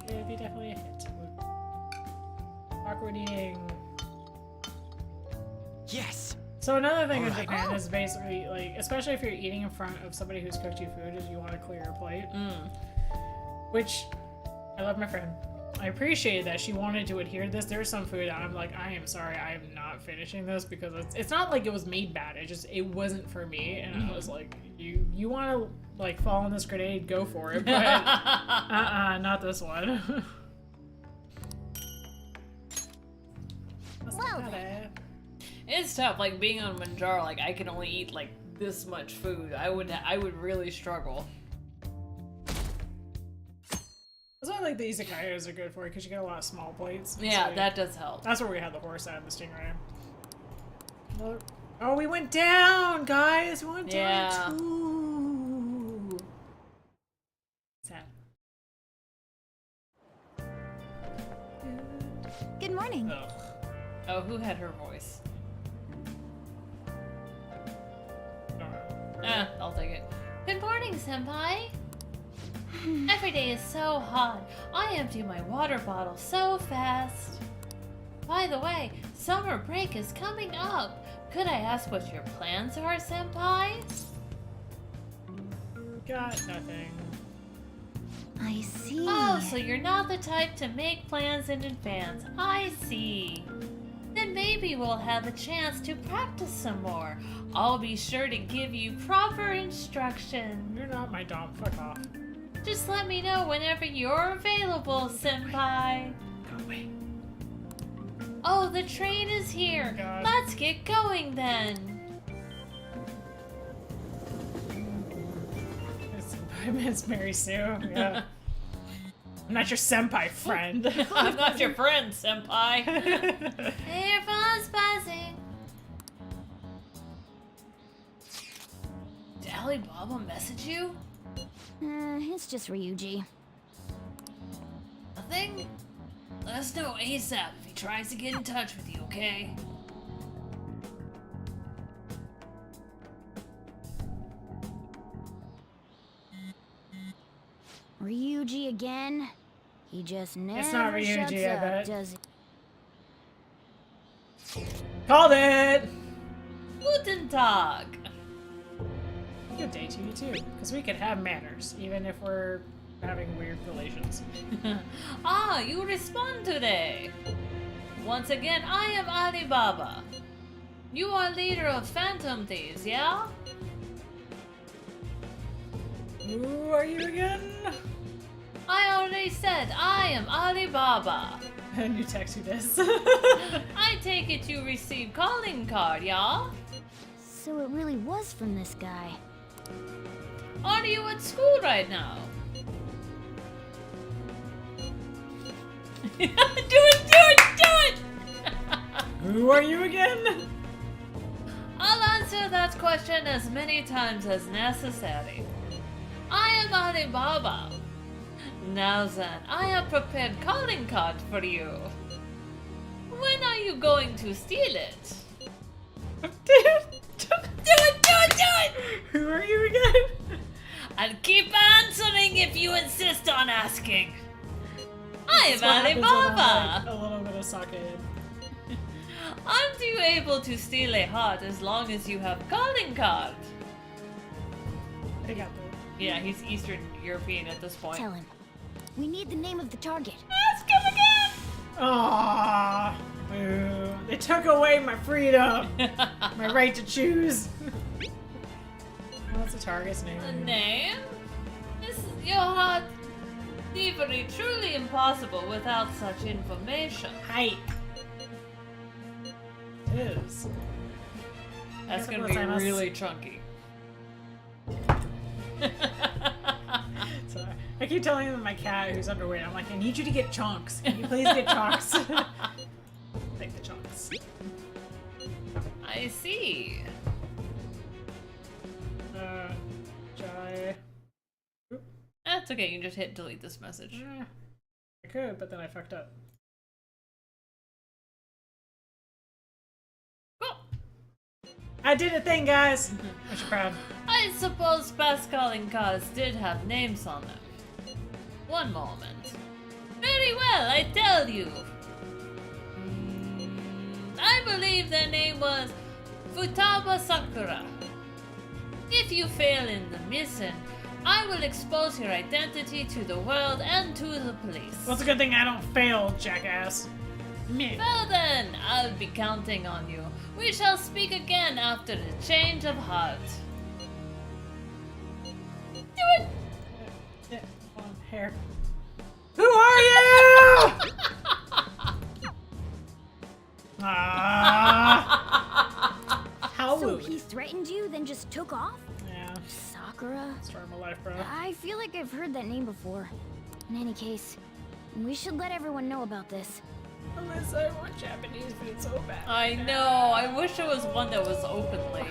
It'd be definitely a hit. Awkward eating. Yes! So another thing in Japan is basically, like, especially if you're eating in front of somebody who's cooked you food, is you want to clear your plate. Which, I love my friend. I appreciate that she wanted to adhere to this. There's some food that I'm like, I am sorry, I am not finishing this because it's not like it was made bad. It wasn't for me, and I was like, you want to like fall on this grenade, go for it, but not this one. Well, It's tough, like being on Manjaro, like I can only eat like this much food. I would really struggle. That's why like the izakayas are good for it because you get a lot of small plates. Yeah, So that does help. That's where we had the horse at, the stingray. Oh, we went down, guys. We went down too. Sad. good morning. Oh, who had her voice? I'll take it. Good morning, Senpai. Every day is so hot. I empty my water bottle so fast. By the way, summer break is coming up. Could I ask what your plans are, Senpai? Got nothing. I see. Oh, so you're not the type to make plans in advance. I see. Then maybe we'll have a chance to practice some more. I'll be sure to give you proper instruction. You're not my dom. Fuck off. Just let me know whenever you're available, Senpai. Go away. Oh, the train is here. God. Let's get going then. It's Mary Sue. Yeah. I'm not your senpai friend. I'm not your friend, senpai. Hey, your phone's buzzing. Did Alibaba message you? It's just Ryuji. Nothing? Let us know ASAP if he tries to get in touch with you, okay? Ryuji again? He just never It's not shuts Ryuji, I up, bet. does he? Called it! Guten Tag. Good day to you too, because we could have manners, even if we're having weird relations. Ah, you respond today. Once again, I am Alibaba. You are leader of Phantom Thieves, yeah? Who are you again? I already said I am Alibaba. And you text you this. I take it you received calling card, y'all? So it really was from this guy. Are you at school right now? Do it! Who are you again? I'll answer that question as many times as necessary. I am Alibaba. Now then, I have prepared calling card for you. When are you going to steal it? Do it! Who are you again? I'll keep answering if you insist on asking. I am That's what happens when I'm, Alibaba. like, a little bit of sake. Aren't you able to steal a heart as long as you have calling card? I got that. Yeah, he's Eastern European at this point. Tell him. We need the name of the target. Ask him again! Aww. Boo. They took away my freedom. My right to choose. What's the target's name? The name? This is your heart. Thievery truly impossible without such information. Height. It is. That's gonna be really chunky. Sorry. I keep telling them my cat who's underweight, I'm like, I need you to get chunks. Can you please get chunks? Take the chunks. I see. Try. That's okay, you can just hit delete this message. I could, but then I fucked up. I did a thing, guys! I'm proud. I suppose past calling cards did have names on them. One moment. Very well, I tell you. I believe their name was Futaba Sakura. If you fail in the mission, I will expose your identity to the world and to the police. Well, it's a good thing I don't fail, jackass. Me. Well then, I'll be counting on you. We shall speak again after the change of heart. Do it! Yeah, on hair. Who are you? How So rude. he threatened you, then just took off? Yeah. Sakura? Story of my life, bro. I feel like I've heard that name before. In any case, we should let everyone know about this. Unless I want Japanese food so bad. I know, I wish it was one that was openly.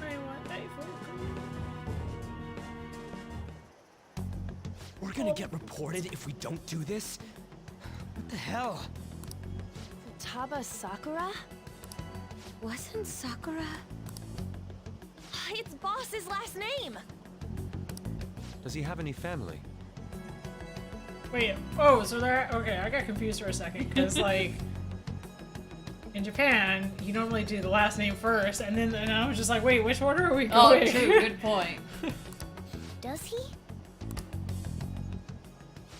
I want that food. We're gonna get reported if we don't do this? What the hell? Futaba Sakura? Wasn't Sakura? It's Boss's last name! Does he have any family? Wait, oh, so they're okay. I got confused for a second because, like, in Japan, you normally do the last name first, and then I was just like, wait, which order are we going? Oh, true, good point. Does he?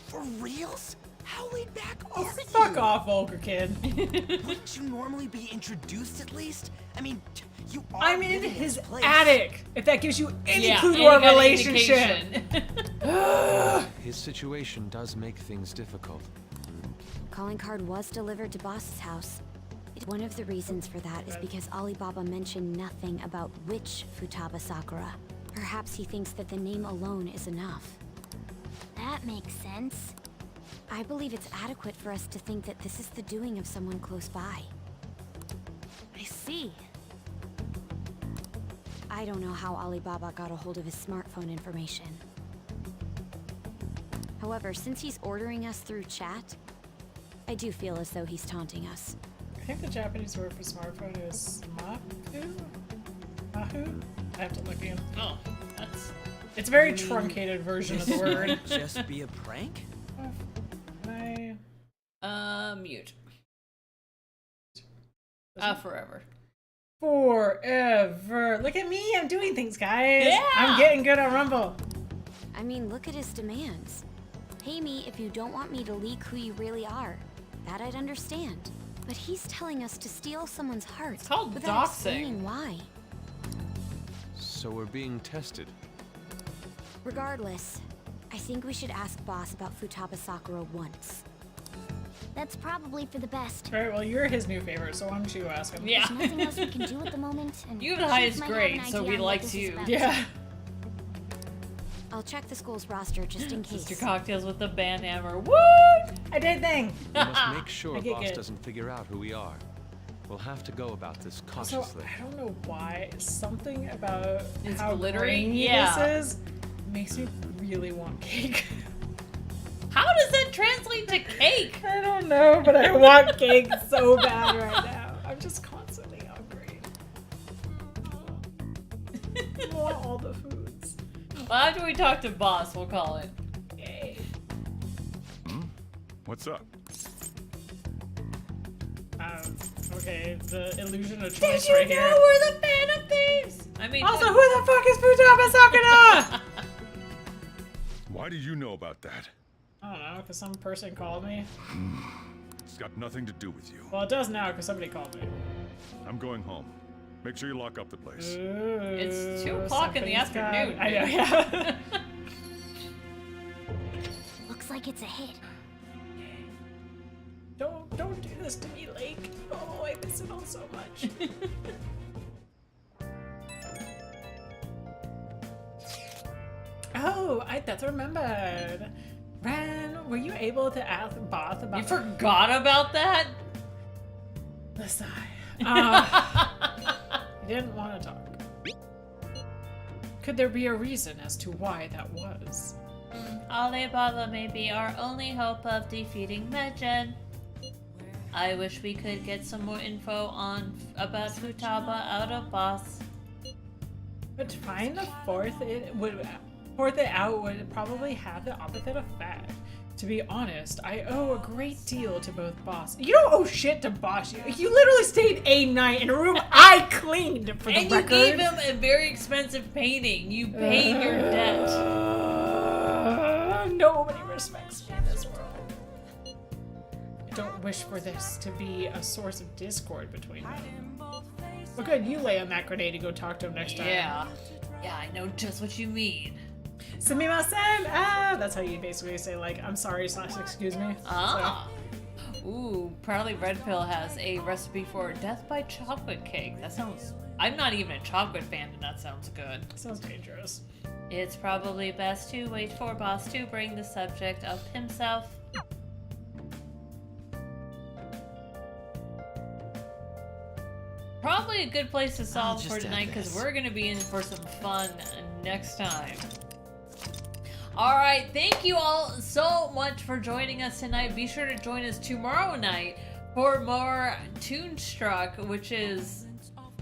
For reals? How laid back are you? Fuck off, vulgar kid. Wouldn't you normally be introduced at least? I mean, you are I'm in living his place. attic. If that gives you any Yeah, clue to any our kind of relationship. His situation does make things difficult. Calling card was delivered to Boss's house. One of the reasons for that is because Alibaba mentioned nothing about which Futaba Sakura. Perhaps he thinks that the name alone is enough. That makes sense. I believe it's adequate for us to think that this is the doing of someone close by. I see. I don't know how Alibaba got a hold of his smartphone information. However, since he's ordering us through chat, I do feel as though he's taunting us. I think the Japanese word for smartphone is mahu? Mahu? I have to look again. Oh, that's... It's a very truncated version of the word. Just be a prank? Mute. Forever. Forever. Look at me, I'm doing things, guys. Yeah. I'm getting good at Rumble. I mean, look at his demands. Pay me if you don't want me to leak who you really are. That I'd understand. But he's telling us to steal someone's heart It's called without doxing. explaining why. So we're being tested. Regardless, I think we should ask Boss about Futaba Sakura once. That's probably for the best. Alright, well, you're his new favorite, so why don't you ask him? There's nothing else we can do at the moment. And You have the Chief highest might have grade, an so idea we on what liked this is you. about. Yeah. I'll check the school's roster just in case. Sister Cocktails with the band hammer. Woo! I did thing. We must make sure I get Boss good. doesn't figure out who we are. We'll have to go about this Also, cautiously. I don't know why. Something about It's how glittery? grainy Yeah. this is makes me really want cake. How does that translate to cake? I don't know, but I want cake so bad right now. I'm just constantly hungry. I want all the foods. Well, after we talk to Boss, we'll call it. Yay. What's up? Okay, the illusion of Did choice you right know here. we're the Phantom Thieves? I mean, Also, who the fuck is Futaba Sakura? Why did you know about that? I don't know, because some person called me. It's got nothing to do with you. Well, it does now, because somebody called me. I'm going home. Make sure you lock up the place. It's 2 o'clock in the afternoon. I know, yeah. Looks like it's a hit. Don't do this to me, Lake. Oh, I miss it all so much. Oh, that's remembered. Ren, were you able to ask Boss about? You forgot about that? The sigh. I didn't want to talk. Could there be a reason as to why that was? Alibaba may be our only hope of defeating Medjen. I wish we could get some more info about Futaba out of Boss. But trying to force it out would probably have the opposite effect. To be honest, I owe a great deal to both Boss. You don't owe shit to Boss. You literally stayed a night in a room I cleaned for the And record. you gave him a very expensive painting. You paid your debt. Nobody respects me in this world. I don't wish for this to be a source of discord between them. Well, good, you lay on that grenade and go talk to him next time. Yeah. Yeah, I know just what you mean. Sumimasen! Ah! That's how you basically say, like, I'm sorry / excuse me. Ah. Ooh, apparently Red Pill has a recipe for death by chocolate cake. That sounds... I'm not even a chocolate fan, and that sounds good. Sounds dangerous. It's probably best to wait for Boss to bring the subject up himself. Probably a good place to solve just for tonight, add because this. we're going to be in for some fun next time. Alright, thank you all so much for joining us tonight. Be sure to join us tomorrow night for more Toonstruck, which is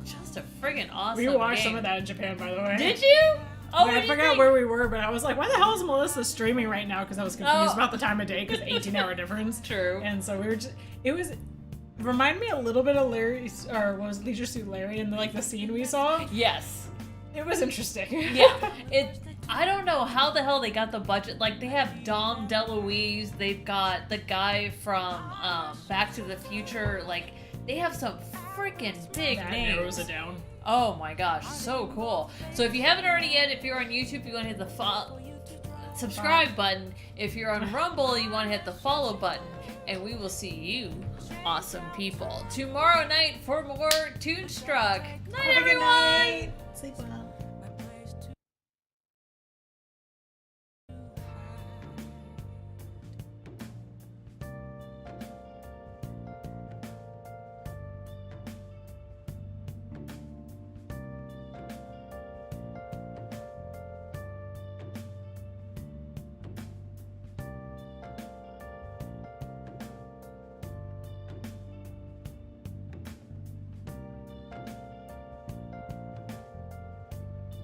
just a friggin' awesome We watched game. some of that in Japan, by the way. Did you? Oh, I forgot where we were, but I was like, why the hell is Melissa streaming right now? Because I was confused about the time of day, because 18-hour difference. True. And so we were just, it was, reminded me a little bit of Larry, or was Leisure Suit Larry in like the scene we saw? Yes. It was interesting. Yeah. I don't know how the hell they got the budget. Like, they have Dom DeLuise, they've got the guy from Back to the Future. Like, they have some freaking big That names. narrows it down. Oh my gosh, so cool. So if you haven't already yet, if you're on YouTube, you want to hit the subscribe button. If you're on Rumble, you want to hit the follow button. And we will see you, awesome people, tomorrow night for more Toonstruck. Night, everyone! Sleep well.